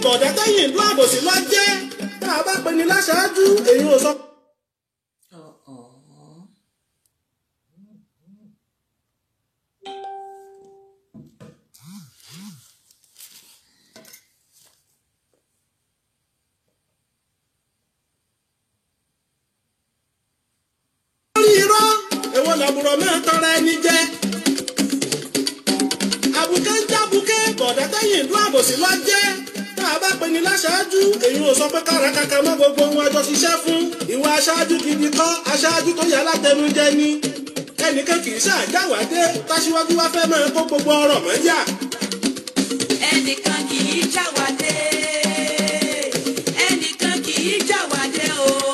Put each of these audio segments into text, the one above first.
bọ̀dá tẹ́yìn ìlú àbòsí lọ jẹ́ tá a bá pe ni láṣáájú èyí ò sọ. Làbúrò mẹ́ta rẹ̀ ní jẹ́ àbùkẹ́ ń jábùkẹ́ bọ̀dá tẹ́yìn ìlú àbòsí lọ jẹ́ tá a bá pe ni láṣáájú èyí ò sọ pé kára kàkà mọ́ gbogbo ohun àjọ ṣiṣẹ́ fún ìwà aṣáájú gidi kọ́ aṣáájú tó yà látẹnujẹ ni ẹnìkan kì í ṣàjáwádé táṣíwájú wá fẹ́ máa kó gbogbo ọ̀rọ̀ mọ́jà. ẹnìkan kì í jáwádé ẹnìkan kì í jáwádé o.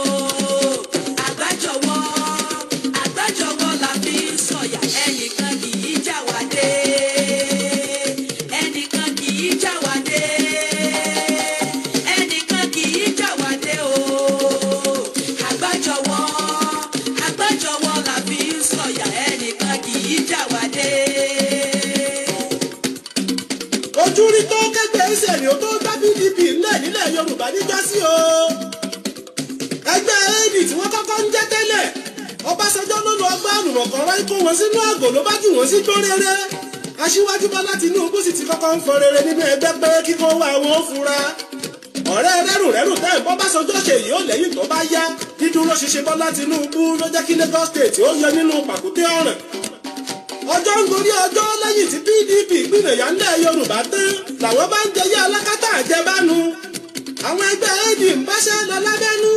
ojúrí tó kẹgbẹ́ ìṣẹ̀lẹ̀ ó tó gbá PDP nílẹ̀ Yorùbá níjọ́sí o ẹgbẹ́ AD tí wọ́n kọ́kọ́ ń jẹ́ tẹ́lẹ̀ Ọbásanjọ́ ló lọ ọgbà àlùmọ̀kọ́rọ́ ikú wọn sínú àgò ló bá jù wọ́n sí tó rere Aṣíwájú Bọ́lá Tinubu sì ti kọ́kọ́ ń fọ rere nínú ẹgbẹ́ pé kíkó wá wọn ó fura ọ̀rẹ́ rẹ́rùn tẹ́ ẹ̀ bọ́básanjọ́ ṣe yìí ó lẹ́yìn tó bá yá dídúró ṣiṣẹ́ Bọ́lá Tinubu ló jẹ́ kí Lagos State ó yọ nínú pàkúté ọ̀ràn ọjọ́ ń gorí ọjọ́ lẹ́yìn tí PDP gbìnàyà ńlẹ̀ Yorùbá tán làwọn bá ń jẹyẹ alákátà àjẹbánu àwọn ẹgbẹ́ AD ń báṣẹ́ lọ lábẹ́nú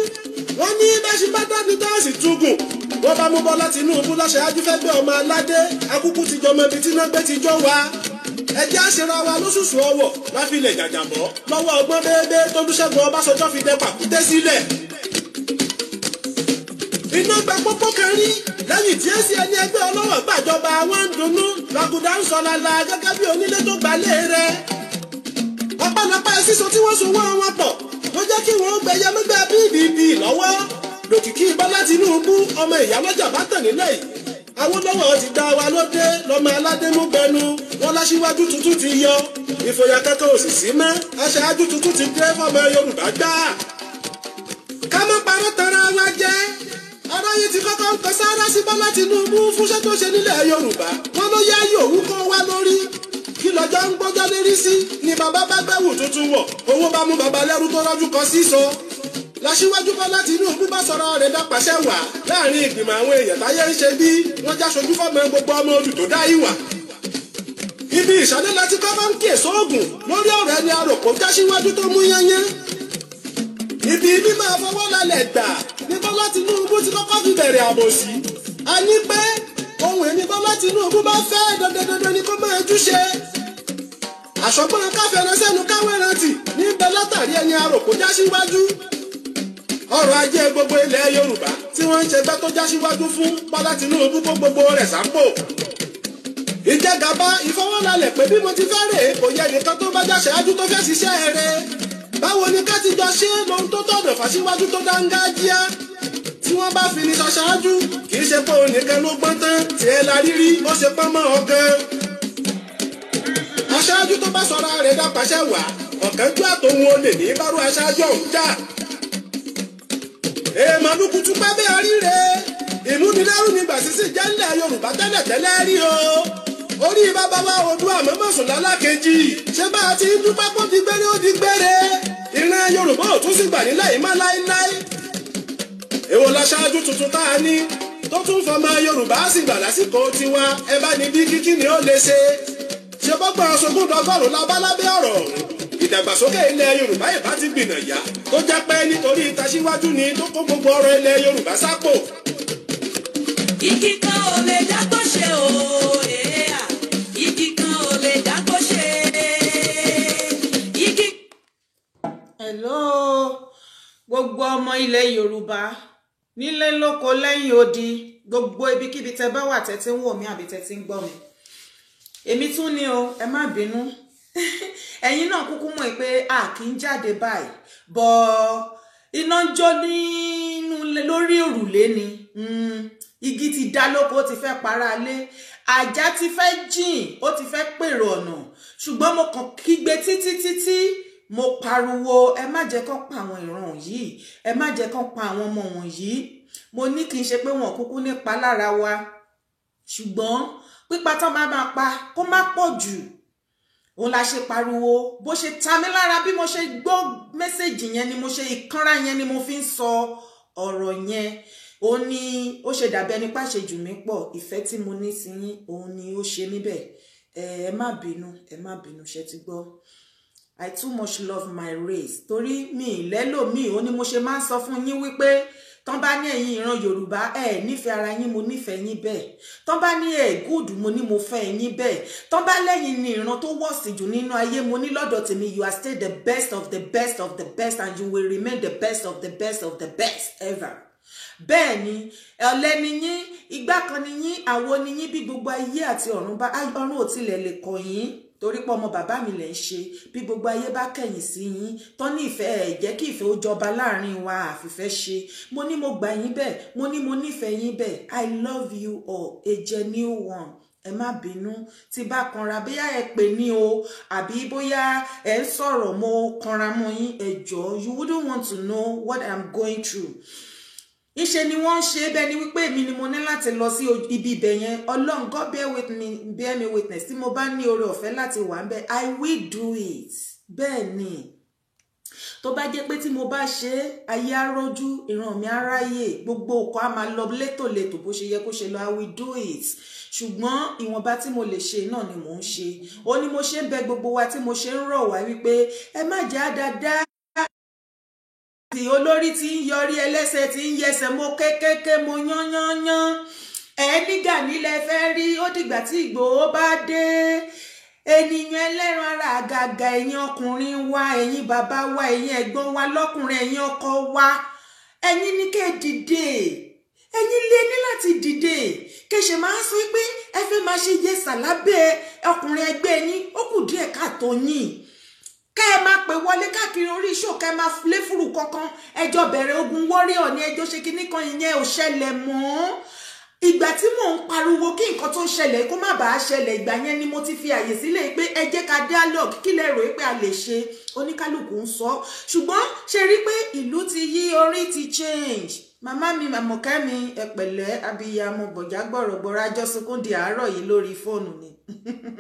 wọ́n ní bẹ́ṣin bá dábì tọ́ọ̀sì túgùn wọ́n bá mú Bọ́lá Tinubu láṣáájú fẹ́ gbé ọmọ aládé akúkú ti jọmọ ibi tí náà gbé ti jọ wá ẹjẹ́ àṣẹra wa lóṣooṣù ọwọ̀ láfilẹ̀ jàjàbọ́ lọ́wọ́ ọgbọ́n déédé tó Olúṣẹ́gun Ọbásanjọ́ fi dẹ pàkúté sílẹ̀ iná gba pópó kan rí lẹ́yìn tí èsì ẹni ẹgbẹ́ ọlọ́wọ́ gbàjọba wọn ń dunnú làkùdà ń sọ lala gẹ́gẹ́ bí onílé tó gbalẹ̀ rẹ̀ ọ̀pọ̀lọpọ̀ sísọ tí wọ́n so wọ́n wọn pọ̀ wọ́n jẹ́ kí wọ́n gbẹ̀yẹ mẹ́gbẹ́ PDP lọ́wọ́ lòkìkí Bọ́lá Tinubu ọmọ ìyálọ́jà bá tàn nílẹ̀ yìí Awólọ́wọ̀ ti dá wa lóde lọ́mọ aládé mú gbẹnu wọn láṣíwájú tuntun ti yọ ìfòyà kẹ́kọ̀ọ́ òsìsí mọ́ aṣáájú tuntun ti dé fọmọ Yorùbá gbà ká má parọ́ tara wa jẹ́ aráyé ti kọ́kọ́ ń kan sáárá sí Bọ́lá Tinubu fúnṣẹ́ tó ṣe nílẹ̀ Yorùbá wọn ló yá yòówù kó wá lórí kí lọ́jọ́ ń gbọ́jọ́ lérí sí ni bàbá bá gbẹ̀wò tuntun wọ̀ owó bá mú bàbá lẹ́rú tó rọ́jú kan sísọ láṣíwájú Bọ́lá Tinubu bá sọ̀rọ̀ rẹ̀ dápàṣẹ wà láàrin ìgbìmọ̀ àwọn èèyàn táyé ń ṣe bí wọ́n já sojú fọ́mọ gbogbo ọmọ odù tó dá ìwà ibi ìṣàlẹ̀ láti kọ́kọ́ ń kíyèsí oògùn lórí ọ̀rọ̀ ẹni àròkó jáṣíwájú tó mú yányán ibi mímọ́ fọwọ́ lálẹ́ gbà ní Bọ́lá Tinubu ti kọ́kọ́ fi bẹ̀rẹ̀ àbòsí a ní pé ohun èmi Bọ́lá Tinubu bá fẹ́ dandandandan ni kó máa júṣe àṣọgbọ́n káfẹ́rẹ́ sẹ́nu káwé rántí níbẹ̀ látàrí ẹni àròkó jáṣíwájú ọrọ̀ ajé gbogbo ilẹ̀ Yorùbá tí wọ́n ń ṣe gbẹ́ tó jáṣíwájú fún Bọ́lá Tinubu kó gbogbo rẹ̀ sápò ìjẹgàba ìfọwọ́lálẹ̀ pé bí mo ti fẹ́ rèé kò yẹ nìkan tó bá jáṣáájú tó fẹ́ ṣiṣẹ́ rẹ̀ báwo ni ká ti jọ ṣe lóhun tó tọ̀dọ̀ fàṣíwájú tó dángájíá tí wọ́n bá fi ní ṣaṣáájú kì í ṣe pé òun nìkan ló gbọ́n tán tiẹ̀ la rírí ó ṣe pọ́n mọ́ ọ̀gán aṣáájú tó bá sọ̀rọ̀ rẹ̀ dápàṣẹ wà ọ̀kánjú àtòhun olè ní bárò aṣáájú ọ̀hún jà èèmọ̀ lùkùtù pẹ́ bí aríire ìmúnilẹ́rù nígbà sísè jẹ́ńlẹ̀ Yorùbá tẹ́lẹ̀tẹ́lẹ̀ rí o orí bàbá wa Oòduà mọ́mọ́sùn lálákejì ṣé bá a ti ń dúpẹ́ kó di gbére ó di gbére ìran Yorùbá ò tún sì gbà nílẹ̀ yìí má láéláé èwo láṣáájú tuntun tá a ní tó tún fọmọ Yorùbá sì gbà lásìkò tiwa ẹ bá ní bí kíkí ni ó lè ṣe bọ́gbọ́n aṣogún dọ́gọ́rùn lábálábẹ́ ọ̀rọ̀ ìdàgbàsókè ilẹ̀ Yorùbá ìbá ti gbìnà yá tó jẹ́ pé nítorí ìtaṣíwájú ni tó kó gbogbo ọrọ̀ ilẹ̀ Yorùbá sápò. Igi kan ò lè dágbó ṣe o èèyà igi kan ò lè dágbó ṣe igi. Hello gbogbo ọmọ ilẹ̀ Yorùbá nílé lóko lẹ́yìn odi gbogbo ibikíbi tẹ́ bá wà tẹ́ tí ń wò mí àbí tẹ́ tí ń gbọ́ mi èmi tún ní o ẹ má bínú ẹ̀yin náà kúkú mọ̀ pé a kì í jáde báyìí bọ́ iná ń jó nínú lórí òrùlé ni igi ti dá lóko ó ti fẹ́ para lé ajá ti fẹ́ jìn ó ti fẹ́ pèrò ọ̀nà ṣùgbọ́n mo kàn kígbe títí mo pariwo ẹ má jẹ́ kán pa àwọn ìran yìí, ẹ má jẹ́ kán pa àwọn ọmọ wọ̀nyí. Mo ní kì í ṣe pé wọn kúkú nípa lára wa, ṣùgbọ́n pípa tán máa pa kó má pọ̀ jù. Òun la ṣe pariwo. Bó ṣe ta mí lára bí mo ṣe gbọ́ mẹ́sẹ̀jì yẹn ni mo ṣe ìkanra yẹn ni mo fi ń sọ ọ̀rọ̀ yẹn. Ó ní ó ṣe dàbí ẹni pàṣẹ jù mí pọ̀, ìfẹ́ tí mo ní sí yín òun ni ó ṣe mí bẹ́ẹ̀. Ẹ má bínú ṣe ti gbọ́. I too much love my race. Torí mi lẹ́lòmíì, ó ní mo ṣe máa ń sọ fún yín wípé tán bá ní ẹ̀yin ìran Yorùbá nífẹ̀ẹ́ ara yín, mo nífẹ̀ẹ́ yín bẹ́ẹ̀. Tán bá ní good, mo ní mo fẹ́ yín bẹ́ẹ̀. Tán bá lẹ́yìn ní ìran tó worst jù nínú ayé, mo ní lọ́dọ̀ tèmi you are still the best of the best of the best and you will remain the best of the best of the best ever. Bẹ́ẹ̀ ni ọ̀lẹ ni yín, igbá kan ni yín, àwo ni yín, bí gbogbo ayé àti ọ̀run bá ọ̀run ò tilẹ̀ lè kọ̀ yín. Torí pé ọmọ bàbá mi lè ń ṣe, bí gbogbo ayé bá kẹ̀yìn sí yín tán ní ìfẹ́ jẹ́ kí ìfẹ́ ó jọba láàrin wa àfìfẹ́ ṣe. Mo ní mo gbà yín bẹ́ẹ̀, mo ní mo nífẹ̀ẹ́ yín bẹ́ẹ̀. I love you all, a genuine one. Ẹ má bínú tí bá kanra bóyá ẹ pè ní o àbí bóyá ẹ ń sọ̀rọ̀ mo kanra mọ́ yín, ẹ jọ̀ọ́, you wouldn't want to know what I'm going through. Ìṣe ni wọ́n ṣe bẹ́ẹ̀ ni wípé èmi ni mo ní láti lọ sí ibi ibẹ̀ yẹn. Ọlọ́run, God bear me witness, tí mo bá ní oore ọ̀fẹ́ láti wà ń bẹ̀, I will do it. Bẹ́ẹ̀ ni tó bá jẹ́ pé tí mo bá ṣe ayé arójú, ìran mi aráyè, gbogbo ọkọ̀ á máa lọ létòlétò bó ṣe yẹ kó ṣe lọ, I will do it. Ṣùgbọ́n ìwọ̀nba tí mo lè ṣe náà ni mò ń ṣe. Ó ní mo ṣe ń bẹ gbogbo wa, tí mo ṣe ń rọ̀ wá wípé ẹ má jẹ́ àdáadáa. Olórí tí ń yọrí ẹlẹ́sẹ̀ tí ń yẹsẹ̀ mo kékéké mo yányányán. Nígà nílẹ̀ fẹ́ rí, ó dìgbà tí Ìgbòho bá dé. Ènìyàn ẹlẹ́ran ara àgàgà, ẹ̀yin ọkùnrin wa, ẹ̀yin bàbá wa, ẹ̀yin ẹ̀gbọ́n wa lọ́kùnrin, ẹ̀yin ọkọ wa, ẹ̀yin ní kẹ́ dìde. Ẹ̀yin lè ní láti dìde. Kẹ́ṣe máa sọ pé ẹ fẹ́ máa ṣe yẹsà lábẹ́ ọkùnrin ẹgbẹ́ yín, ó kù díẹ̀ káàtó yín. Kẹ́ ẹ máa pè wọlé káàkiri orí iṣó, kẹ́ ẹ máa lé fùrù kankan, ẹjọ́ bẹ̀rẹ̀ ogun warrior ní ẹjọ́ ṣe kíní kan, ìyẹn ò ṣẹlẹ̀ mọ́. Ìgbà tí mò ń pariwo kí nǹkan tó ń ṣẹlẹ̀ kó má bàa ṣẹlẹ̀, ìgbà yẹn ni mo ti fi àyè sílẹ̀ pé ẹ jẹ́ ká dialogue, kí lẹ rò pé a lè ṣe. Oníkálùkù ń sọ, ṣùgbọ́n ṣe rí pé ìlú ti yí, orí ti change. Màmá mi Àmọ̀kẹ́ mi, ẹ pẹ̀lẹ́, abiyamọ bọ̀já gbọ̀rọ̀gbọ̀rọ̀, ajọ́sùnkún di àárọ̀ yìí lórí fóònù ni.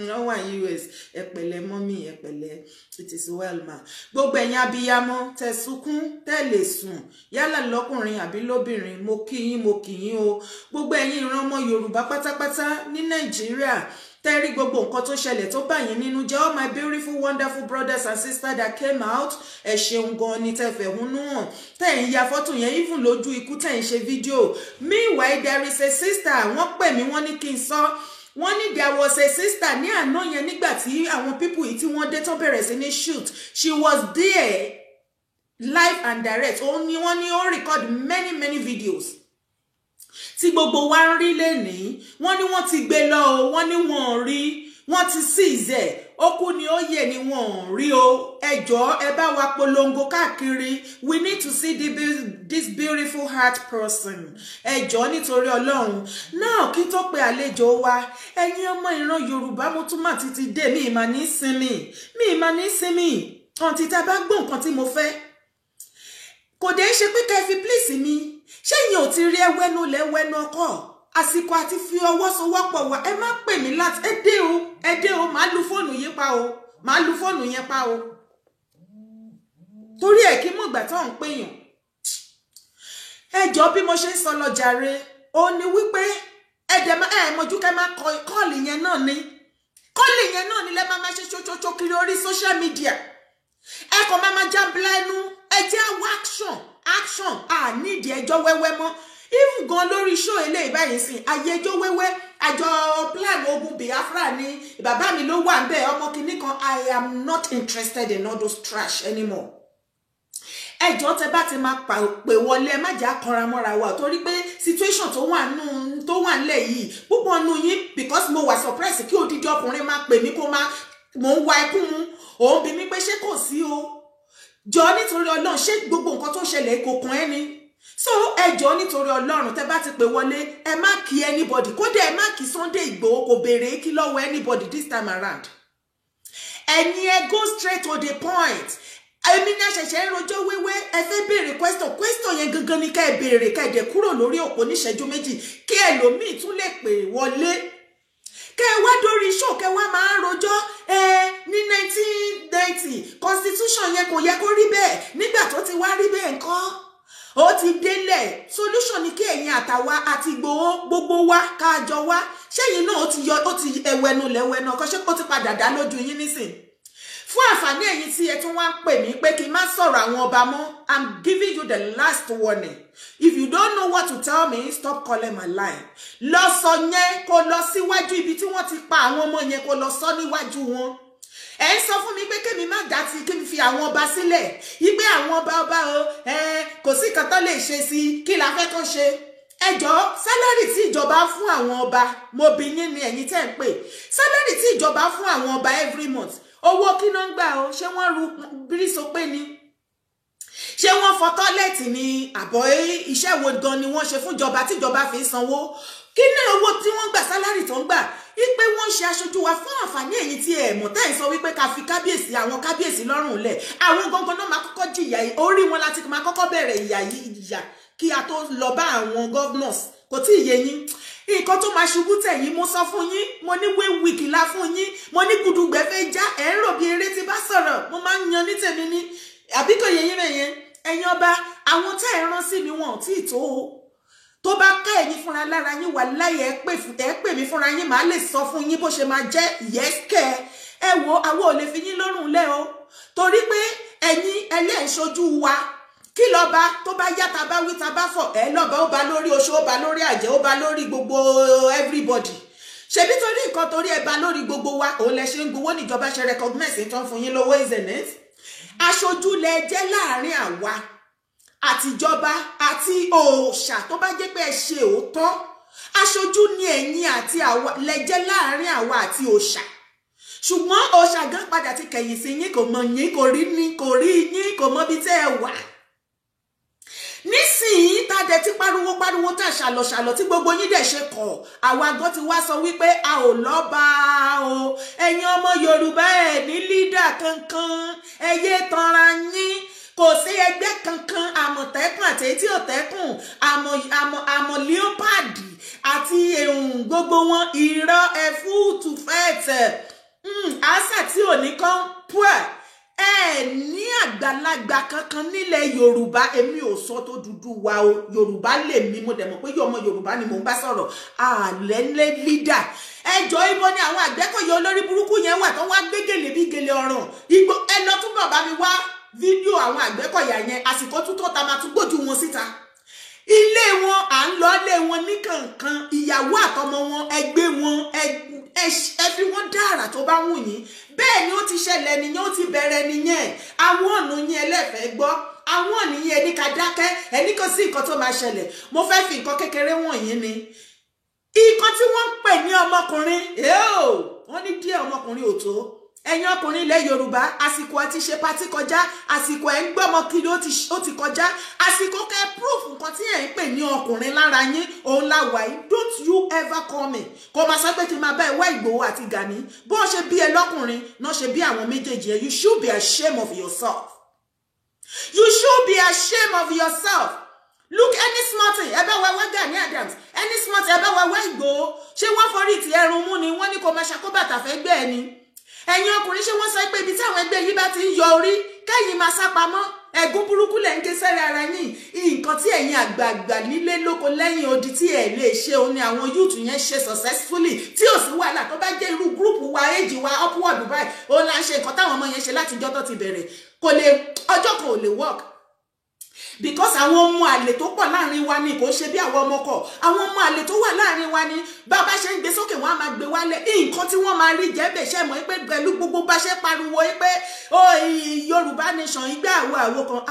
Wọ́n wà US, ẹ pẹ̀lẹ́ mọ́mí, ẹ pẹ̀lẹ́, it is well ma. Gbogbo ẹ̀yin abiyamọ tẹ sunkún tẹ lè sùn, yálà lọ́kùnrin àbí lóbìnrin, mo kí yín o. Gbogbo ẹ̀yin ìran ọmọ Yorùbá pátápátá ní Nàìjíríà tẹ́rí gbogbo nǹkan tó ṣẹlẹ̀ tó bá yín nínú jẹ́, all my beautiful wonderful brothers and sisters that came out, ẹ ṣeun gan ni tẹ́ fẹ̀hónú hàn, tẹ́ ń ya fọ́tò yẹn even lójú ikú, tẹ́ ń ṣe fídíò. Meanwhile there is a sister, wọ́n pè mí, wọ́n ní kí n sọ, wọ́n ní there was a sister ní àná yẹn nígbà tí àwọn people yìí tí wọ́n dé tán bẹ̀rẹ̀ sí ní shoot, she was there live and direct. Ó ní wọ́n ní ó record many videos tí gbogbo wa ń rí lénìí. Wọ́n ní wọ́n ti gbé lọ o, wọ́n ní wọ́n rí, wọ́n ti seize ẹ̀, ó kú ni ó yẹ ni wọ́n rí o. Ẹ jọ̀ọ́ ẹ bá wa polongo káàkiri, we need to see this beautiful heart person. Ẹ jọ̀ọ́ nítorí Ọlọ́run. Náà kí tó pe àlejò wa, ẹ̀yin ọmọ ìran Yorùbá, mo tún máa ti dé, mi ìmà ní sinmi ọ̀ntí tá bá gbọ́ nǹkan tí mo fẹ́. Kò dé ṣe pé kẹ́ fi please mi, ṣé yín ò ti rí ẹwẹ́nu lẹ́wẹ́nu ọkọ̀, àsìkò àti fi ọwọ́ sowọ́pọ̀ wá. Ẹ má pè mí láti ẹ dé o, màá lu fóònù yín pa o, màá lu fóònù yẹn pa o. Torí ẹ̀ kí mọ̀ ìgbà tó ń pèyàn. Ẹ jọ̀ọ́ bí mo ṣe ń sọ lọ jàre, ó ní wípé mọ̀jú kẹ́ máa kọ kọ́ọ̀lì yẹn náà ni. Kọ́ọ̀lì yẹn náà ni lẹ́ máa ṣe ṣoṣoṣo kiri orí social media. Ẹ kàn máa jábla ẹnu, ẹ jẹ́ àwọn action, nídìí ẹjọ́ wẹ́wẹ́ mọ́. Even gan lórí show eléyìí báyìí sìn, ayé ẹjọ́ wẹ́wẹ́, àjọ plan ogun Biafra ni, bàbá mi ló wà ńbẹ̀, ọmọ kìíní kan. I am not interested in all those trash anymore. Ẹjọ́ tẹ́ bá ti máa pè wọlé, ẹ má jẹ́ àkànra mọ́ra wa, torí pé situation tó wà nílẹ̀ yìí, púpọ̀ nù yín, because mo wà surprise kí odidi ọkùnrin máa pè mí kó máa, mò ń wa ẹkún mu, òun bí mi pé ṣé kò sí o. Jọ nítorí Ọlọ́run, ṣé gbogbo nǹkan tó ṣẹlẹ̀ kò kàn ẹ́ ni? So ẹ jọ nítorí Ọlọ́run, tẹ́ bá ti pè wọlé, ẹ má kí anybody, kódà ẹ má kí Sunday Igboho, kò béèrè kí lọ́wọ́ anybody this time around. Ẹ̀yin ẹ go straight to the point. èmi ní àṣẹ̀ṣẹ̀ ń rojọ́ wéwé ẹ fẹ́ béèrè question yẹn gangan ni ká ẹ béèrè ká ẹ dẹ̀ kúrò lórí òpó níṣẹ́jú méjì kí ẹlòmíì tún lè pè wọlé kẹ wá dórí show kẹ wá máa ń rojọ́ ní 1990 constitution yẹn kò yẹ kó rí bẹ́ẹ̀ nígbà tó ti wá rí bẹ́ẹ̀ ńkọ́ ó ti délẹ̀ solution ni kí ẹ̀yin àtàwa àti Ìgbòho gbogbo wa káàjọ wá ṣẹ́yìn náà ó ti ẹwẹ́nu lẹ́wẹ́nu ọkọ ṣé ó ti padà dá lójú yín nísìn fún àǹfààní ẹ̀yin tí ẹ tún wá ń pè mí pé kí n má sọ̀rọ̀ àwọn ọba mọ́ I'm giving you the last warning if you don't know what to tell me stop calling my line lọ sọ yẹn kó lọ síwájú ibi tí wọ́n ti pa àwọn ọmọ yẹn kó lọ sọ níwájú wọn ẹ ń sọ fún mi pé kémi má dá ti kí n fi àwọn ọba sílẹ̀ yígbé àwọn ọba o kò sí kan tó lè ṣe sí kí la fẹ́ kàn ṣe ẹjọ́ sálárì tí ìjọba fún àwọn ọba mo bi yín ni ẹ̀yin tẹ́ ń pè sálárì tí ìjọba fún àwọn ọba every month owó kí ló ń gbà o ṣé wọ́n ru bírísọ pé ni ṣé wọ́n fọ tọ́lẹ̀tì ni àbọ̀ iṣẹ́ wo gan ni wọ́n ṣe fún ìjọba tí ìjọba fi ń sanwó kí ní owó tí wọ́n gbà sálárì tó ń gbà wípé wọ́n ṣe aṣojú wa fún àǹfààní ẹ̀yin tí ẹ mọ̀ tẹ́ ẹ̀ sọ wípé ká fi kábíyèsí àwọn kábíyèsí lọ́rùn lẹ̀ àwọn gangan náà máa kọ́kọ́ jìyà orí wọn láti máa kọ́kọ́ bẹ̀rẹ̀ ìyà kí a tó lọ bá àwọn governors kò tí ì yé yín nǹkan tó máa ṣubú tẹ̀yìn mo sọ fún yín mo ní wíwìkì la fún yín mo ní gudugbẹ́ fẹ́ já ẹ̀ ń rò bí eré tí bá sọ̀rọ̀ mo máa ń yan ní tèmi ní àbí kò yé yín rẹ̀ yẹn ẹ̀yin ọba àwọn tẹ́ ẹ̀ rán sí mi wọn ò tí ì tó o tó bá ká ẹ̀yin fúnra lára yín wà láyé ẹ pè mí fúnra yín màá lè sọ fún yín bó ṣe máa jẹ́ yẹ́sìkẹ́ ẹ wo àwọn ò lè fi yín lọ́rùn lẹ́ o torí pé ẹ̀yin ẹlẹ́ẹ̀ṣojú wa kí lọ́ba tó bá yá ta bá wí ta bá fọ̀ ẹ lọ́ba ó ba lórí oṣó ó ba lórí àjẹ́ ó ba lórí gbogbo everybody ṣebí torí nǹkan torí ẹ ba lórí gbogbo wa òun lẹ ṣe ń gbowó níjọba ṣe recognize tán fún yín lówó ìzẹ̀nẹ́t aṣojú lẹ jẹ́ láàrin àwa àtijọba àti òòṣà tó bá jẹ́ pé ẹ ṣe òótọ́ aṣojú ni ẹ̀yin àti àwa lẹ jẹ́ láàrin àwa àti òòṣà ṣùgbọ́n òòṣà gan padà ti kẹ̀yìn sí yín kò mọ̀ yín kò rí yín kò mọ̀ bí tẹ́ ẹ wà nísìnyí tá dẹ̀ ti pariwo tá ṣàlọ̀ṣàlọ̀ tí gbogbo yín dẹ̀ ṣe kọ̀ àwa gan ti wá sọ wípé a ò lọ́ba o ẹ̀yin ọmọ Yorùbá ẹ̀ ní lídà kankan ẹ yé tanra yín kò sí ẹgbẹ́ kankan àmọ̀tẹ́kùn àti etí ọ̀tẹ́kùn àmọ̀ leopard àti gbogbo wọn irọ́ ẹ̀fúùtù fẹ́ẹ̀tẹ̀ àṣà tí ò ní kán pọ̀ ẹ ní àgbàlagbà kankan nílẹ̀ Yorùbá èmi ò sọ tó dúdú wa o Yorùbá lè mí mo dẹ̀ mọ̀ pé ọmọ Yorùbá ni mò ń bá sọ̀rọ̀ àlẹ́lẹ́ lídà ẹjọ́ ibo ni àwọn Àgbẹ̀kọ̀yà olórí burúkú yẹn wà tó wá gbé gèlè bí gèlè ọ̀ràn igbó ẹ lọ túbọ̀ bá mi wá fídíò àwọn Àgbẹ̀kọ̀yà yẹn àsìkò tútọ́ ta máa tún gbójú wọn síta ilé wọn à ń lọ ilé wọn ní kankan ìyàwó àtọmọ wọn ẹgbẹ́ wọn ẹ fi wọn dára tó bá wù yín bẹ́ẹ̀ ni ó ti ṣẹlẹ̀ nìyẹn ó ti bẹ̀rẹ̀ nìyẹn àwọn ọ̀nà yín ẹlẹ́fẹ̀ẹ́ gbọ́ àwọn ọ̀nà yín ẹni ká dákẹ́ ẹni kò sí nǹkan tó máa ṣẹlẹ̀ mo fẹ́ fi nǹkan kékeré wọ̀nyí ni nǹkan tí wọ́n ń pè ní ọmọkùnrin wọ́n ní díẹ̀ ọmọkùnrin ò tó ẹ̀yin ọkùnrin ilẹ̀ Yorùbá àsìkò àti ṣe pátí kọjá àsìkò ẹ̀ ń gbọ́mọ kiri ó ti kọjá àsìkò kẹ́ proof nǹkan tí ẹ̀ ń pè ní ọkùnrin lára yín òun la wà yìí don't you ever call me kò máa sọ pé kí n máa bá ẹ wá Ìgbòho àti Gani bó ṣe bí ẹ lọ́kùnrin náà ṣe bí àwọn méjèèjì ẹ you should be ashamed of yourself you should be ashamed of yourself look any small thing ẹ bá wá Gani Adams any small thing ẹ bá wá Ìgbòho ṣé wọ́n forí ti ẹrun mú ni wọ́n ní kó máa ṣàkóbàtà fẹ́ gbé ẹ ni ẹ̀yin ọkùnrin ṣé wọ́n sọ pé ibi tí àwọn ẹgbẹ́ yìí bá ti ń yọ orí kẹ́yìn máa sá pamọ́ ẹ̀gún burúkú lẹ̀ ń ké sẹ́rẹ̀ ara yín nǹkan tí ẹ̀yin àgbààgbà nílé lóko lẹ́yìn odi tí ẹ̀ lè ṣe òun ni àwọn youth yẹn ṣe successfully tí ò sí wàhálà tó bá jẹ́ irú gúrùpù wa éjì wa upward Dubai òun là ń ṣe nǹkan táwọn ọmọ yẹn ṣe láti jọ́ tó ti bẹ̀rẹ̀ kò lè ọjọ́ kan ò lè work because àwọn ọmọ àlè tó pọ̀ láàrin wa ni kò ṣe bí àwọn ọmọ kọ̀ àwọn ọmọ àlè tó wà láàrin wa ni bàbá ṣe ń gbé sókè wọn á máa gbé wálẹ̀ nǹkan tí wọ́n máa rí jẹ́bẹ̀ ṣe mọ̀ pé pẹ̀lú gbogbo bá ṣe pariwo pé ó Yorùbá nation ìgbé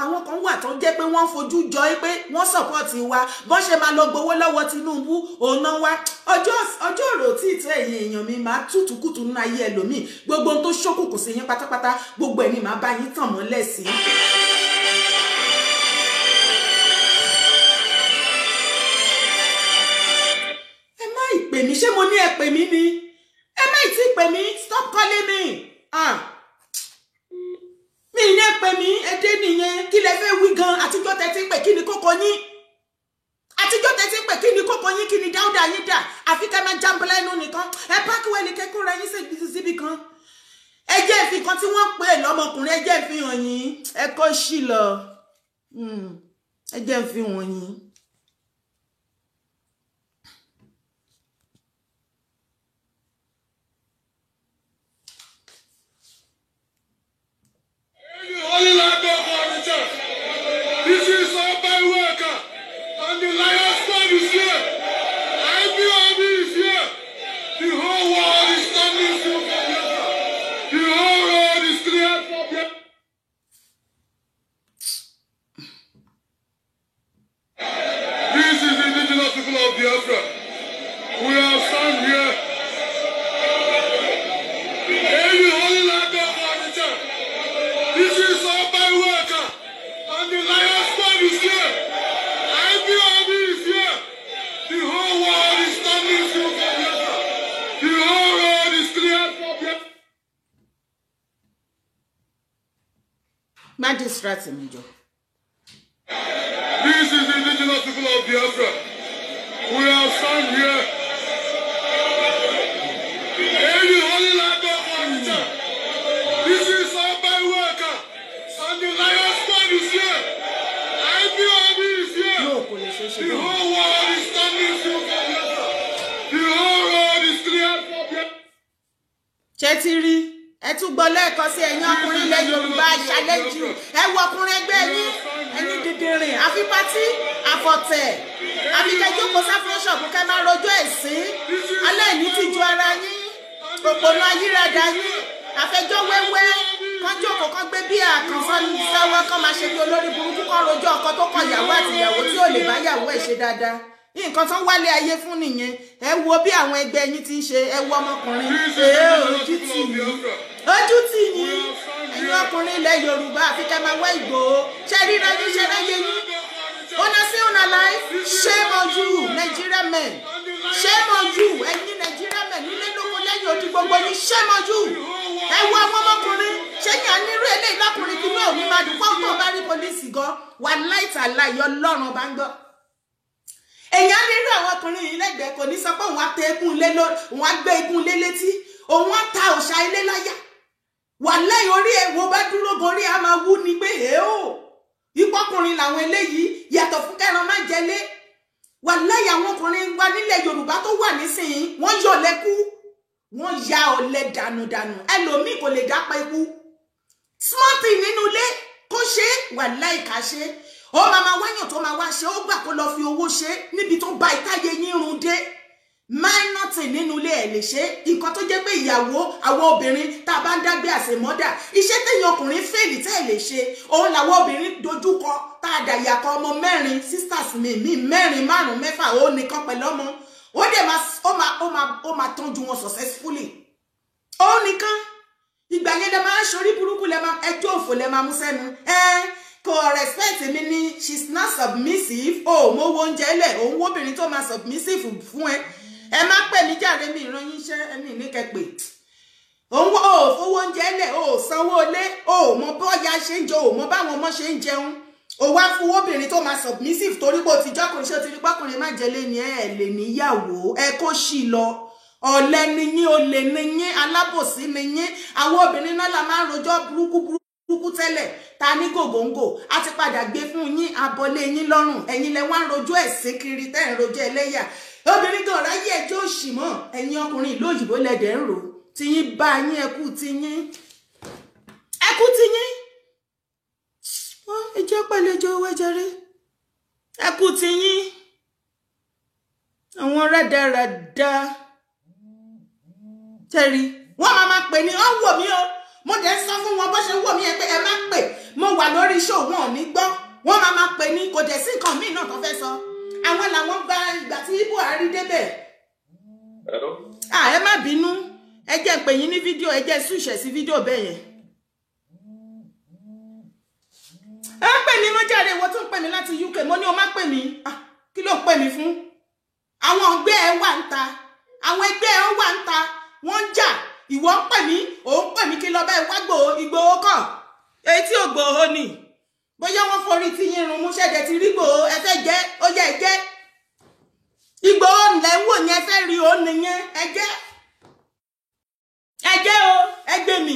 àwọn kan wà tó jẹ́ pé wọ́n fojú jọ pé wọ́n support wa bọ́n ṣe máa lọ gbowó lọ́wọ́ Tinubu òun náà wá ọjọ́ òrò tí ìtọ́ ẹ̀yin èèyàn mi máa tútùkùtù nínú ayé ẹlòmíì gbogbo ohun tó ṣókùnkùn sí yín pátápátá gbogbo ẹ̀ ni máa bá yín tàn mọ́lẹ̀ sí. Pè mí ṣé mo ní ẹ pè mí ni ẹ má ti pè mí stop calling me mi ní ẹ pè mí ní ẹdẹ nìyẹn kí lẹ fẹ́ wí gan àtijọ́ tẹ́ ti pè kí ni kókó yín àtijọ́ tẹ́ ti pè kí ni kókó yín kí ni dáúdà yín dà àfi ká máa jàǹbẹ̀lẹ̀ inú nìkan ẹ pákíwẹ́lì kẹ́kọ̀ọ́ ra yín síbi kan ẹ jẹ́ ìfi kan tí wọ́n pè lọ́mọkùnrin ẹ jẹ́ ìfi hàn yín ẹ kọ́ sí lọ ẹ jẹ́ ìfi hàn yín. Holy Land of Onitsha. This is all my worker, and the Lion Squad is here. IPOB is here. The whole world is standing still for Biafra. The whole road is clear for Biafra. This is the indigenous people of Biafra. We have stand here. In the Holy Land of Onitsha. This is all my worker, and the Lion Squad is here. IPOB is here. The whole world is standing still for Biafra. The whole road is clear for Biafra. Má distract mi jọ. This is the indigenous people of Biafra. We have stand here. In the Holy Land of Onitsha. This is all my worker, and the Lion Squad is here. IPOB is here. Yóò kò lè ṣe The whole world is standing still for Biafra. The whole road is clear for Biafra. ṣe ti rí ẹ tún gbọ́ lẹ́ẹ̀kan sí ẹ̀yin ọkùnrin ilẹ̀ Yorùbá ṣàlẹ́jù ẹ wo ọkùnrin ẹgbẹ́ yín ẹ̀yin dìdìrìn àfi pátí àfọ̀tẹ̀ àfi kẹjọpọ̀ sáfúnṣọ̀bù kẹ máa rojọ́ ẹ̀sìn aláìní ti ju ara yín òpònà ayírádá yín àfẹjọ́ wẹ́wẹ́ kán jókòó kán gbé bí àkànṣán sáwọ́ kán máa ṣe bí olórí burúkú kán rojọ́ ọkọ tó kọ ìyàwó àti ìyàwó tí ò lè bá ìyàwó ẹ̀ ṣe dáadáa nǹkan tó wálé ayé fún nìyẹn ẹ wo bí àwọn ẹgbẹ́ yín ti ń ṣe ẹ wo ọmọkùnrin ojú tì yín ẹ̀yin ọkùnrin ilẹ̀ Yorùbá àfi kẹ́ máa wá Ìgbòho ṣe ríra yín ṣe ráyé yín una see una life shame on you Nigeria men shame on you ẹ̀yin Nigeria men nílé lóko lẹ́yìn odi gbogbo yín shame on you ẹ wo àwọn ọmọkùnrin ṣẹ́yìn ànírú eléyìí lọ́kùnrin kí náà ní máa dùn pọ́ńpọ́ bá rí polisi gan wà láìtàlá ìyọ́ lọ́rùn bá ń gbọ́ èèyàn nírú àwọn ọkùnrin yìí lẹ́gbẹ̀ẹ́ kò ní sọ pé òun á tẹ egun lé lórí òun á gbé egun lé létí òun á ta òòṣà ilé láyà wà lẹ́yìn orí èwo bá dúró gorí a máa wú ni pé èèó ìpọkùnrin làwọn eléyìí yàtọ̀ fún kẹran má jẹlé wà lẹ́yìn àwọn ọkùnrin wa nílẹ̀ Yorùbá tó wà nísìnyí wọ́n yọ̀ lẹ́kú wọ́n ya ọ̀lẹ dànùdànù ẹlòmíì kò lè dápa ikú smart nínú ilé kó ṣe wà láìka ṣe ó máa wáyàn tó máa wá ṣe ó gbà kó lọ fi owó ṣe níbi tó bá ìtàyè yín run dé máínọ̀tì nínú ilé ẹ̀ lè ṣe nǹkan tó jẹ́ pé ìyàwó àwọn obìnrin tá a bá ń dágbé àṣemọ́dà iṣẹ́ téèyàn ọkùnrin fèlì tẹ́ ẹ̀ lè ṣe òun làwọn obìnrin dojúkọ tá a dà yàkọ ọmọ mẹ́rin sisters mi mẹ́rin márùn mẹ́fà ó nìkan pẹ̀lú ọmọ ó dẹ̀ ó máa tọ́jú wọn successfully ó nìkan ìgbà yẹn lẹ máa ń ṣorí burúkú lẹ máa ẹjọ́ òfò lẹ máa mú sẹ́nu kò respect mi ni she's not submissive mo wo oúnjẹ lẹ òun wóbìnrin tó máa submissive fún ẹ má pè mí jàre mi ìran yín iṣẹ́ ẹmí ní kẹpẹ òun fowó oúnjẹ lẹ sanwó lé mọ bọ́ọ̀yà ṣe ń jẹ mọ báwọn ọmọ ṣe ń jẹun wá fún wóbìnrin tó máa submissive torí pé o ti jọkùnrin ṣé o ti rí pọkùnrin má jẹ lé ní ẹ lè níyàwó ẹ kó ṣì lọ ọ̀lẹ ni yín olè ni yín alábòsí ni yín àwọn obìnrin náà la máa ń rojọ́ burúkú tẹ́lẹ̀ ta ní gògóńgò a ti padà gbé fún yín abọ́lé yín lọ́rùn ẹ̀yin lẹ wá ń rojọ́ ẹ̀sìn kiri tẹ́ ń rojọ́ ẹlẹ́yà obìnrin kan ráyé ẹjọ́ òṣì mọ́ ẹ̀yin ọkùnrin ìlú òyìnbó lẹ́dẹ̀ ń rò tí yín bá yín ẹkú tí yín ẹjọ́ pẹ̀lẹ́jọ́ owó ẹjọ́rí ẹkú tí yín àwọn rádaràda tẹ́rí wọ́n máa pè ní ọ́ wò mí o mo dẹ̀ sọ fún wọn bó ṣe wò mí ẹ pé ẹ má pè mo wà lórí show wọn ò ní gbọ́ wọ́n máa pè ní kò dẹ̀ sí nǹkan míì náà tó fẹ́ sọ àwọn làwọn gba ìgbà tí Buhari débẹ̀ ẹ má bínú ẹ jẹ́ pè yín ní fídíò ẹ jẹ́ súṣẹ̀ sí fídíò bẹ́ẹ̀ yẹn ẹ pè mí mọ́jáde ìwọ tó ń pè mí láti UK mo ní o má pè mí kí ló pè mí fún àwọn ọgbẹ́ ẹ wà ń ta àwọn ẹgbẹ́ ẹ wà ń ta wọ́n ń jà ìwọ ń pè mí òun pè mí kí lọ bá ẹ wá Ìgbòho kọ̀ èyí tí Ìgbòho ni bóyá wọ́n forí tí yín run mú ṣẹ̀dẹ̀ ti rí Ìgbòho ẹ fẹ́ jẹ́ ó yẹ ẹ jẹ́ Ìgbòho ńlẹ̀ ń wò ní ẹ fẹ́ rí òun nìyẹn ẹ jẹ́ o ẹ gbé mi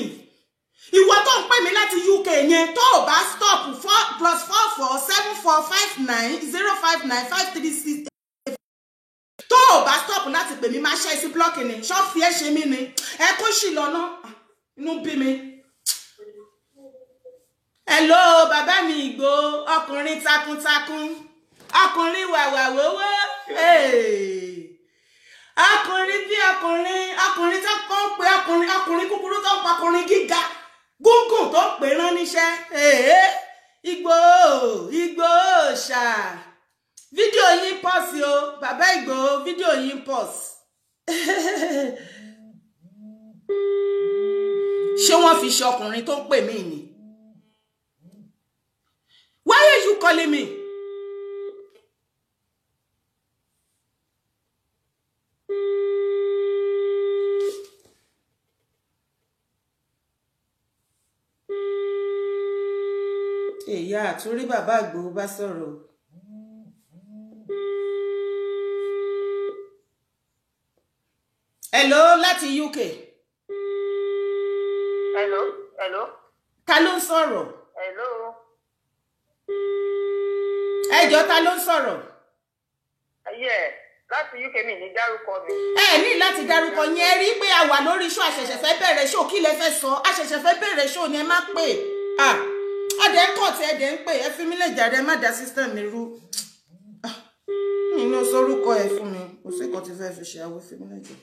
ìwọ tó ń pè mí láti UK yẹn tó o bá stop 4+447459059536 tó o bá stop láti pè mí máa ṣe sí blọọkì ni ṣọ́ọ̀fì ẹ̀ ṣe mí ni ẹ kó sì lọ́nà inú bí mi. Hello bàbá mi Ìgbòho ọkùnrin takuntakun ọkùnrin wàwàwówó ọkùnrin bí ọkùnrin tó kọ́ pé ọkùnrin kúkúrú tó pa ọkùnrin gíga gúngùn tó pè rán níṣẹ́ Ìgbòho ṣá fídíò yín pọ́sì o bàbá Ìgbòho fídíò yín pọ́sì ṣé wọ́n fi ṣe ọkùnrin tó ń pè mí ni? Why are you calling me? Èyá àtúrí bàbá Ìgbòho bá sọ̀rọ̀. Hello láti UK. Hello. Ta ló ń sọ̀rọ̀? Hello. Ẹjọ́ ta ló ń sọ̀rọ̀? Láti UK mi ní dárúkọ mi. Ẹ ní láti dárúkọ yín ẹ rí pé a wà lórí show àṣẹ̀ṣẹ̀ fẹ́ bẹ̀rẹ̀ show kí lẹ fẹ́ sọ àṣẹ̀ṣẹ̀ fẹ́ bẹ̀rẹ̀ show ni ẹ má pè. Adé ń kọ̀ tí ẹ̀dẹ̀ ń pè ẹ fi mí lè jàre má dá system mi rú. Inú sorúkọ ẹ fún mi kò sí nǹkan tí fẹ́ fi ṣe àwọn fi mí lè jẹ.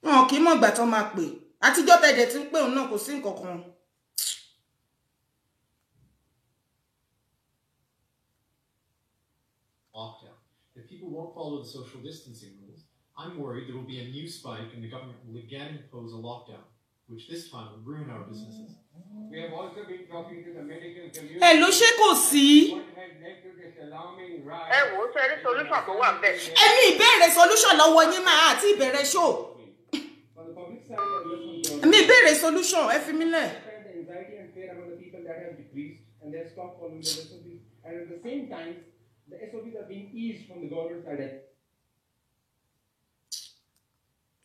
Wọn kì í mọ̀ ìgbà tó máa pè àtijọ́ tẹ̀dẹ̀ tí ń pè òun náà kò sí nǹkan kan. Lockdown. If people won't follow the social distancing rules, I'm worried there will be a new spike and the government will again impose a lockdown, which this time will ruin our businesses. We have also been talking to the medical community. Ẹ ló ṣe kò sí. What has led to this alarming rise? Ẹ wò ó ṣe rí solution tó wà bẹ́ẹ̀. Èmi ìbéèrè solution lọ́wọ́ yín máa àti ìbẹ̀rẹ̀ show. On the public side, the listening Èmi ìbéèrè solution ẹ fi mí lẹ̀. the anxiety and fear among the people that have decreased and they have stopped following the SOPs. And at the same time, the SOPs are being eased from the government side.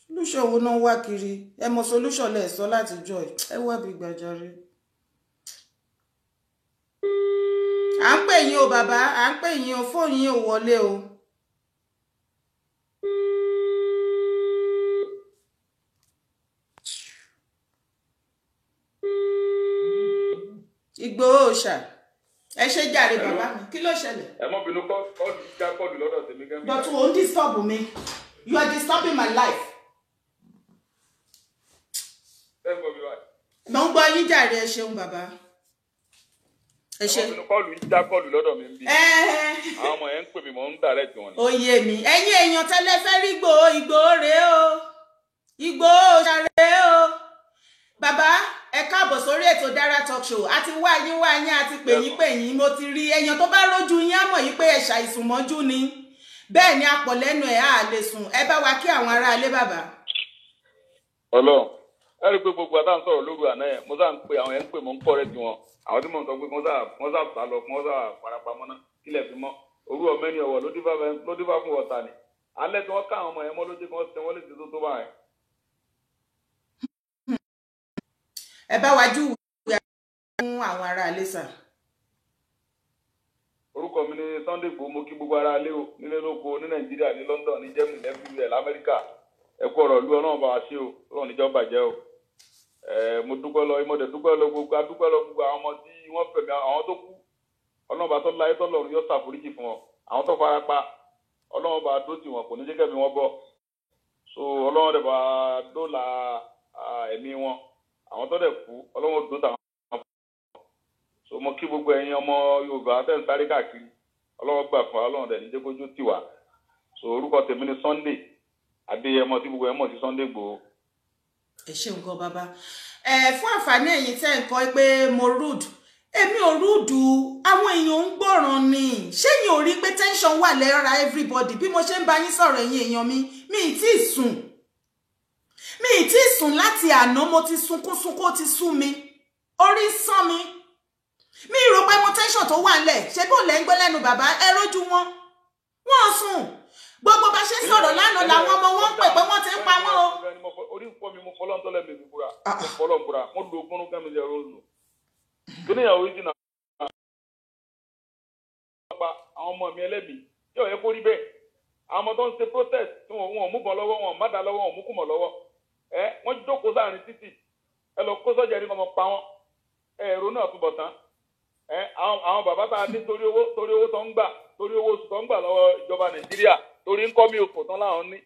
Solution wo náà wá kiri ẹ mọ solution lẹ sọ láti joy ẹ wá bí gbàjarè. À ń pè yín o bàbá à ń pè yín o fóònù yín ò wọlé o. Ìgbòho ṣá ẹ ṣe jàre bàbá mi kí ló ṣẹlẹ̀. ẹ mọ bínú kọ́ọ̀lù já kọ́ọ̀lù lọ́dọ̀ tèmi gan. But o ń disturb me you are disturbing my life. ẹ gbọ́ mi báyìí. Mo ń gbọ́ yín jàre ẹ ṣeun bàbá. Ẹ ṣe. ẹ mọ bínú kọ́ọ̀lù já kọ́ọ̀lù lọ́dọ̀ mi ń bí. àwọn ọmọ yẹn ń pè mí mọ́ ń direct wọn ni. Ó yé mi ẹ̀yin èèyàn tẹ́lẹ̀ fẹ́ rí Ìgbòho rèé o Ìgbòho ṣàrẹ o bàbá ẹ káàbọ̀ sórí ètò Dara Talk Show àti wá yín àti pè yín mo ti rí èèyàn tó bá rójú yín á mọ̀ yín pé ẹ ṣàìsùn mọ́jú ni bẹ́ẹ̀ ni apọ̀ lẹ́nu ẹ̀ á lè sùn ẹ bá wa kí àwọn ará ilé bàbá. Ọlọ́run ẹ rí i pé gbogbo àtà ń sọ̀rọ̀ lóru àná yẹn mo sáà ń pe àwọn yẹn ń pè mọ́ ń kọ́ rẹ̀ tiwọn àwọn tí mò ń sọ pé wọ́n sáà sá lọ wọ́n sáà farapamọ́ náà kílẹ̀ fi mọ́ òru ọ̀mẹ́ni ọ̀wọ̀ ló dífá fún ọ̀tá ni alẹ́ tí wọ́n ká àwọn ọmọ yẹn mọ́ ló jẹ́ kí wọ́n tẹ wọ́n lè ti tó báyìí. Ẹ bá wa júwe fún àwọn ará ilé sà. Orúkọ mi ni Sunday Igboho mo kí gbogbo ará ilé o nílé lóko ní Nàìjíríà ní London ní Germany everywhere l'Amẹ́ríkà ẹ kú ọ̀rọ̀ ìlú Ọlọ́run bá wa ṣe o Ọlọ́run níjọ́ bàjẹ́ o mo dúpẹ́ lọ ìmọ̀dé dúpẹ́ lọ gbogbo adúpẹ́ lọ gbogbo àwọn ọmọ tí wọ́n fẹ̀mí àwọn tó kú Ọlọ́run bá tọ́ láyé tọ́lọ́run yóò ṣàforíjì fún wọn àwọn tó fara pa Ọlọ́run bá dó tì wọn kò ní jẹ́ kẹ́mi wọn bọ́ so Ọlọ́run dẹ̀ bá dóòlà ẹ̀mí wọn àwọn tó dẹ̀ kú Ọlọ́run dó tàwọn so mo kí gbogbo ẹ̀yin ọmọ Yorùbá tẹ́ ń sáré káàkiri Ọlọ́run gbà fún Ọlọ́run dẹ̀ ní jẹ́ kójú tì wá so orúkọ tèmi ni Sunday Adéyẹmọ tí gbogbo ẹ̀ mọ̀ sí Sunday Igboho. Ẹ ṣé nǹkan bàbá fún àǹfààní ẹ̀yin tẹ́ ń kọ́ pé mo rude èmi ò rude àwọn èèyàn ń gbọ́ràn ni ṣéyìn ò rí pé tension wà lára everybody bí mo ṣe ń bá yín sọ̀rọ̀ ẹ̀yin èèyàn mi ì tí ì sùn sùn láti àná mo ti sunkún ó ti sú mi orí sán mi mi rò pé mo tension tó wà ńlẹ̀ ṣé bó lẹ́ ń gbọ́ lẹ́nu bàbá ẹ rójú wọn sùn gbogbo bá ṣe sọ̀rọ̀ lánàá làwọn ọmọ wọn pè pé wọ́n ti ń pa wọ́n o. orí ń fọ́ mi mo fọlọ́ ń tọ́lẹ̀ mi búra mo fọlọ́ ń búra mo lo ogún kẹ́mi jẹ́ róòlù kí ni ìyàwó yìí jìnnà àwọn ọmọ mi ẹlẹ́bi yóò yẹ kó rí bẹ́ẹ̀ àwọn ọmọ tó ń ṣe protest tí wọn ò mú bọ̀ lọ́wọ́ wọn ò má dá lọ́wọ́ wọn ò mú kùmọ̀ lọ́wọ́ wọ́n jókòó sáàrin títì ẹ lọ kó sọ́jà ní ọmọ pa wọn ẹ̀rọ náà túbọ̀ tán àwọn bàbá tá a ní torí owó tó ń gbà torí owó oṣù tó ń gbà lọ́wọ́ ìjọba Nàìjíríà torí ń kọ́ mi òkò tán láwọn ní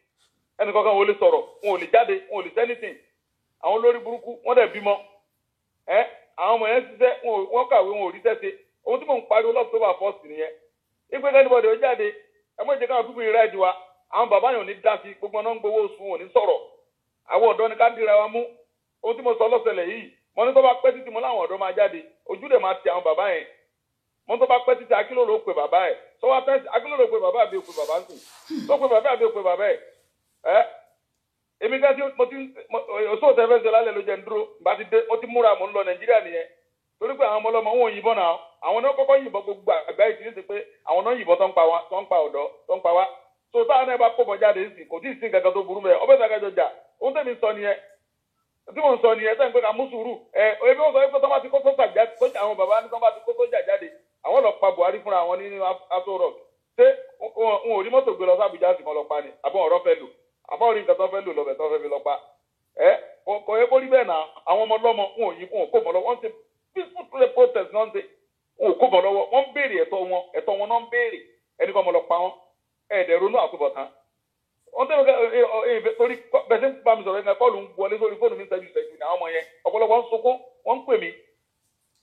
ẹnì kankan wọn ò lè sọ̀rọ̀ wọn ò lè jáde wọn ò lè sẹ́nìtìn àwọn olórí burúkú wọ́n dẹ̀ bímọ àwọn ọmọ yẹn ṣiṣẹ́ wọ́n kàwé wọn ò rí tẹ́sẹ̀ ohun tí mò ń pariwo lọ́sọ̀tọ́bà fọ́ọ̀sì nìyẹn ìgbé kẹ́nìbọ̀dì ó jáde ẹmọ́ ìjẹ́ káwọn pípín ìrẹ́ ìdíwá àwọn bàbá yẹn ò ní dá sí gbogbo náà ń gbowó oṣù wọn ò ní sọ̀rọ̀ àwọn ọ̀dọ́ ni ká dira wa mú ohun tí mo sọ lọ́sẹ̀lẹ̀ yìí mo ní tó bá pẹ́ títí mo láwọn ọ̀dọ́ máa jáde ojú dẹ̀ máa ti àwọn bàbá yẹn mo tó bá pẹ́ títí akílòrò ó pe bàbá ẹ̀ tó wá tẹ́sí akílòrò ó pe bàbá àbí ó pe bàbá sùn tó pe bàbá àbí ó pe bàbá ẹ̀ èmi ká tí mo ti oṣù tẹ́ fẹ́ ṣe lálẹ́ ló jẹ́ ń dúró bá ti dé ó ti múra mò ń lọ Nàìjíríà nìyẹn torí pé àwọn ọmọlọmọ wọn ò yìnbọn náà àwọn náà kọ́kọ́ yìnbọn gbogbo àgbáyé ti ní ti pé àwọn náà yìnbọn tó ń pa ọ̀dọ́ tó ń pa wá tó táwọn náà bá kó bọ̀ jáde sí kò tí ì sí nǹkan kan tó burú mẹ́ ọbẹ̀ sàkájọ jà ohun tẹ̀mí sọ nìyẹn tí mò ń sọ nìyẹn sẹ́yìn pé ká mú sùúrù ebi wọn sọ pé tó bá ti kó sójà jáde àwọn bàbá ní tó bá ti kó sójà jáde àwọn lọ pa Buhari fúnra wọn nínú Aso Rock ṣé wọn ò rí mọ́tò gbé lọ sí Àbújá sì kan lọ pa ni àbọ̀ ọ̀rọ̀ fẹ́ lò àbọ̀ orí nǹkan tó fẹ́ lò lọ́bẹ̀ tó fẹ́ fi lọ pa kò yẹ kó rí bẹ́ẹ̀ náà àwọn ọmọ ọlọ́mọ wọn ò yí wọn ò kó mọ́ lọ wọ́n ti peaceful protest náà ń ṣe wọn ò kó bọ̀ lọ́wọ́ wọ́n ń béèrè ẹ̀tọ́ wọn náà ń béèrè ẹni kan mọ̀ lọ pa wọn ẹ̀ẹ́dẹ̀ ronú àtúbọ̀tán wọ́n tẹ́lẹ̀ torí bẹ̀sẹ̀ ń bá mi sọ̀rọ̀ ẹ̀ka kọ́ọ̀lù ń wọlé sórí fóònù mi ń ṣẹ́jú ní àwọn ọmọ yẹn ọ̀pọ̀lọpọ̀ ń sunkún wọ́n ń pè mí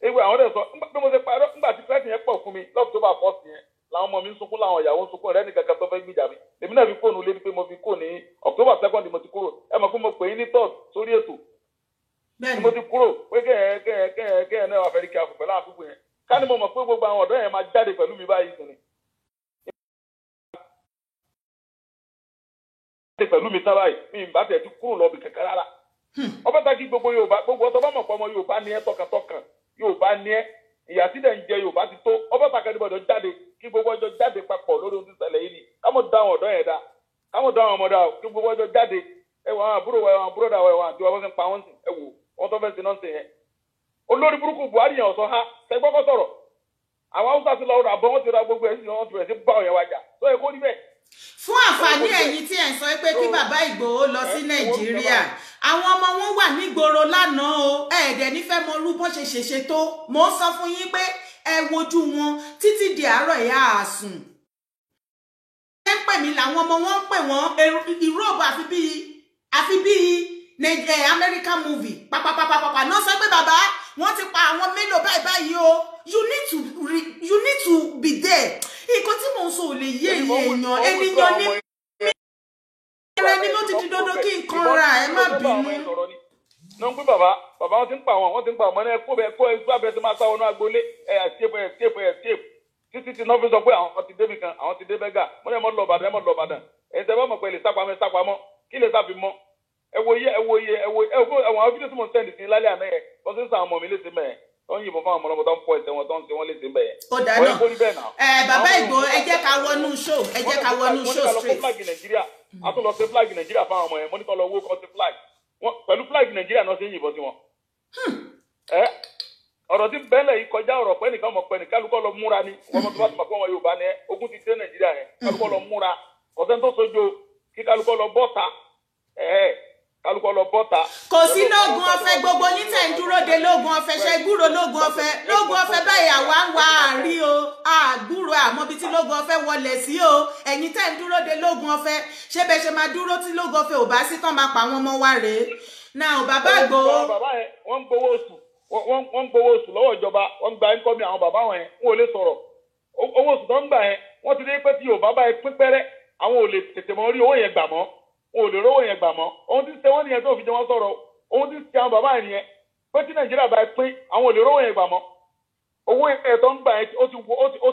ewu àwọn ọ̀dẹ̀ sọ bí mo ṣe parọ́ nígbà tí fẹ́ẹ̀tì yẹn pọ̀ fún mi lọ́kùtọ́bà fọ́ọ̀sì yẹn làwọn ọmọ mi ń sunkún làwọn ìyàwó ń sunkún rẹ̀ ní kankan tó fẹ́ gbìjà mi èmi náà fi fóònù lé ní pé mo fi kó ní October 2nd mo ti kúrò ẹ mọ̀ pé mo pè é ní third sórí ètò mo ti kúrò pé kẹ́ẹ̀ náà wà fẹ́ rí kí a fò pẹ̀lú àfikún yẹn ká ní mo mọ̀ pé gbogbo àwọn ọ̀dọ́ yẹn máa jáde pẹ̀lú mi báyìí sí ni. pẹ̀lú mi tán báyìí mi ìbá tẹ̀ ti kúrò lọ́ọ̀bì kankan rárá. ọbẹ̀ ta kí gbogbo Yorùbá gbogbo ọ̀tọ̀ bá mọ̀ pọ̀ ọmọ Yorùbá ní ẹ tọkàntọkàn Yorùbá ní ẹ ìyà tí dẹ̀ ń jẹ Yorùbá ti tó ọbẹ̀ ta kẹ́ni bọ̀dọ̀ jáde kí gbogbo ọjọ́ jáde papọ̀ lórí ohun tí ṣẹlẹ̀ yìí ni kámọ̀ dá àwọn ọ̀dọ́ yẹn dá kámọ̀ dá àwọn ọmọdé kí gbogbo ọjọ́ jáde ẹwà àwọn àbúrò àwọn búrọ́dà àwọn àti wọn pa wọn sí ẹwò wọn tó fẹ́ sí náà sí yẹn. olórí burúkú Buhari yẹn ọ̀sán ha sẹ́gbọ́kọ́ sọ̀rọ̀ àwọn Haúsá ti lọ rà bọ́ wọn ti ra gbogbo ẹ̀ sí wọn ti bẹ̀rẹ̀ sí bá òyìn wájà tó yẹ kó rí bẹ́ẹ̀. fún àǹfààní ẹ̀yin tí ẹ̀ ń sọ pé kí bàbá Ìgbòho lọ sí Nàìjíríà àwọn ọmọ wọn wà nígboro lánàá o ẹ̀ẹ́dẹ̀ nífẹ̀ẹ́ mọ irú bó ṣe ṣèṣe tó mò ń sọ fún yín pé ẹ wojú wọn títí di àárọ̀ ìyá àsùn. ẹ pè mí làwọn ọmọ wọn pè wọn ìrọ́bù àfi bíi American movie pàpàpàpàpà náà sọ pé bàbá wọn ti pa àwọn mélòó báyìí o you need to be there. Nǹkan tí mò ń sọ ò lè yé èèyàn ènìyàn ní ẹrẹ ni mo ti di dandan kí n kanra ẹ má bínú. náà ń pín bàbá wọn ti ń pa wọn ti ń pa ọmọ náà kó ẹgbẹ́ abẹ́rẹ́ tó máa sáwọn náà agboolé escape títí tí náà fi sọ pé àwọn ti débi kan àwọn ti dé bẹ́gà mo ní ẹ mọ́ lọ Ìbàdàn ẹ̀yin tẹ́ bá mọ̀ pé lè sápamọ́ kí lè sáfi mọ́ ẹ wo iye àwọn fídíò tí mo ń sẹ́ndì sí lálẹ́ àná yẹn wọ́n ti ń sa àwọn ọmọ mi léṣe mẹ́ẹ̀ tó ń yìnbọn fún àwọn ọmọ tó ń pọ̀ ẹsẹ̀ wọn tó ń ṣe wọ́n léṣe mẹ́ẹ̀. ó dáná bàbá Ìgbòho ẹ jẹ́ ká wọnú show straight. a tún lọ sí flag Nàìjíríà fáwọn ọmọ yẹn mo ní kọ́ lọ owó kan sí flag pẹ̀lú flag Nàìjíríà náà ṣe ń yìnbọn sí wọn. ọ̀rọ̀ tí bẹ́ẹ̀lẹ̀ yìí kọjá ọ̀rọ̀ pẹ́ nìkan mọ̀ pẹ́ ní kálukọ́ lọ múra ni wọ́n mọ̀ tó bá ti mọ̀ pé wọn Yorùbá ni ogun ti dé Nàìjíríà yẹn kálukọ́ lọ múra kọ̀sẹ́ tó sojo kí kálukọ́ lọ bọ́ta kálukọ́ lọ bọ́ta. kò sí lóògùn ọ̀fẹ́ gbogbo yín tẹ̀ ń dúró de lóògùn ọ̀fẹ́ ṣe gbúrò lóògùn ọ̀fẹ́ báyìí àwa ń wá àárí o àgbúrò àmọ́ bí tí lóògùn ọ̀fẹ́ wọlé sí o ẹ̀yin tẹ̀ ń dúró de lóògùn ọ̀fẹ́ ṣé bẹ́ẹ̀ ṣe máa dúró tí lóògùn ọ̀fẹ́ ò bá sí tán máa pa àwọn ọmọ wa rèé náà bàbá Ìgbòho. bàbá yẹn wọ́n ń gbowó oṣù lọ́wọ́ ìjọba wọ́n ń gba ẹ̀ńkọ́mì àwọn bàbá wọn yẹn wọn ò lè sọ̀rọ̀ owó oṣù tó ń gbà yẹn wọ́n ti dé pé tí Yorùbá bá yẹn pín pẹ́rẹ́ àwọn ò lè tètè mọ́ rí owó yẹn gbà mọ́ wọn ò lè rówó yẹn gbà mọ́ ohun tí ń ṣe wọ́n nìyẹn tó fi jẹ́ wọ́n sọ̀rọ̀ ohun tí ń ṣe àwọn bàbá yẹn nìyẹn pé tí Nàìjíríà bá pín àwọn ò lè rówó yẹn gbà mọ́ owó yẹn tó ń gbà yẹn ó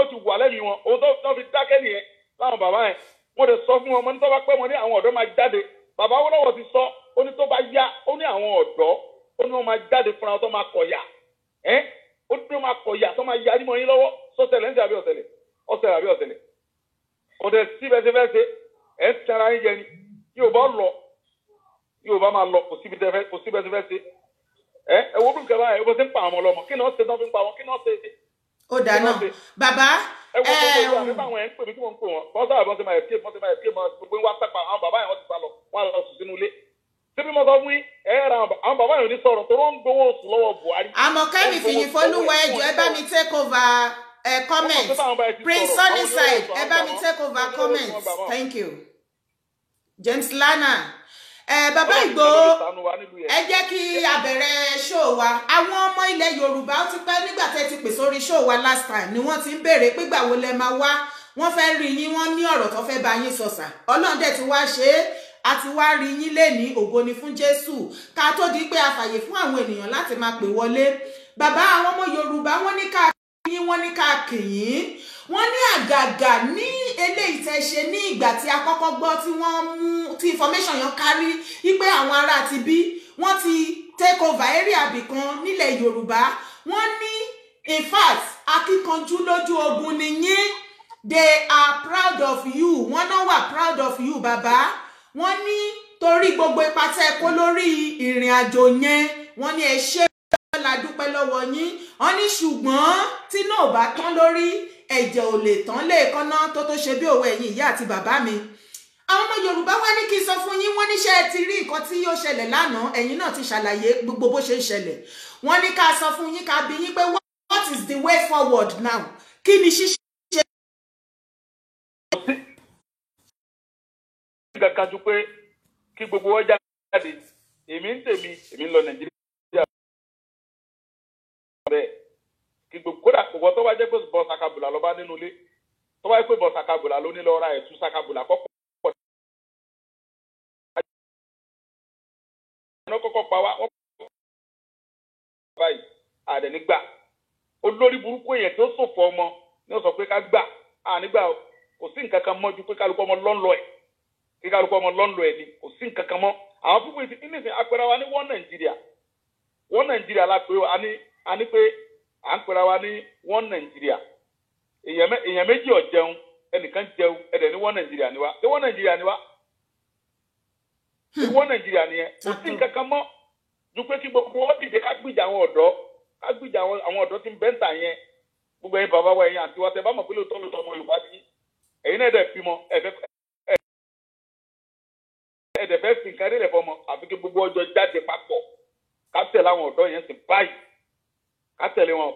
ti wà lẹ́nu wọn ohun tó fi dákẹ́ nìyẹn láwọn bàbá yẹn wọ́n lè sọ fún wọn mo ní tó bá pẹ́ mo ní àwọn ọ̀dọ́ máa jáde bàbá Awólọ́wọ̀ ti sọ ó ní tó bá yá wọ́n máa jáde fúnra tó máa kọ̀yà ó dún máa kọ̀yà tó máa yarí mọ́ yín lọ́wọ́ sọ́sẹ̀lẹ̀ ń jẹ́ àbí ọ̀sẹ̀lẹ̀ ọ̀sẹ̀lẹ̀ àbí ọ̀sẹ̀lẹ̀ ọ̀dẹ̀ síbẹ̀síbẹ̀sẹ̀ ẹ̀ ń tẹ̀ra yín jẹ ni yóò bá máa lọ kò síbẹ̀síbẹ̀sẹ̀ ẹ wo bí nǹkan báyìí ó bó ti ń pa àwọn ọlọ́mọ kí ni wọ́n ṣe tán fi ń pa wọn kí ni wọ́n ṣe. ó dáná bàbá ẹ wo gbogbo àti báwọn ẹ̀ ń pè mí tí wọ́n ń pè wọ́n bọ́n sábà bọ́n ti máa escape gbogbo ń wá sápá àwọn bàbá yẹn wọ́n ti sá lọ wọ́n á lọ sùn sínú ilé síbí mo sọ fún yín ra àwọn bàbá yẹn ò ní sọ̀rọ̀ tó ń gbowó oṣù lọ́wọ́ Buhari. àmọ́ kẹ́mi Fìyìfolúwa ẹjọ́ ẹ bá mi take over comment Prince Sunnyside ẹ bá mi take over comment thank you James Lana bàbá Ìgbòho ẹ jẹ́ kí a bẹ̀rẹ̀ show wa àwọn ọmọ ilẹ̀ Yorùbá ó ti pẹ́ nígbà tẹ́ ti pè sórí show wa last time ni wọ́n ti ń béèrè pé gbà wo lẹ máa wá wọ́n fẹ́ rí yín wọ́n ní ọ̀rọ̀ tó fẹ́ bá yín sọ̀sà Ọlọ́run dẹ̀ ti wá ṣe é àti wá rí yín lénìí ògo ni fún Jésù ká tó di pé a fàyè fún àwọn ènìyàn láti máa pè wọlé bàbá àwọn ọmọ Yorùbá wọ́n ní ká yín wọ́n ní ká kì yín wọ́n ní àgàgà ní eléyìí tẹ́ ṣe ní ìgbà tí a kọ́kọ́ gbọ́ tí wọ́n mú tí information yẹn kárí wípé àwọn ará ti bí wọ́n ti take over area bìkan nílẹ̀ Yorùbá wọ́n ní in fact akíkanjú lójú ogun ni yín they are proud of you wọ́n náà wà proud of you bàbá wọ́n ní torí gbogbo ipa tẹ́ kó lórí ìrìn àjò yẹn wọ́n ní ẹ ṣé la dúpẹ́ lọ́wọ́ yín wọ́n ní ṣùgbọ́n tí náà bá tán lórí ẹ̀jẹ̀ ò lè tán lẹ́ẹ̀kanná tó ṣe bí òwe ẹ̀yin ìyá àti bàbá mi àwọn ọmọ Yorùbá wá ní kí n sọ fún yín wọ́n níṣẹ́ ti rí nǹkan tí yóò ṣẹlẹ̀ lánàá ẹ̀yin náà ti ṣàlàyé gbogbo bó ṣe ń ṣẹlẹ̀ wọ́n ní ká sọ fún yín ká bi yín pé what is the way forward now kí ni ṣíṣe. kankan ju pé kí gbogbo wọn jáde èmi ń tèmi èmi ń lọ Nàìjíríà bẹ́ẹ̀ kí gbogbo kódà gbogbo tó bá jẹ́ pé bọ́ sakabula ló bá nínú ilé tó bá jẹ́ pé bọ́ sakabula ló ní lọ ra ẹ̀tú sakabula kọ́kọ́ kọ́kọ́ pa wá wọ́n báyìí àdẹ̀nígbà olórí burúkú èèyàn tó ṣòfò ọmọ ní ó sọ pé ká gbà ànígbà kò sí nǹkan kan mọ́ ju pé kálukú ọmọ lọ́nlọ́ ẹ̀ kí kálukú ọmọ lọ́nlọ́ ẹ̀ ni kò sí nǹkan kan mọ́ àwọn púpọ̀ ìsìn nísìn apẹ̀rẹ̀ wa ní wọ́n Nàìjíríà la pé a ní pé à ń pẹ̀rẹ̀ wa ní wọ́n Nàìjíríà èèyàn méjì ò jẹun ẹnìkan jẹun ẹ̀dẹ̀ ní wọ́n Nàìjíríà ni wá ṣé wọ́n Nàìjíríà ni wá ṣé wọ́n Nàìjíríà ni ẹ kò sí nǹkan kan mọ́ ju pé kí gbogbo wọn dìde ká gbìjà àwọn ọ̀dọ́ tí ń bẹ́ńtà yẹn gbogbo ẹ̀yin bàbá wa ẹ̀yin àti wa tẹ bá mọ̀ pé lóòótọ́ ọmọ Yorùbá bí ẹ̀yin náà dẹ̀ bímọ ẹ̀dẹ̀ fẹ́ fi nǹkan rẹ̀ fọmọ àfi kí gbogbo ọjọ́ jáde papọ̀ ká tẹ̀lé àwọn ọ̀dọ́ yẹn sì báyìí ká tẹ̀lé wọn.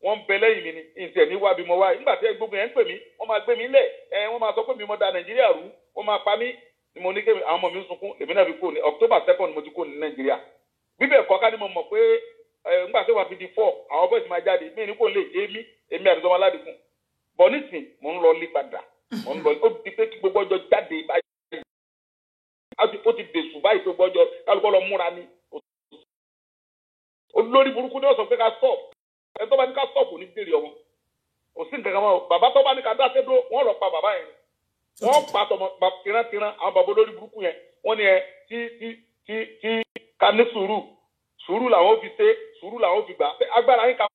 wọ́n ń bẹ lẹ́yìn mi ni ìṣẹ̀ ní wá bí mo wá nígbà tí gbogbo yẹn ń pè mí wọ́n máa gbé mi lẹ̀ wọ́n máa sọ pé mi mo da Nàìjíríà rú wọ́n máa pa mí ni mo ní kí àwọn ọmọ mi ń sunkún èmi náà fi kó ní October 2nd ni mo ti kó ní Nàìjíríà bíbẹ̀ kọ́ ká ní mo mọ̀ pé nígbà tí wọ́n fi di 4 àwọn bọ́ọ̀sì máa jáde mí ní kò lè èmi àti ọmọ aládìkún bọ̀ nísìn mò ń lọ lé padà mò ń lọ ó ti pé kí gbogbo ọjọ́ jáde báyìí ó ti dèṣù báyìí tó gbọ́jọ́ kálukọ́ lọ múra ní olórí burúkú ní ọ̀sán pé ká stop ẹ tó bá ní ká stop ní bèrè ọmọ kò sí nǹkan kan mọ́ bàbá tó bá ní ká dáṣẹ́ dúró wọ́n lọ pa bàbá yẹn wọ́n pa tọmọ tirantiran àwọn bàbá olórí burúkú yẹn wọ́n ní ẹ tí ká ní sùúrù làwọn fi ṣe sùúrù làwọn fi gbà agbára yín ká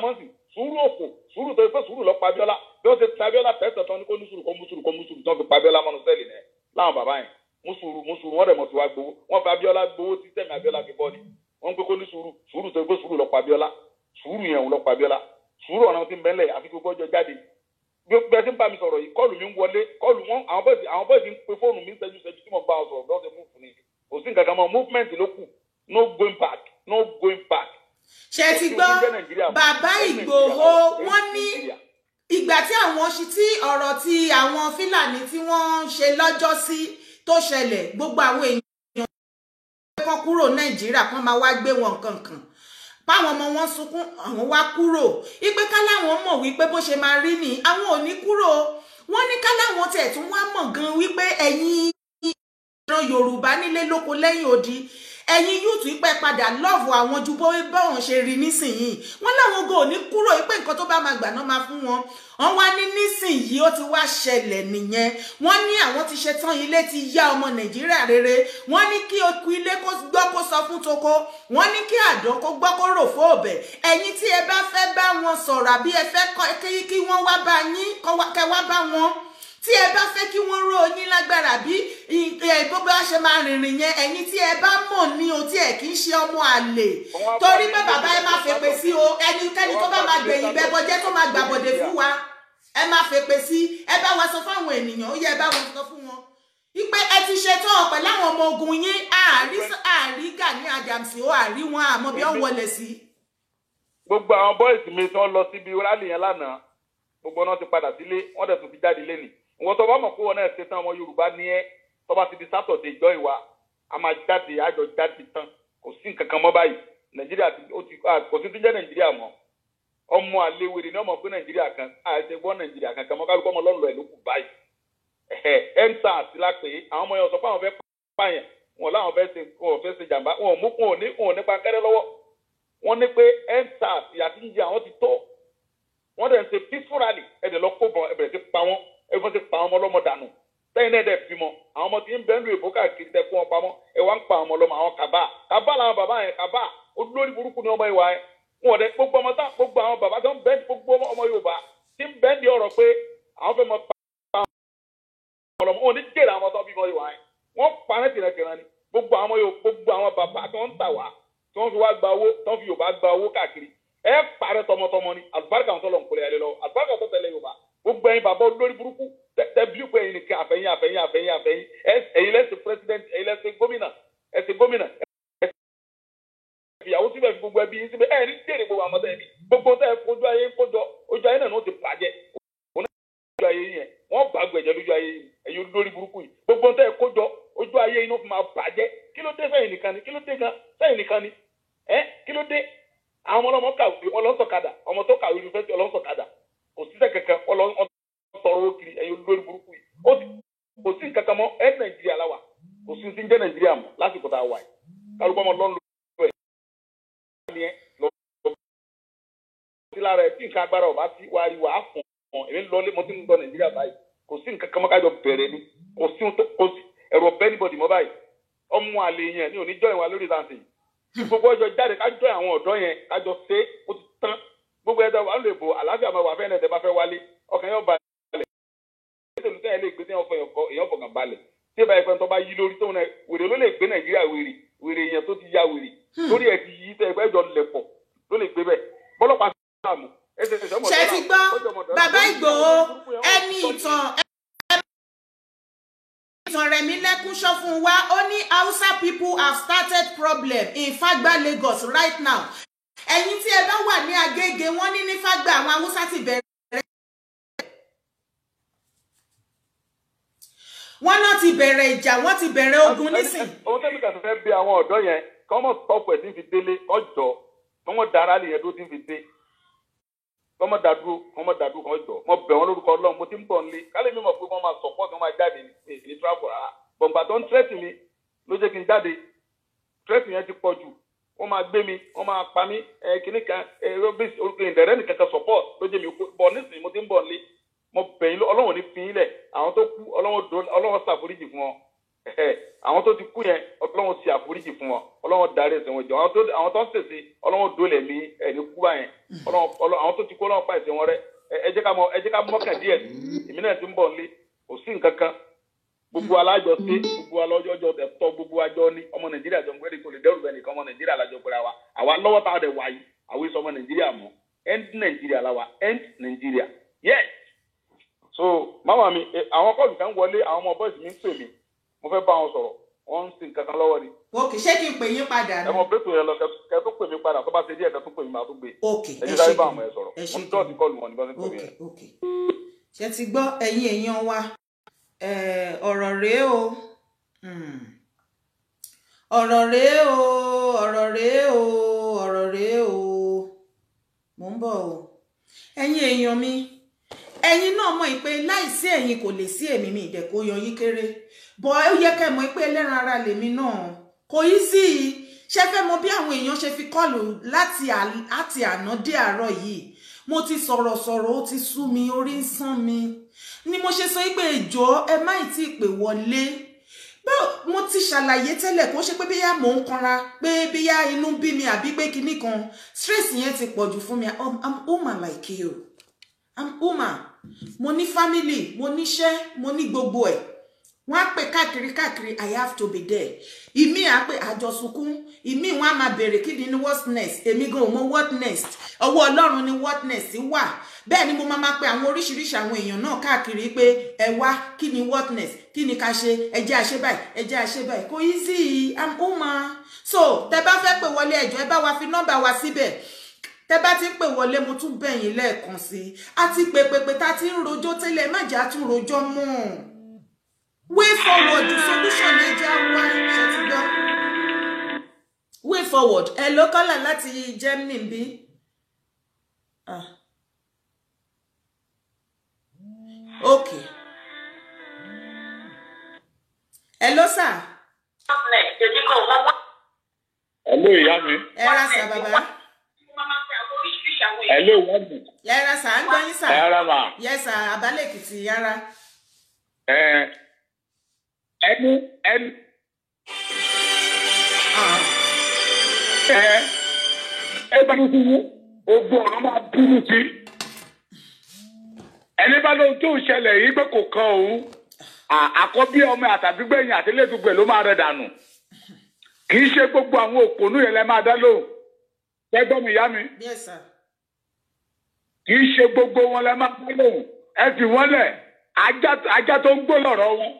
mọ́ sí sùúrù òfò sùúrù tó yẹ pé sùúrù lọ pa Abíọ́lá bí wọ́n ṣe ti Abíọ́lá tẹ̀sán tán ní kó ní sùúrù kó mú sùúrù tán fi pa Abíọ́lá mọ́nu sẹ́ẹ̀lì náà láwọn bàbá yẹn mú sùúrù wọ́n dẹ̀ mọ̀ sí wa gbowó wọ́n fi Abíọ́lá gbowó tí sẹ́mi Abíọ́lá fi bọ́ ni wọ́n gbé kó ní sùúrù tó yẹ pé sùúrù lọ pa Abíọ́lá sùúrù yẹn lọ pa Abíọ́lá sùúrù ọ̀nà tí ń bẹ́ńlẹ̀ àfi gbogbo ọjọ́ jáde bẹ́ẹ̀ tí ń bá mi sọ̀rọ̀ yìí kọ́ọ̀lù mi ń wọlé kọ́ọ̀lù wọn àwọn bọ́ọ̀sì ń pe fóònù mi ń ṣẹ́jú tí mo bá ọ sọ̀rọ̀ bọ́ọ̀sì mú fún mi kò sí nǹkan kan mọ́ movement ló kù no going back. ṣe ti gbọ́ bàbá Ìgbòho wọ́n ní ìgbà tí àwọn ṣe tí ọ̀rọ̀ tí àwọn Fúlàní tí wọ́n ṣe lọ́jọ́ sí tó ṣẹlẹ̀ gbogbo àwọn èèyàn kan kúrò Nàìjíríà kan máa wá gbé wọn kankan páwọn ọmọ wọn sunkún àwọn wá kúrò ipe ká láwọn mọ̀ wípé bó ṣe máa rí ni àwọn ò ní kúrò wọ́n ní ká láwọn tẹ̀ tún wá mọ̀ gan wípé ẹ̀yin ìran Yorùbá nílé lóko lẹ́yìn odi ẹ̀yin youth pẹ́ padà love àwọn ju báwọn ṣe rí nísìnyìí wọ́n láwọn go ní kúrò pé nǹkan tó bá máa gbà náà máa fún wọn wọ́n wá ní nísìnyìí ó ti wá ṣẹlẹ̀ nìyẹn wọ́n ní àwọn ti ṣe tán ilé ti yá ọmọ Nàìjíríà rere wọ́n ní kí okùn ilé kó gbọ́ kó sọ fún toko wọ́n ní kí àdán kó gbọ́ kó rò fún ọ̀bẹ ẹ̀yin tí ẹ bá fẹ́ bá wọn sọ̀rọ̀ àbí ẹ fẹ́ kí wọ́n wá bá yín kẹ́ wá bá wọn tí ẹ bá fẹ́ kí wọ́n ró yín lágbára bí gbogbo bá ṣe máa rìnrìn yẹn ẹ̀yin tí ẹ bá mọ̀ ní o tí ẹ kì í ṣe ọmọ àlè torí pé bàbá ẹ máa fèpè sí o ẹnikẹ́ni tó bá máa gbẹ̀yìn bẹ́ẹ̀ bọ́jẹ́ tó máa gbàbọ̀dẹ̀ fún wa ẹ máa fèpè sí ẹ bá wa sọ fáwọn ènìyàn ó yẹ ẹ bá wọn sọ fún wọn ipe ẹ ti ṣe tán pẹ̀lú àwọn ọmọ ogun yín àárí Gani Adams ó àárí wọn àmọ́ bí wọ́n wọlé sí. gbogbo àwọn bọ́ìsì mi tí wọ́n lọ síbi rálì yẹn lánàá gbogbo náà ti padà sílé wọ́n dẹ̀ tún fi jáde lẹ́nìí ìwọ́n tó bá mọ̀ pé wọn náà ṣe tán ọmọ Yorùbá ní ẹ́ tó bá ti di sátọ̀dé ìjọ ìwà a máa jáde àjọ jáde tán kò sí nǹkan kan mọ́ báyìí Nàìjíríà kò sí tó jẹ́ Nàìjíríà mọ́ ọmọ àlewèrè ní ọmọ pé Nàìjíríà kan àìsè gbọ́ Nàìjíríà kankan mọ́ kálukọ́ ọmọ lọ́nà ẹ̀ ló kù báyìí ẹ̀ńtà àti lápè àwọn ọmọ yẹn sọ pé àwọn fẹ́ pààyàn wọn láwọn fẹ́ ṣe jàmbá wọn ò mú wọn ò ní pankẹ́rẹ́ lọ́wọ́ wọn ní pé ẹ̀ńtà àti àtijọ́ àwọn ti tó wọn dẹ̀ ń ṣe peaceful rally ẹ̀dẹ̀ lọ kó bọ̀ ẹ̀bẹ̀rẹ̀ sí pa wọn ẹ̀fọ́n ti pa àwọn ọmọ ọlọ́mọ dànù sẹ́yìn náà dẹ̀ bímọ àwọn ọmọ tí ń bẹ́ẹ̀ lu èbó káàkiri tẹ́ fún wọn pamọ́ ẹ̀ wá ń pa àwọn ọmọ ọlọ́mọ àwọn kàbá làwọn bàbá yẹn kàbá olórí burúkú ni ọmọ ìwà yẹn wọn ọ̀dẹ gbogbo ọmọ tá gbogbo àwọn bàbá tó ń bẹ́ẹ̀ gbogbo ọmọ Yorùbá tí ń bẹ́ẹ̀ di ọ̀rọ̀ pé àwọn fẹ́ mọ pa àwọn ọlọ́mọ wọn ní jèrè àwọn tó bímọ ìwà yẹn wọ́n pa ní tìrẹ̀tìrẹ̀ ni gbogbo àwọn bàbá tó ń tà wá tí wọ́n fi wá gba owó tó ń fi Yorùbá gba owó káàkiri ẹ parẹ́ tọmọtọmọ ni àlùbáríkà àwọn tó lọ ń kólé yẹn lọ àlùbáríkà tó tẹ̀lé Yorùbá gbogbo ẹ̀yin bàbá olórí burúkú tẹbílù pé ẹ̀yin nìkan àfẹ̀yìn ẹ̀yin lẹ́sìn president ẹ̀yin lẹ́sìn gómìnà ìyàwó síbẹ̀ fi gbogbo ẹbí yín síbẹ̀ ẹ̀ ní tèrè gbogbo àmọ́tá ẹbí gbogbo tẹ́ ẹ fojú ayé ń kójọ ojú ayé náà ló ti bàjẹ́ òun náà ojú ayé yẹn wọ́n bá gbẹ̀jẹ̀ lójú ayé ẹ̀yin olórí burúkú yìí gbogbo tẹ́ ẹ kójọ ojú ayé yín ló fi máa bàjẹ́ kí ló dé sẹ́yìn nìkan ni kí ló dé gan sẹ́yìn nìkan ni kí ló dé àwọn ọmọ kàwé ọlọ́sọ̀kadà ọmọ tó kàwé yunifásitì ọlọ́sọ̀kadà kò sí kankan ọlọ́sọ̀rọ̀ kiri ẹ̀yin olórí burúkú yìí kò sí kankan mọ́ ẹ̀ Nàìjíríà láwà kò sí ti ń jẹ́ Nàìjíríà mọ́ lásìkò tá a wà yìí kálukọ́ ọmọ lọ́nà sí lára ẹ tí nǹkan agbára ọba sí wàá rí wàá fún ọ èmi lọlé mo ti ń lọ Nàìjíríà báyìí kò sí nǹkan kan mọ́ kájọ bẹ̀rẹ̀ ni kò sí ẹ̀rọ bẹ́ẹ̀ níbọ̀dì mọ́ báyìí ọmọ àlè yẹn ní oníjọ́ ìwà lórí ìdáǹtì gbogbo ọjọ́ jáde kájọ àwọn ọ̀dọ́ yẹn kájọ ṣe ó ti tán gbogbo ẹ̀dá wà lè bò àlàáfíà máa wà fẹ́ẹ́ nẹ̀ẹ́dẹ́ bá fẹ́ wálé ọkàn yóò balẹ̀ ètò ìlú sẹ́yìn lè gbé èèyàn fọkàn balẹ̀ tí ìbá ẹ̀fẹ́ tó bá yí lórí tóun náà wèrè ló lè gbé Nàìjíríà wèrè èèyàn tó ti ya wèrè lórí ẹ̀ ti yí tẹ́ ẹgbẹ́ ìjọ lẹ̀pọ̀ ló lè gbé bẹ́ẹ̀ bọ́lọ́pàá ṣe ti gbọ́ bàbá Ìgbòho ẹni ìtàn Rẹ̀mílẹ́kún sọ fún wa ó ní Hausa people have started problem in Fagba Lagos right now ẹ̀yin tí ẹ bá wà ní Agége wọ́n ní Fagba àwọn Hausa ti bẹ̀rẹ̀ wọ́n náà ti bẹ̀rẹ̀ ìjà wọ́n ti bẹ̀rẹ̀ ogun nísìn. ohun tẹ́lẹ̀ kan fẹ́ bí àwọn ọ̀dọ́ yẹn kí wọ́n mọ̀ stọ́pù ẹ̀ tí ń fi délé ọjọ́ kí wọ́n dára lè yẹn tó ti ń fi dé kọ́mọ dàdúró kan jọ mo bẹ̀ wọ́n lórúkọ Ọlọ́run mo ti ń bọ̀ nílé kálí mi mọ̀ pé wọ́n máa support wọ́n máa jáde ní travel rárá bọ̀ǹgbà tó ń tírẹ́tì mi ló jẹ́ kí n jáde tírẹ́tì yẹn ti pọ̀ jù wọ́n máa gbé mi wọ́n máa pa mí kìnnì kan robis ìdẹ̀rẹ́ nìkan kan support ló jẹ́ mi bọ̀ nísìnyí mo ti ń bọ̀ nílé mo bẹ̀ yín Ọlọ́run ní fi yín lẹ̀ àwọn tó kú Ọlọ́run ṣàforíjì fún wọn àwọn tó ti kú yẹn Ọlọ́run ṣe àforíjì fún wọn Ọlọ́run darí ẹ̀ṣẹ̀ wọn jọ àwọn tó ń ṣèṣe Ọlọ́run dólẹ̀ ní ẹni kú báyẹn àwọn tó ti kú Ọlọ́run pa ẹ̀ṣẹ̀ wọn rẹ́ ẹ jẹ́ ká mọ́kàn díẹ̀ èmi náà ti ń bọ̀ nílé kò sí nǹkan kan gbogbo alájọ sí gbogbo alájọ ẹ̀tọ́ gbogbo àjọ ní ọmọ Nàìjíríà jọ ń gbẹ́rẹ́ kò lè dẹ́rù bẹ́ẹ̀ nìkan ọmọ Nàìjíríà lájọ pẹ̀lú àwa lọ́wọ́ táwọn dẹ̀ wáyé àwọn èso ọmọ Nàìjíríà mọ́ end Nàìjíríà láwa end Nàìjíríà yes so mama mi àwọn kọ́ọ̀lù kan wọlé àwọn ọmọ bọ́ọ̀sì mi ń pè mí mo fẹ́ bá wọn sọ̀rọ̀ wọ́n ń sin kankan lọ́wọ́ ni. ok ṣé kí n pè yín padà ní. ẹ mọ bẹ́tò yẹn lọ kẹ tó pè mí padà tó bá ṣe díẹ̀ kẹ tó pè mí máa tó gbé. ok ẹ ṣe kí wọ́n dọ́ọ̀tì kọlù wọn ní bá ṣe pè mí yẹn. ok ṣe ti gbọ́ ẹ̀yin èèyàn wa ọ̀rọ̀ rèé o ọ̀rọ̀ rèé o ọ̀rọ̀ rèé o ọ̀rọ̀ rèé o mò ń bọ̀ o ẹ̀yin èèyàn mi ẹ̀yin náà mọ̀ pé láìsí ẹ̀yin kò lè sí èmi mi ìdẹ̀kọ yan yí kéré bọ̀ ó yẹ kẹ́ mọ̀ pé ẹlẹ́ran ara lèmi náà kò easy ṣe fẹ́ mọ̀ bí àwọn èèyàn ṣe fi kọlù láti àná dé àárọ̀ yìí mo ti sọ̀rọ̀ ó ti sú mi orí ń sán mi ni mo ṣe sọ pé ìjọ ẹ má tí ì pè wọlé mo ti ṣàlàyé tẹ́lẹ̀ kó ṣe pé bíyá mò ń kanra pé bíyá inú bí mi àbí pé kinní kan stress yẹn ti pọ̀jù fún mi I'm woman like you I'm woman mo ní family mo níṣẹ́ mo ní gbogbo ẹ̀ wọ́n á pè káàkiri I have to be there ìmí á pè àjọsùnkún ìmí wọ́n á máa bèrè kí ni what next èmi gan ò mọ what next ọwọ́ Ọlọ́run ni what next wà bẹ́ẹ̀ ni mo máa pe àwọn oríṣiríṣi àwọn èèyàn náà káàkiri pé ẹ wá kí ni what next kí ni ká ṣe ẹ jẹ́ a ṣe báyìí kò easy I'm woman so tẹ́ bá fẹ́ pè wọlé ẹjọ́ ẹ bá wa fi nọ́mbà wa síbẹ̀ tẹ́ bá ti ń pè wọlé mo tún bẹ̀ yín lẹ́ẹ̀kan sí àti pé tá ti ń rojọ́ tẹ́lẹ̀ má jà tún rojọ́ mọ́ way forward the solution ẹ jẹ́ wá ṣe ti gbọ́ way forward ẹ ló kọ́là láti Germany bí okay hello sir hello ìyá mi ẹ ra sà bàbá hello ìyá mi ẹ ra sà ń gbọ́ yín sà ẹ ra mà yes sà Àbálẹ̀ Èkìtì yára ẹnu ẹ bá ní ogun ọ̀rọ̀ máa bínú sí ẹni bá lóhun tó ṣẹlẹ̀ yìí pé kò kan òun àkọ́bí ọmọ àtàbígbẹ̀yìn àtìlẹ́dùgbẹ̀ ló máa rẹ̀ dànù kì í ṣe gbogbo àwọn òpònú yẹn lẹ máa dá lóhùn gbẹ́gbọ́n mi ìyá mi yes sir kì í ṣe gbogbo wọn lẹ máa dá lóhùn ẹ fi wọ́n lẹ̀ ajá tó ń gbó lọ́rọ̀ wọn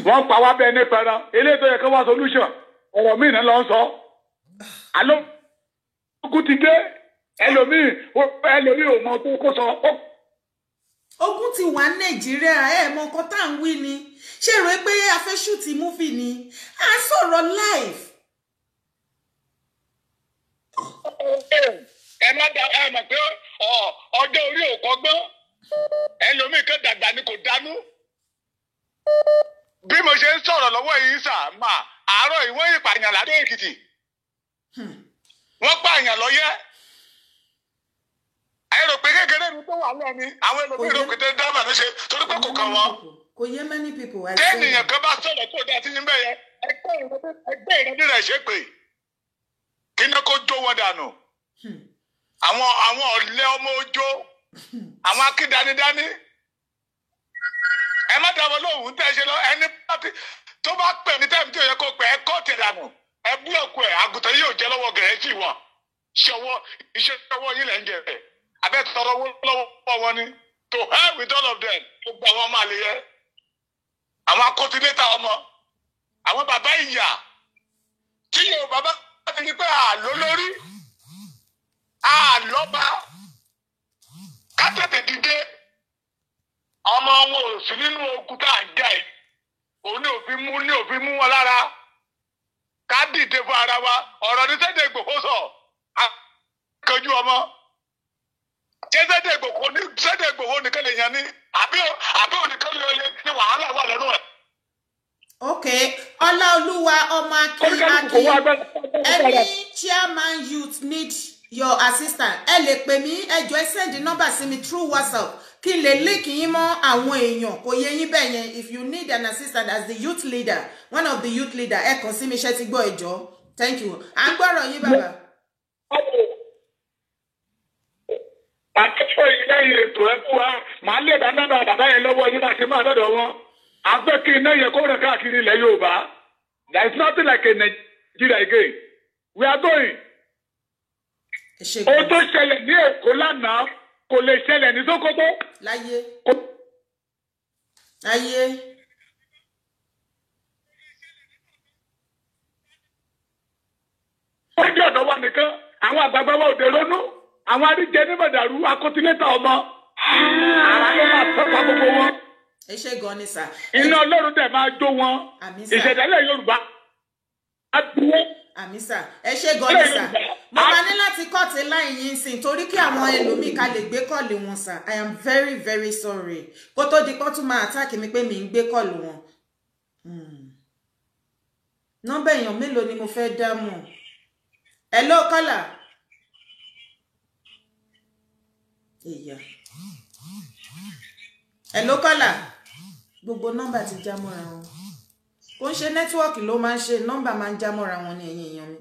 wọ́n pa wá bẹ́ẹ̀ ní pẹran eléyìí tó yẹ kí wọ́n solution ọ̀rọ̀ míì náà lọ sọ àlọ́ ogun ti dé ẹlòmíì ò mọ tó kó sọ. ogun ti wà ní Nàìjíríà ẹ mọ nǹkan tá à ń wí ni ṣé rò pé a fẹ́ ṣùtì múfì ni a sọ̀rọ̀ live. ẹ má da ẹ mọ̀ pé ọjọ́ orí ò kọ́gbọ́n ẹlòmíì kan dàgbà ni kò dánú. bí mo ṣe ń sọ̀rọ̀ lọ́wọ́ yìí sà máa àárọ̀ ìwé ìpààyàn ládé Èkìtì wọ́n pààyàn lọ́yẹ́ àìrò pé kékeré mi tó wà lẹ́ni àwọn ẹlòmíràn òkèdè dábà ní ṣe torí pé kò kàn wọ́n. kò yé many people. téèyàn kan bá sọ̀rọ̀ tó dá sí ní bẹ́ẹ̀ yẹn ẹgbẹ́ ìrẹ́lẹ́ rẹ̀ ṣe pé kí ni kó jó wọn dànù. àwọn ọ̀lẹ́ ọmọ ojó àwọn akídanidání ẹ má dáwọ́ lóhùn tẹ́ ṣe lọ ẹni tó bá pè ní tẹ́ẹ̀mù tí ò yẹ kó pè é kọ́ọ̀tì dànù ẹ búlọ̀kù ẹ̀ àgùntàn yóò jẹ́ lọ́wọ́ gẹ̀ẹ́sì wọn iṣẹ́ ọwọ́ yìí lẹ́ ń jẹ ẹ̀ abẹ́ tọrọ lọ́wọ́ wọn ni to hell with all of them gbogbo àwọn ọmọ àlè yẹ àwọn akọ́tìlétà ọmọ àwọn bàbá ìyà tí yóò bàbá ti ní pé àlọ́ lórí àlọ́ba ká tètè dìde ọmọ wọn ò sí nínú ogun tá à ń jà yìí òun ní òfin mú wọn lára ká dìde fún ara wa ọ̀rọ̀ ní Sunday Igboho sọ àkànjú ọmọ ṣé Sunday Igboho nìkan lè yan ní àbí ònìkan lè ní wàhálà wà lẹ́nu ẹ̀. ok Ọláolúwa ọmọ Akin any chairman youth need your assistant ẹ lè pè mí ẹ jọ̀ọ́ ẹ send number sí mi through WhatsApp kí n lè link yín mọ́ àwọn èèyàn kò yẹ yín bẹ́ẹ̀ yẹn if you need an assistant as the youth leader one of the youth leader ẹ kàn sí mi ṣe ti gbọ́ ẹ jọ̀ọ́ thank you à ń gbọ́rọ̀ yín bàbá. àtúntò ilé ètò ẹ̀kọ́ wa màá lè dáná bàbá yẹn lọ́wọ́ yín láti máa dọ̀dọ̀ wọn a fẹ́ kí iná yẹ kó rẹ̀ káàkiri ilẹ̀ Yorùbá there is nothing like a Nigeria again we are going. ohun tó ṣẹlẹ̀ ní Èkó lánàá kò lè ṣẹlẹ̀ ní Sókótó. láyé. wọ́n jẹ́ ọ̀dọ́ wa nìkan àwọn àgbàgbà wa òde ronú àwọn adíjẹ ní mọ̀dàrú akọ́tílétà ọmọ ara ló máa tọ́pa gbogbo wọn. ẹ ṣé gan ni sà. iná Ọlọ́run dẹ̀ máa jó wọn ìṣẹ̀dálẹ̀ Yorùbá á dúró. àmísà ẹ ṣé gan ni sà mo máa ní láti kọ́ọ̀tì láì yín sìn torí kí àwọn ẹlòmíì ká lè gbé kọ́ọ̀lù wọn sà I am very very sorry kó tó di pọ́ tún máa àtáàkì mi pé mi ń gbé kọ́ọ̀lù wọn. nọ́mbà èèyàn mélòó ni mo fẹ́ dá mọ̀. Hello caller. Ìyá. Hello caller. Gbogbo nọ́mbà ti já mọ́ra wọn. Kò ń ṣe nẹ́tíwọ́ọ̀kì ló máa ń ṣe, nọ́mbà máa ń já mọ́ra wọn ní ẹ̀yìn èèyàn mi.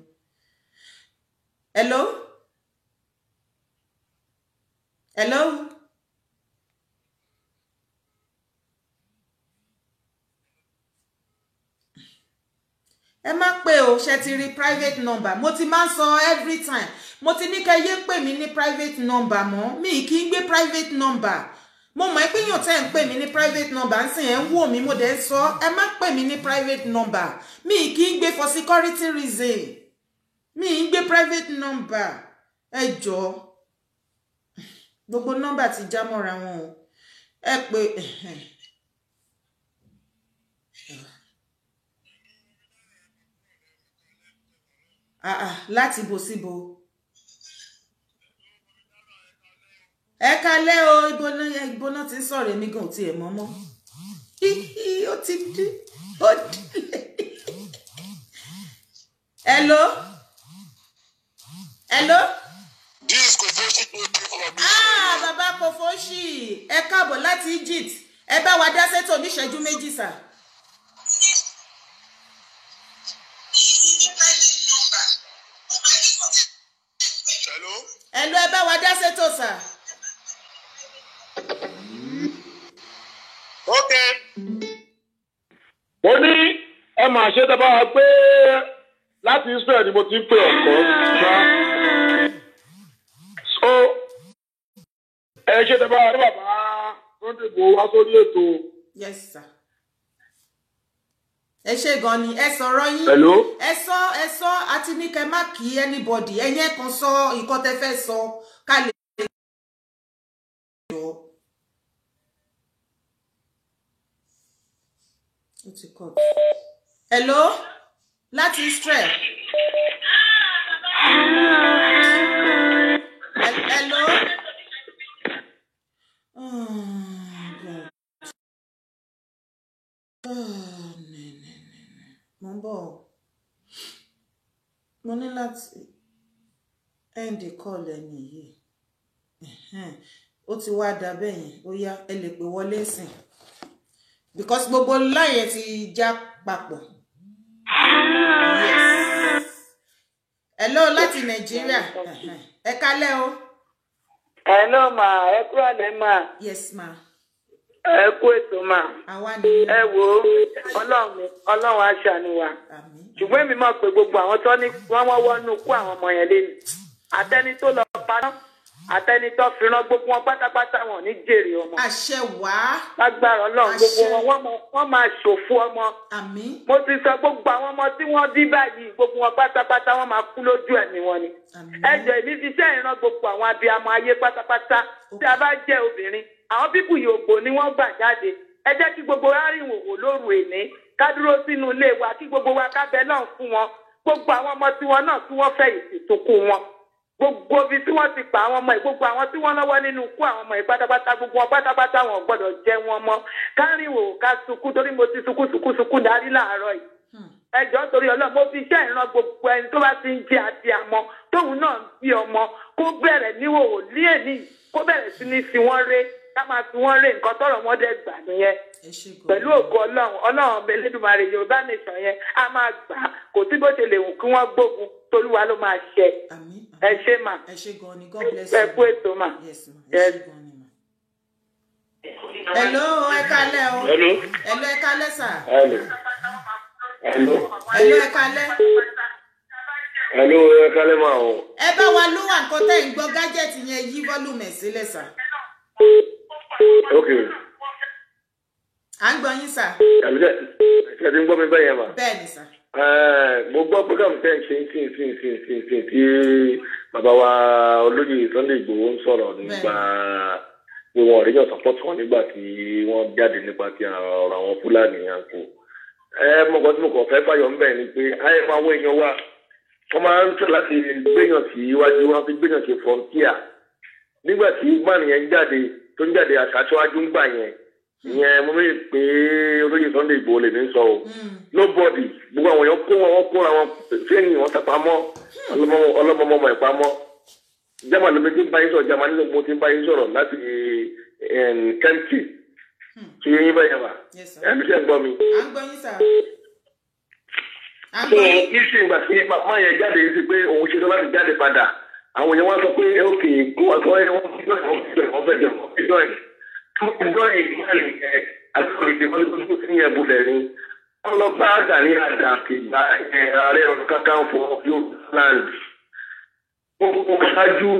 Hello? Hello? Ẹ má pè o, ṣe ti rí private number. Mo ti máa ń sọ every time. Mo ti ní kẹ́ yé pè mí ní private number mọ́. Mi kì í gbé private number. Mo mọ̀ pé yàn tẹ́ ń pè mí ní private number ń sìn ẹ̀ ń wò mí mo dẹ̀ ń sọ. Ẹ má pè mí ní private number. Mi kì í gbé for security reason. Mi ń gbé private number. Ẹ jọ̀ọ́. Gbogbo number ti já mọ́ra wọn o. Ẹ pè láti bo síbo. Ẹ kálẹ́ o, ìgbóná ti ń sọ̀rọ̀ èmi gan ti ẹ̀ mọ́mọ́. Ó ti dé. Ó dé. Hello? Hello? Bàbá Kofoshi, ẹ káàbọ̀ láti Egypt. Ẹ bá wa dá sétò ní ìṣẹ́jú méjì sà. Hello, ẹ bá wa dá sétò sà. Okay. Mo ní ẹ máa ṣe tẹ́ bá wa pé láti Israel ni mo ti ń pè ọ̀kọ́ ṣá. So ẹ ṣe tẹ́ bá wa ní bàbá Sunday Igboho wá sórí ètò. Yes sir. Ẹ ṣé gan ni ẹ sọ̀rọ̀ yín. Hello. Ẹ sọ àti ní kẹ́ má kí anybody. Ẹ̀yin kan sọ nǹkan tẹ́ fẹ́ sọ ká lè. Hello? Láti Israel. Hello? Mo ń bọ̀. Mo ní láti end call ẹni yìí. Ó ti wá dà bẹ́yẹn. Ó yá ẹ lè pè wọlé sìn. Because gbogbo láyé ti já papọ̀. Yes. Hello láti Nigeria. Ẹ kálẹ́ o. Hello ma, ẹ kúrọ̀lẹ́ ma. Yes ma. Ẹ kú ètò ma. Àwa ni. Ẹ wo Ọlọ́run á ṣàánú wa. Ṣùgbọ́n èmi mọ̀ pé gbogbo àwọn tó ní wọ́n wọ́nú kú àwọn ọmọ yẹn lẹ́nu. Àtẹni tó lọ paná. Àtẹni tó fi rán gbogbo wọn pátápátá wọn ní jèrè ọmọ. Àṣẹ wá. Lágbára Ọlọ́run gbogbo wọn máa ṣòfò ọmọ. Àmín. Mo ti sọ gbogbo àwọn ọmọ tí wọ́n bí báyìí gbogbo wọn pátápátá wọn máa kú lójú ẹ̀mí wọn ni. Ẹjọ́ ìní ti ṣe ìran gbogbo àwọn abiyamọ ayé pátápátá tí a bá jẹ́ obìnrin. Àwọn pípù yòògbò ni wọ́n gbà jáde. Ẹ jẹ́ kí gbogbo wa rìn wòwò lóru èní. Ká dúró sínú ilé wa kí gbogbo wa ká bẹ náà fún wọn. Gbogbo àwọn ọmọ tiwọn náà tí wọ́n fẹ́ ìsìnkú wọn. Gbogbo ibi tí wọ́n ti pa àwọn ọmọ yìí gbogbo àwọn tí wọ́n lọ́wọ́ nínú ikú àwọn ọmọ yìí pátápátá gbogbo wọn pátápátá wọn gbọ́dọ̀ jẹ wọn mọ́. Ká rìn wò ká sunkún torí mo ti sunkún darí láàárọ̀ yìí. Ẹjọ́ torí Ọlọ́run mo fi iṣẹ́ ìran gbogbo ẹni tó bá ti ń jẹ àti àmọ́ tóun náà ń bí ọmọ kó bẹ̀rẹ̀ níwòwò ní èní kó bẹ̀rẹ̀ sí ní fi wọ́n ré ká máa fi wọ́n ré nǹkan tọ́rọ̀ wọn dẹ̀ gbà nìyẹn. Pẹ̀lú ògo Ọlọ́run Elédùmarè Yorùbá nation yẹn a máa gbà kò sí bó ṣe lè wù kí wọ́n gbógun tolúwa ló máa ṣe. Ẹ ṣé mà. Ẹ ṣé gan ni God bless you. Ẹ kú ètò mà. Yes ma. Ẹ ṣé gan ni ma. Hello ẹ kálẹ́ o. Hello ẹ kálẹ́ sà. Hello ẹ kálẹ́. Hello ẹ kálẹ́ mà o. Ẹ bá wa ló wà nǹkan tẹ́ ń gbọ́ gadget yẹn yí volume sílẹ̀ sà. Okay. À ń gbọ́ yín sà. Ṣé ẹ ti ń gbọ́ mi bẹ́ẹ̀ yẹn mà? Bẹ́ẹ̀ ni sà. Mo gbọ́ program tẹ́ ń ṣe tí bàbá wa olóyè Sunday Igboho ń sọ̀rọ̀ nígbà pé wọn ò rí yàn support wọn nígbà tí wọ́n jáde nípa ti ọ̀rọ̀ àwọn Fúlàní àǹkó. Mọ̀gàn tí mo kàn fẹ́ fàyọ̀ ń bẹ̀ ni pé ayé máa wọ èèyàn wá wọ́n máa ń tẹ̀ láti gbéyàn sí iwájú wọn fi gbéyàn sí frontier nígbà tí man yẹn jáde tó ń jáde àṣàṣọ́wájú ń gbà yẹn ìyẹn mo rí pé olóyè Sunday Igboho lè ní sọ o nobody gbogbo àwọn èèyàn kó àwọn fẹ́yìn wọn tapamọ́ ọlọ́mọmọ ìpamọ́ jama ló ti ń bá yín sọ̀rọ̀ jama nínú mo ti ń bá yín sọ̀rọ̀ láti kẹ́ntì tí yín bá yẹn wà ẹ̀mí sẹ́ ń gbọ́ mi. à ń gbọ́ yín sà. so níṣẹ́ ìgbà tí máa yẹn jáde yìí sí pé òun ṣe tó láti jáde padà àwọn èèyàn wá sọ pé ókè kó wá sọ wọ́n fẹ́ jọ wọ́n lọ bá Gani Adams ìgbà ààrẹ ọ̀nà kakanfò Yorùbá land wọ́n ṣáájú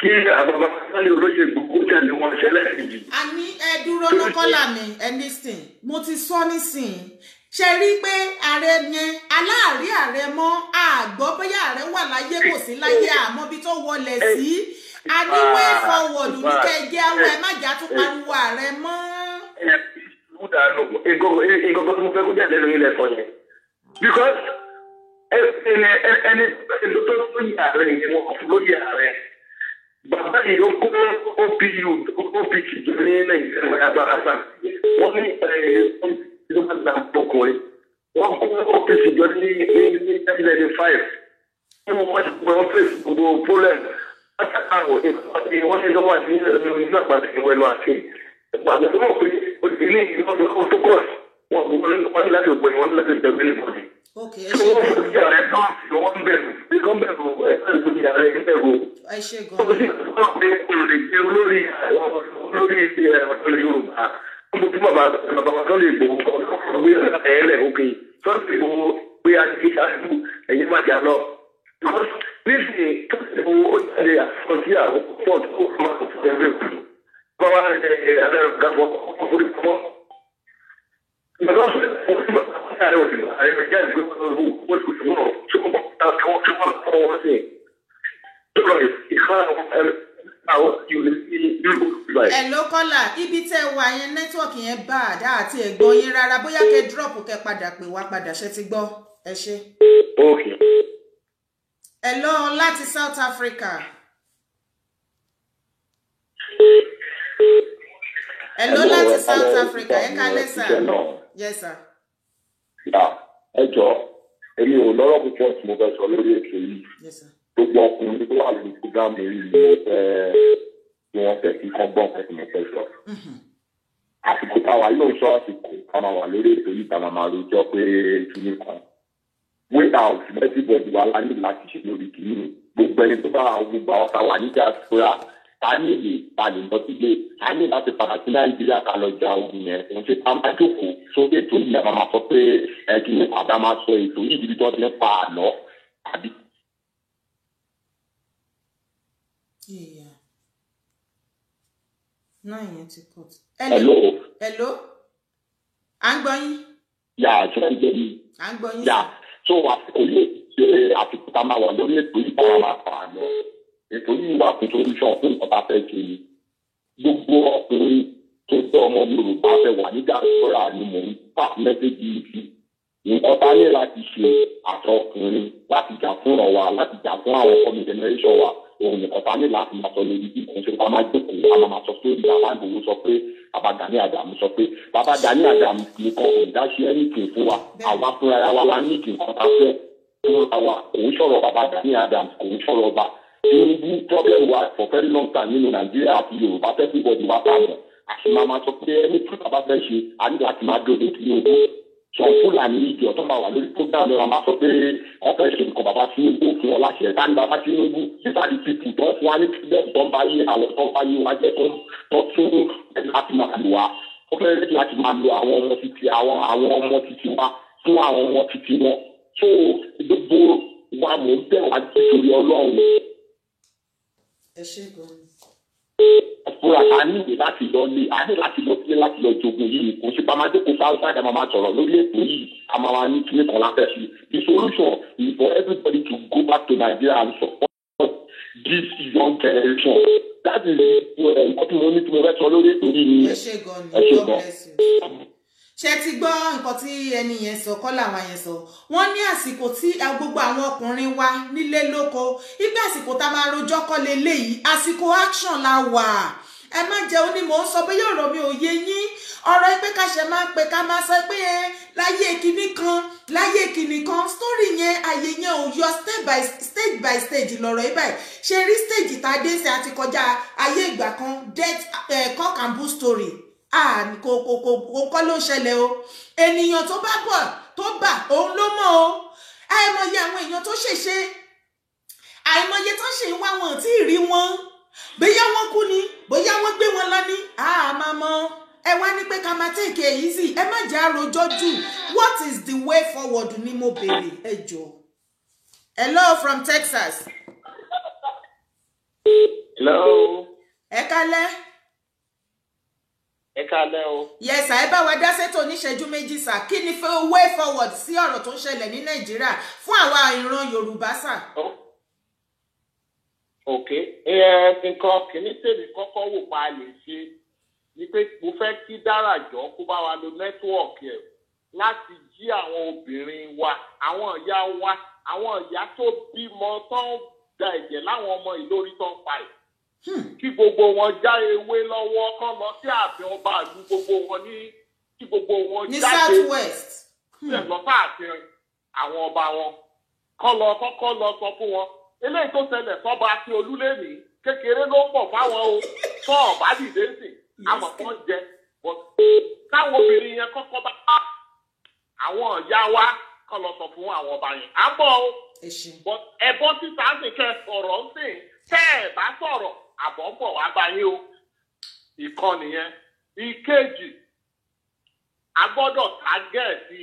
kí àbàbà sáré olóṣèlú kó tẹ̀lé wọn ṣẹlẹ̀ ìjì. a ní ẹ dúró lọ́kọ́lá mi ẹnìsìn mo ti sọ nísìn ṣe rí i pé ààrẹ yẹn aláàrí ààrẹ mọ́ àgbọ̀ bóyá ààrẹ wà láyé kò sí láyé àmọ́ bí tó wọlé sí a ní way forward ní kẹjẹ àwọn ẹ má jà tún pariwo ààrẹ mọ́. ìgbọ̀ngàn tó mo fẹ́ kó jáde lórí ilẹ̀ sọ yẹn because ẹni tó lórí ààrẹ yẹn wọ́n lórí ààrẹ bàbá yìí ó kó OPC jọ ní Nàìjíríà àgbàlagbà wọ́n ní ìjọba náà tọkùnrin wọ́n kó OPC jọ ní 1995 wọ́n fèsì gbogbo problem látàkàwọ̀ wọ́n ní lọ́wọ́ àti nínú àgbàdo ìwẹ̀lú àti àgbàdo tó mọ̀ pé ilé ìgbìmọ̀ focus wọ́n ní láti ògbẹ́ni wọ́n ní láti bẹ̀rẹ̀ nípòdì. Wọ́n bẹ̀rù ẹ ṣe gan-an. olórí Yorùbá mo tún bàbá tó lè gbòó gbé ẹ̀ẹ́lẹ̀ òkè tó lè gbòó gbé aṣáájú ẹ̀yìn má jà lọ. nísìnyí tó lè gbòó ó jáde àkọsí àwọn pọ̀ tó máa tó fẹ́ bẹ́ẹ̀ kú. báwa gàgbọ́ orí pọ̀. Hello kọ́là ibi tẹ́ wà yẹn nẹ́tíwọ̀kì yẹn bá àdá àti ẹ̀gbọ́n yín rárá bóyá kẹ́ drop kẹ́ padà pè wá padà ṣe ti gbọ́ ẹ ṣe. Hello láti South Africa. Hello láti South Africa ẹ kálẹ́ sà. Yes sir. ẹ jọ èmi ò lọ́rọ̀ púpọ̀ tí mo fẹ́ sọ lórí ètò yìí gbogbo ọkùnrin tó wà lórí programme yìí ni mo fẹ́ kí wọ́n fẹ́ kí kán gbọ́n fẹ́ tí mo fẹ́ sọ. àsìkò táwa yóò sọ àsìkò ká máa wà lórí ètò yìí táwa máa rojọ́ pé kíní kan way out everybody wa la ní láti ṣe lórí kíní gbogbo ẹni tó bá gbogbo àwọn táwa níjà sọ́ra ta ní èlé ta lè lọ sílé ta ní láti padà sí Nàìjíríà ká lọ ja ogun yẹn kò ń ṣe ká máa jókòó sókè tó ní ẹ̀ma máa sọ pé kíní padà máa sọ ètò yìí ibi tó ti ń pa àná àbí. náà yẹn ti cut. Hello. à ń gbọ́ yín. yà á ṣe ń jẹ́ mi. à ń gbọ́ yín. yà so àsìkò yìí ṣe àsìkò tá a máa wà lórí ètò yìí bá máa pa àná ètò yìí wà fún solution fún nǹkan tá a fẹ́ ṣe ni gbogbo ọkùnrin tó tọ́ ọmọ Yorùbá fẹ́ wà ní diaspora ni mò ń pa mẹ́sẹ̀gì yìí sí nǹkan tá a ní láti ṣe àtọkùnrin láti jà fún ọ̀wà láti jà fún àwọn ọmọ generation wa òun nìkan tá a ní láti máa sọ lórí bí kò ń ṣe ká máa jókòó a máa sọ sórí bàbá Ìgbòho sọ pé bàbá Gani Adams sọ pé bàbá Gani Adams nìkan kò dá ṣe anything fún wa àwa fúnra wa la ní nǹkan tá a fẹ́ fúnra wa kò ń sọ̀rọ̀ bàbá Gani Adams kò ń sọ̀rọ̀ ọba Tinubu problem wa for very long time nínú Nàìjíríà àti Yorùbá everybody wa bá mọ̀ àti máa sọ pé ẹni tí bàbá fẹ́ ṣe a ní láti máa dóde Tinubu sọ Fúlàní ìjọ tó máa wà lórí program lọ́wọ́ máa sọ pé wọ́n fẹ́ ṣe nǹkan bàbá Tinubu fún ọ láṣẹ ẹ̀ka ní bàbá Tinubu nípa di pipu tó fún wa ní kílẹ̀ tó ń bá yé àwọn tó ń bá yé wa jẹ́ tó tún láti máa lò wá ó fẹ́ láti máa lo àwọn ọmọ títí àwọn ọmọ títí wa fún àwọn ọmọ títí wọn tó gbogbo wa mò ń bẹ̀ wá nítorí Ọlọ́run. ẹ ṣe gan-an. fúra a ní ìwé láti lọ lé a ní láti lọ sílé láti lọ jogun yìí kò sí pa máa dé kó sáúsáìdì a máa sọ̀rọ̀ lórí ètò yìí a máa ní kíní kan láfẹ́ sí the solution is for everybody to go back to Nigeria and support this young generation that is nǹkan tí mo ní tí mo fẹ́ sọ lórí ètò yìí ni ẹ ṣe gan-an ṣe ti gbọ́ nǹkan tí ẹni yẹn sọ kọ́ làwọn yẹn sọ wọ́n ní àsìkò tí gbogbo àwọn ọkùnrin wa nílé lóko ibi àsìkò tá a máa rojọ́ kọ́ leléyìí àsìkò action la wà ẹ má jẹ́ ó ní mò ń sọ pé yóò rọ̀ mi ò yé yín ọ̀rọ̀ pé ká ṣe máa pè ká máa sọ pé láyé kinní kan láyé kinní kan story yẹn àyè yẹn ò yọ stage by stage lọ́rọ̀ yìí báyìí ṣe rí stage tá a dé sí àti kọjá ayé ìgbà kan death cock and bull story kò ló ṣẹlẹ̀ o ènìyàn tó bá bọ̀ tó bà òun ló mọ̀ o àìmọye àwọn èèyàn tó ṣèṣe àìmọye tó ṣe ń wá wọn tí ì rí wọn bóyá wọn kú ni bóyá wọn gbé wọn lọ ní àmọ́ ẹ wá ní pé ká máa take it easy ẹ má jẹ́ àròjọ jù what is the way forward ni mo béèrè ẹ jọ̀ọ́. Hello from Texas. Hello. Ẹ kálẹ́. Ẹ kálẹ́ o. Yes, ẹ bá wa dá sétò oníṣẹ́jú méjì sà. Kí ni fẹ́ way forward sí ọ̀rọ̀ tó ń ṣẹlẹ̀ ní Nàìjíríà fún àwa ìran Yorùbá sà? Okay. Nǹkan kìíní tèmi kọ́kọ́ wò pa lè ṣe ni pé mo fẹ́ kí Dáràjọ́ kó bá wa lo nẹ́tíwọ̀kì ẹ̀ láti jí àwọn obìnrin wa, àwọn ìyá wa, àwọn ìyá tó bímọ tó ń da ẹ̀jẹ̀ láwọn ọmọ ìlórí tó ń pa ẹ̀. Kí gbogbo wọn já ewé lọ́wọ́ kán lọ sí ààfin ọba ìlú gbogbo wọn kí gbogbo wọn ní jáde South West. lọ sáàfin àwọn ọba wọn kọ́kọ́ lọ sọ fún wọn eléyìí tó ṣẹlẹ̀ sọ́ba àti olúlẹ́mí kékeré ló ń bọ̀ fáwọn o tó ọ̀bá dìde sí àmọ̀ kan jẹ káwọn obìnrin yẹn kọ́kọ́ bá àwọn ìyá wa kọ́ lọ sọ fún àwọn ọba yẹn à ń bọ̀ o ẹ̀bọ́n títa sì kẹ́ sọ̀rọ̀ ń sìn tẹ́ ẹ̀ bá sọ̀rọ̀ àbọ̀ ń bọ̀ wá bá yín o ìkan nìyẹn ìkejì a gbọ́dọ̀ tágẹ́ẹ̀tì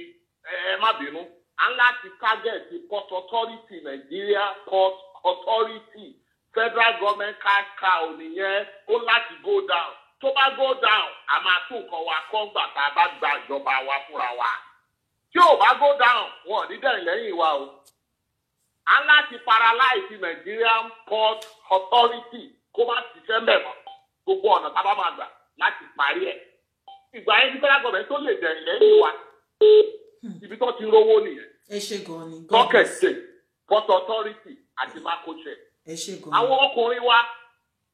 ẹ má bínú a ń láti tágẹ́ẹ̀tì port authority Nigeria port authority federal government cash cow nìyẹn ó láti go down tó bá go down a máa tún nǹkan wa kọ́ gbà tá a bá gba ìjọba wa fúnra wa tí ò bá go down wọn ò ní dẹ̀yìn lẹ́yìn wa o a ń láti paralyze Nigerian port authority kó má ṣiṣẹ́ mẹ́mọ́ gbogbo ọ̀nà tá a bá máa gbà láti parí ẹ̀ ìgbà yẹn federal government tó lè dẹ̀yìn lẹ́yìn wa ibi tó ti rówó nìyẹn. Ẹ ṣé gan ni. tọ́kẹ̀tẹ̀ port authority àti makoche. Ẹ ṣé gan ni. àwọn ọkùnrin wa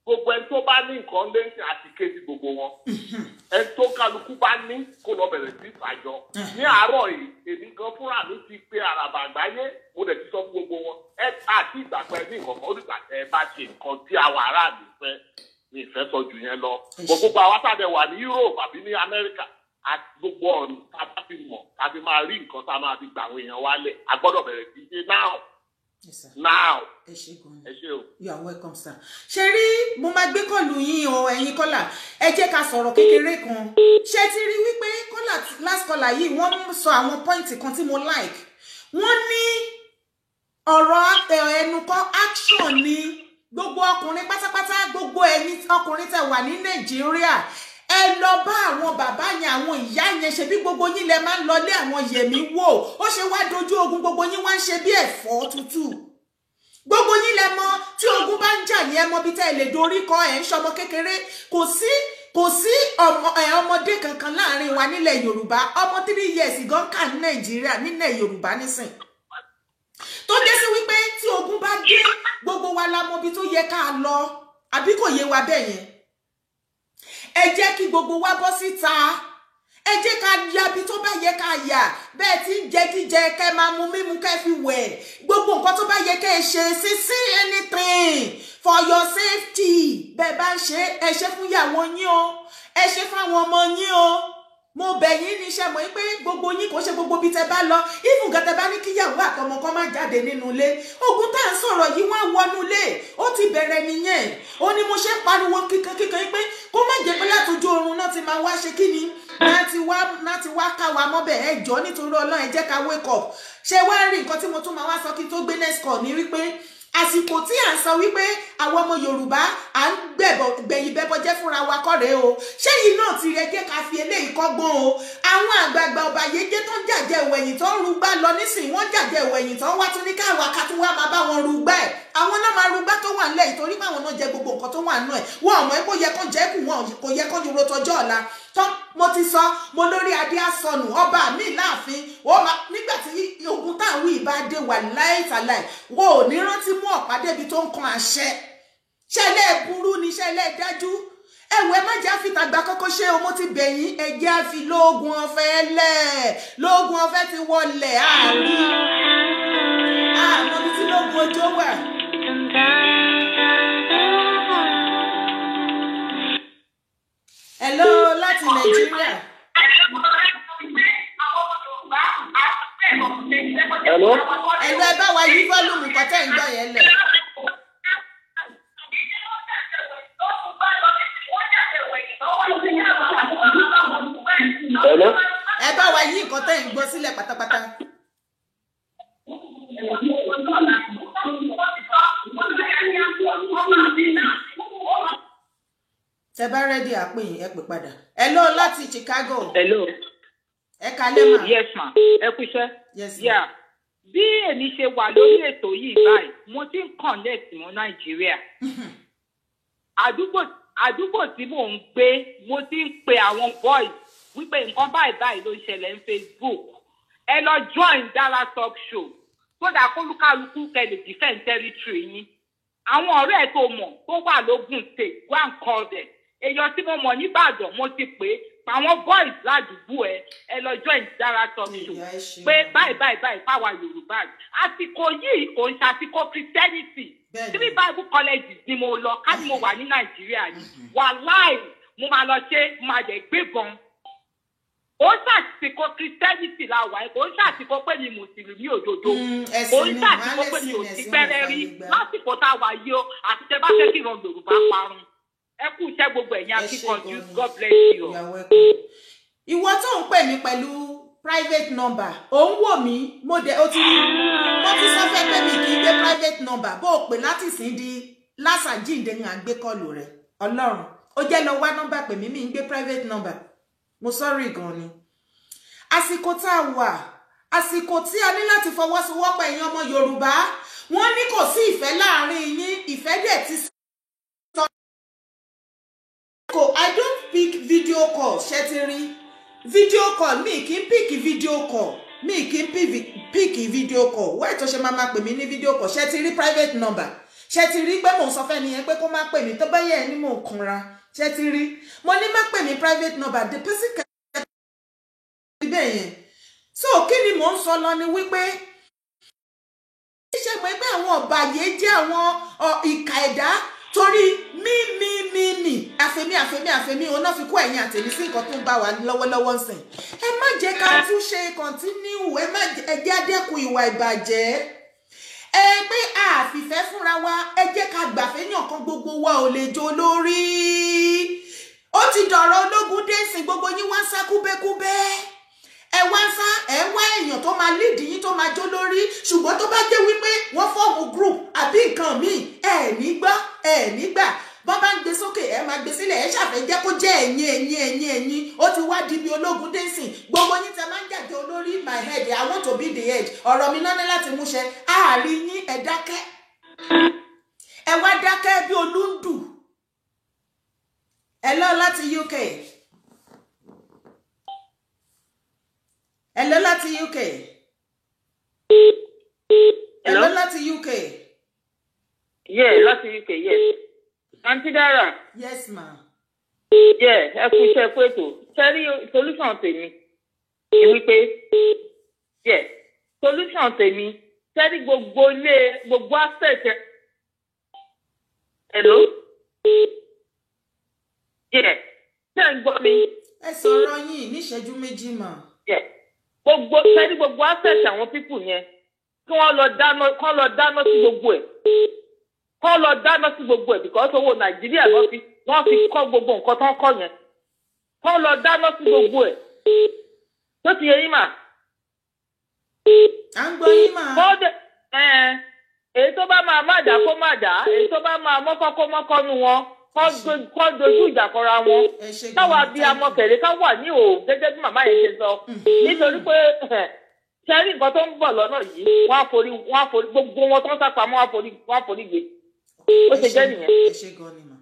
gbogbo ẹni tó bá ní nǹkan lẹ́sìn àti kéde gbogbo wọn ẹni tó kálukú bá ní kó lọ bẹ̀rẹ̀ sí ìfàjọ ní àárọ̀ yìí èmi gan fúnra mi ti pe àràbà àgbáyé mo dẹ̀ ti sọ fún gbogbo wọn ẹ àti ìgbàpẹ́ ní nǹkan kan ó dìgbà tẹ́ ẹ bá ṣe nǹkan tí àwọn aráàlú fẹ́ ní ìfẹ́ sọ jù yẹn lọ gbogbo àwọn àtàdé wà ní Europe àbí ní America àti gbogbo ọ̀nà tá a bá fi mọ̀ tá a fi máa rí nǹkan tá a máa fi gbà àwọn èèyàn wálẹ̀ a gbọ́dọ̀ bẹ̀rẹ̀ sí ṣe now. Yes, sir. Now. Ẹ ṣé gan ni. Ẹ ṣé o. You are welcome, sir. Ṣé rí mo máa gbé kọ́ọ̀lù yín o ẹ̀yin kọ́là ẹ jẹ́ ká sọ̀rọ̀ kékeré kan. Ṣé ti rí wípé kọ́là last caller yìí wọ́n sọ àwọn pọ́ìntì kan tí mo like. Wọ́n ní ọ̀rọ̀ ẹnu kọ́ action ni gbogbo ọkùnrin pátápátá gbogbo ẹ̀yin ọkùnrin tẹ́ wà ní Nàìjíríà ẹ lọ bá àwọn bàbá yẹn àwọn ìyá yẹn ṣe bí gbogbo yín lẹ máa ń lọlé àwọn yẹmí wò ó ṣe wá dojú ogun gbogbo yín wá ń ṣe bí ẹ̀fọ́ tútù gbogbo yín lẹ mọ̀ tí ogun bá ń jà yẹn mọ̀ bí tẹ́ ẹ lè dorí kọ ẹ ń ṣọmọ kékeré kò sí ọmọdé kankan láàrin wa nílẹ̀ Yorùbá ọmọ 3 years gan kà ní Nàìjíríà nílẹ̀ Yorùbá nísìn tó dé sí wípé tí ogun bá dé gbogbo wa la mọ̀ bí tó yẹ ká lọ àbí kò yé wa bẹ́ẹ̀ yẹn ẹ jẹ́ kí gbogbo wa bọ́ síta ẹ jẹ́ ká yabi tó bá yẹ ká yà bẹ́ẹ̀ tí ń jẹ jíjẹ kẹ́ máa mu mímu kẹ́ fi wẹ̀ gbogbo nǹkan tó bá yẹ kẹ́ ẹ ṣe sí anything for your safety bẹ́ẹ̀ bá ń ṣe ẹ ṣe fún ìyàwó yín o ẹ ṣe fún àwọn ọmọ yín o mo bẹ̀ yín níṣẹ́ mọ̀ pé gbogbo yín kò ṣe gbogbo bí tẹ́ bá lọ even gan tẹ́ bá ní kíyàwó àtọmọ kan má jáde nínú ilé ogun tá à ń sọ̀rọ̀ yìí wá wọnú ilé ó ti bẹ̀rẹ̀ nìyẹn ó ní mo ṣe ń pariwo kíkan pé kó má jẹ́ pé látọjú oorun náà ti máa wá ṣe kí ni láti wá ká wa mọ́bẹ̀ ẹ jọ̀ọ́ nítorí Ọlọ́run ẹ jẹ́ ká wake up ṣé wá rí nǹkan tí mo tún máa wá sọ kí tó gbé next call ní wípé àsìkò tí à ń sọ wípé àwọn ọmọ Yorùbá à ń gbẹ̀yìn bẹ́bọ jẹ́ fúnra wa kọ́rẹ́ o ṣé yìí náà ti rẹ jẹ́ ká fi eléyìí kọ́gbọ́n o àwọn àgbààgbà ọba yéjé tó ń jàjẹ́ ìwẹ̀yìn tó ń rúgbà lọ nísìnyí wọ́n jàjẹ́ ìwẹ̀yìn tó ń wá tún ní káwa ká tún wá máa bá wọn rúgbà ẹ̀ àwọn náà máa rúgbà tó wà nílẹ̀ ìtorí pé àwọn náà jẹ gbogbo nǹkan tó wà nínú ẹ̀ wọn ò mọ̀ pé ó yẹ kó jẹ́ kù wọn kò yẹ kó dúró tọjọ́ ọ̀la tán mo ti sọ mo lórí adé àsọnù ọba mi láàfin nígbà tí ogun táwọn wí bá dé wà láìtàláì wọn ò ní rántí mú ọ̀pá débi tó ń kan àṣẹ ṣẹlẹ̀ burú ni ṣẹlẹ̀ dájú ẹ̀wẹ̀ má jẹ́ àfi tàgbà kọ́kọ́ ṣe o mo ti bẹ̀yìn ẹ̀jẹ̀ àfi lóògùn ọ̀fẹ́ lẹ̀ lóògùn ọ̀fẹ́ ti wọlé àmọ́ bí tí lóògùn ojó wà. Hello láti Nàìjíríà. Hello. Hello ẹ bá wa yí fọ́lùmù kọ́tẹ́ ń gbọ́ yẹn lẹ̀. Hello. Ẹ bá wa yí nǹkan tẹ́ ń gbọ́ sílẹ̀ pátápátá. Tẹ́ bá rẹ́dí àpè yín ẹ pè padà. Hello láti Chicago. Hello. Ẹ kalẹ́ mà. Yes ma. Ẹ kú iṣẹ́. Yes ma. Yeah. Bí èmi ṣe wà lórí ètò yìí báyìí, mo ti ń connect mọ́ Nàìjíríà. Àdúgbò tí mò ń gbé, mo ti ń pe àwọn boys wípé nǹkan báyìí ló ń ṣẹlẹ̀ ní Facebook. Ẹ lọ join Dallas Talk Show so that kólúkálukú kẹ́lẹ̀ defend territory yín. Àwọn ọ̀rẹ́ ẹ̀ tó mọ̀ tó wà lógùn state, go and call them. Èèyàn tí mo mọ̀ níbàdàn mo ti pè é àwọn boys ládùúgbò ẹ lọ join Dallas Talk Show pé báyìí fáwa Yorùbá àsìkò yìí kò ń ṣàsìkò Christianity 3 Bible colleges ni mo lọ ká ní mo wà ní Nàìjíríà yìí wàláì mo máa lọ ṣe máa jẹ gbébọn ó ṣàsìkò Christianity la wà kò ń ṣàsìkò pé mi mùsùlùmí òdodo ó ń ṣàsìkò pé mi ò sí pẹ́rẹ́ rí lásìkò tá a wà yìí ó àti tẹ bá fẹ́ kí ìran Yorùbá parun. Ẹ kú iṣẹ́ gbogbo ẹ̀yin akíkanjú God bless you. Ìwọ tó ń pè mí pẹ̀lú private number ò ń wò mí mo ti sọ fẹ́ pé mi kì í gbé private number bó o pè láti sìn di lásàjíǹde ní àgbé kọlù rẹ̀ Ọlọ́run ó jẹ́ lọ wá nọ́mbà pè mí mi ń gbé private number mo sorry gan ni. Àsìkò tá a wà àsìkò tí a ní láti fọwọ́sowọ́pọ̀ ẹ̀yin ọmọ Yorùbá wọ́n ní kò sí ìfẹ́ láàrin yín ìfẹ́ dẹ̀ ti I don't pick video call ṣẹ́tìrí video call mi kì í pick video call mi kì í pick video call wọ́n ètò ṣe máa pè mí ní video call ṣẹ́tìrí private number ṣẹ́tìrí pé mò ń sọ fẹ́ nìyẹn pé kó má pè mí tó bá yẹ ní mò ń kanra ṣẹ́tìrí mo ní má pè mí private number the person can bẹ́ẹ̀ yẹn so kí ni mò ń sọ lọ ni wípé ṣe pé àwọn ọ̀bàyé jẹ́ àwọn ìkà ẹ̀dá torí mi àfẹ́mí ọ̀nà fi kó ẹ̀yìn àtẹ̀mí sí nǹkan tó ń bá wa lọ́wọ́lọ́wọ́ ń sìn ẹ má jẹ́ ká tún ṣe continue ẹ jẹ́ adẹ́kun ìwà ìbàjẹ́ ẹ pé àfìfẹ́ fúnra wa ẹ jẹ́ ká gbàfẹ́ ní ọ̀kan gbogbo wa ò lè jó lórí ó ti dọ̀rọ̀ ológun dẹ́sìn gbogbo yín wá ń sá kúbẹ́kúbẹ́ ẹ wá ń sá ẹ wá èèyàn tó máa lead yín tó máa jó lórí ṣùgbọ́n tó bá jẹ́ wípé wọ́n fọ́ọ̀mù group àbí nǹkan míì ẹ nígbà bọ́n bá ń gbé sókè ẹ máa gbé sílẹ̀ ẹ ṣàfẹ́ jẹ́ kó jẹ́ ẹ̀yin ó ti wá di bí ológun dẹ́sìn gbogbo yín tẹ máa ń jàjẹ olórí my head I want to be the head ọ̀rọ̀ mi náà ní láti múṣẹ àárín yín ẹ dákẹ́ ẹ wá dákẹ́ bí olúndù ẹ lọ láti UK. Hello láti UK. Hello láti UK. Yeah, láti UK, yes. Aunty Dara. Yes, ma. Yeah, ẹ kú iṣẹ́ pé ètò. Sẹ́rí solution tèmi. Ìwípé. Yeah, solution tèmi. Sẹ́rí gbogbo aspect. Hello? Yeah. Ṣé ń gbọ́ mi? Ẹ sọ̀rọ̀ yín ní ìṣẹ́jú méjì mà. Yeah. Gbogbo access àwọn people yẹn kí wọ́n lọ dáná sí gbogbo ẹ̀ because owó Nàìjíríà wọ́n fi kọ́ gbogbo nǹkan tó ń kọ́ yẹn kọ́ lọ dáná sí gbogbo ẹ̀ tó ti yẹ yín mà. à ń gbọ́ yín mà. èyí tó bá máa má dá kó má dá èyí tó bá máa mọ́kọ́ kó mọ́kọ́ nu wọn kọ́ dojú ìjà kọra wọn táwa bí amọ̀kẹ̀rẹ́ ká wà ní òun gẹ́gẹ́ bí màmá yẹn ṣe sọ nítorí pé ṣẹ́rí nǹkan tó ń bọ̀ lọ́nà yìí wọ́n á forí gbogbo wọn tó ń sápamọ́ wọ́n á forí gbé ó ṣe jẹ́ nìyẹn. ẹ ṣe gan ni mà.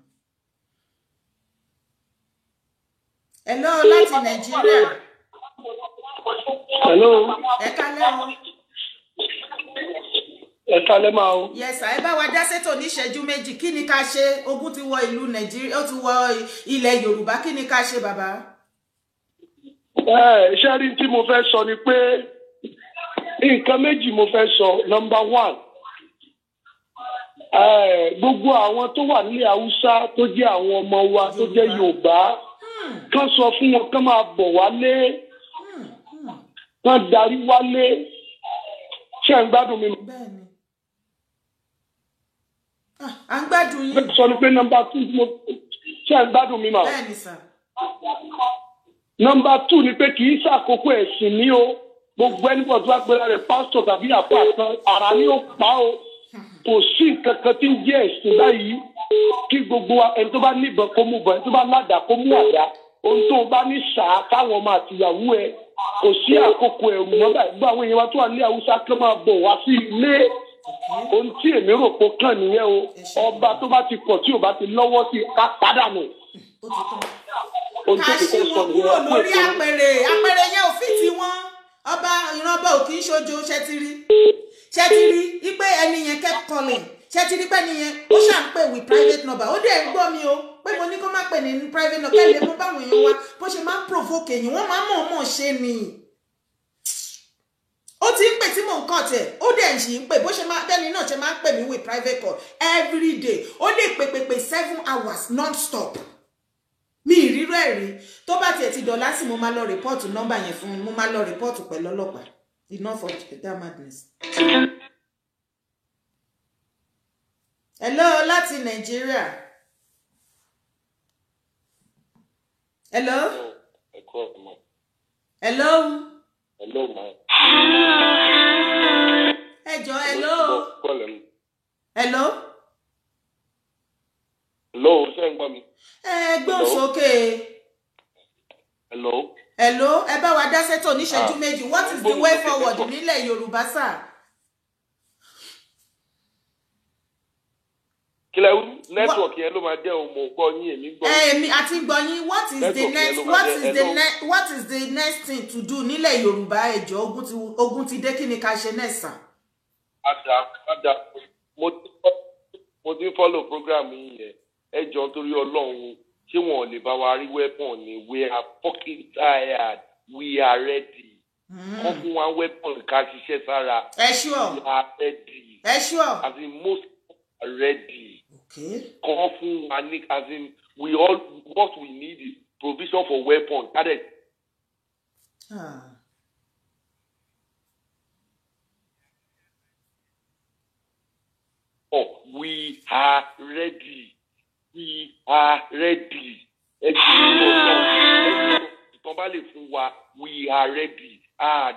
Hello láti Nàìjíríà. Hello. Ẹ kálẹ́ o. kalẹ́ máa o. Yes, ẹ bá wa dá sétò ní ìṣẹ́jú méjì. Kí ni ká ṣe? Ogun ti wọ ìlú Nàìjíríà, ó ti wọ ilẹ̀ Yorùbá. Kí ni ká ṣe bàbá? Iṣẹ́ rí tí mo fẹ́ sọ ni pé nǹkan méjì mo fẹ́ sọ. Number one, gbogbo àwọn tó wà nílẹ̀ Haúsá tó jẹ́ àwọn ọmọ wa tó jẹ́ Yorùbá kán sọ fún wọn kán máa bọ̀ wálé, kán darí wálé. Ṣé ń gbádùn mi? Bẹ́ẹ̀ni. À ń gbádùn yín. Sọ ni pé number two ṣé ń gbádùn mi mà? Bẹ́ẹ̀ni sà. Number two ni pé kì í ṣàkókò ẹ̀sìn ní o. Gbogbo ẹni bọ̀ tó bá gbéra rẹ̀ pásítọ̀ tàbí àpá àtàn ara ni ó pa o. Kò sí nǹkan kan tí ń jẹ́ ẹ̀sìn báyìí. Kí gbogbo ẹni tó bá níbọn kó mú bọ̀, ẹni tó bá ládàá kó mú àdá. Ohun tó bá ní sàá káwọn ọmọ àtìyàwó ẹ. Kò sí àkókò ẹ̀rù mọ́ báyìí. Gbogbo àwọn èèyàn wa tó wà ní Haúsá kán máa bọ̀ wá sí ilé. Ohun tí èmi rò pé kàn nìyẹn o. Ọba tó bá ti pọ̀ tí ò bá ti lọ́wọ́ sí ká pàdánù. Ká ṣí wọn kúrò lórí àpèrè. Àpèrè yẹn ò fi ti wọn. Ọba ìrànbọ̀ ò kì í ṣojo ṣẹ́tìrí wípé ẹni yẹn kept calling. Ṣẹ́tìrí pé ẹni yẹn ó ṣà ń pè with private number. Ó dẹ̀ ń gbọ́ mi o pé mo ní kó má pè ní private number. Kẹ́lẹ́ mo báwọn èèyàn wa bó ṣe máa ń provoke èyí wọ́n máa ń mọ̀ọ́mọ̀ ṣe ni. Ó ti ń pè tí mò ń kàn tẹ̀ ó dẹ̀ ń ṣì ń pè bó ṣe máa tẹ́ni náà ṣe máa ń pè mí with private call every day. Ó lè pè 7 hours non-stop. Mi ìrírò ẹ̀rí tó bá tiẹ̀ ti dọ̀lá sí mo máa lọ rìpọ́ọ̀tù nọ́mbà yẹn fún mo máa lọ rìpọ́ọ̀tù pẹ̀lú ọlọ́pàá. Enough of that madness. Hello láti Nàìjíríà. Hello. Hello. Hello ma. Ẹjọ́ hello. Hello. Hello, ṣé ń gbọ́ mi? Gbọ́n sókè. Hello. Hello, ẹ bá wa dá sétò ní ìṣẹ́jú méjì. What is the way forward nílẹ̀ Yorùbá sà? Kílẹ̀ network yẹn ló máa jẹ́ òun mò ń gbọ́ yín èmi gbọ́. Èmi àti gbọ́ yín what is the next thing to do nílẹ̀ Yorùbá ẹjọ́ ogun ti dé kí ni ká ṣe next sà? Ada mo ti follow program yín yẹn. Ẹ jọ̀ọ́ torí Ọlọ́run ṣé wọn ò lè bá wa rí weapon ni we are fucking tired we are ready. Wọ́n fún wa weapon ká ṣiṣẹ́ sára. Ẹ sure. We are ready. Ẹ sure. As in most are ready. Okay. Kàn fún wa ní as in we all what we need is provision for weapon. Oh, we are ready. We are ready. Ìtàn bá lè fún wa, we are ready.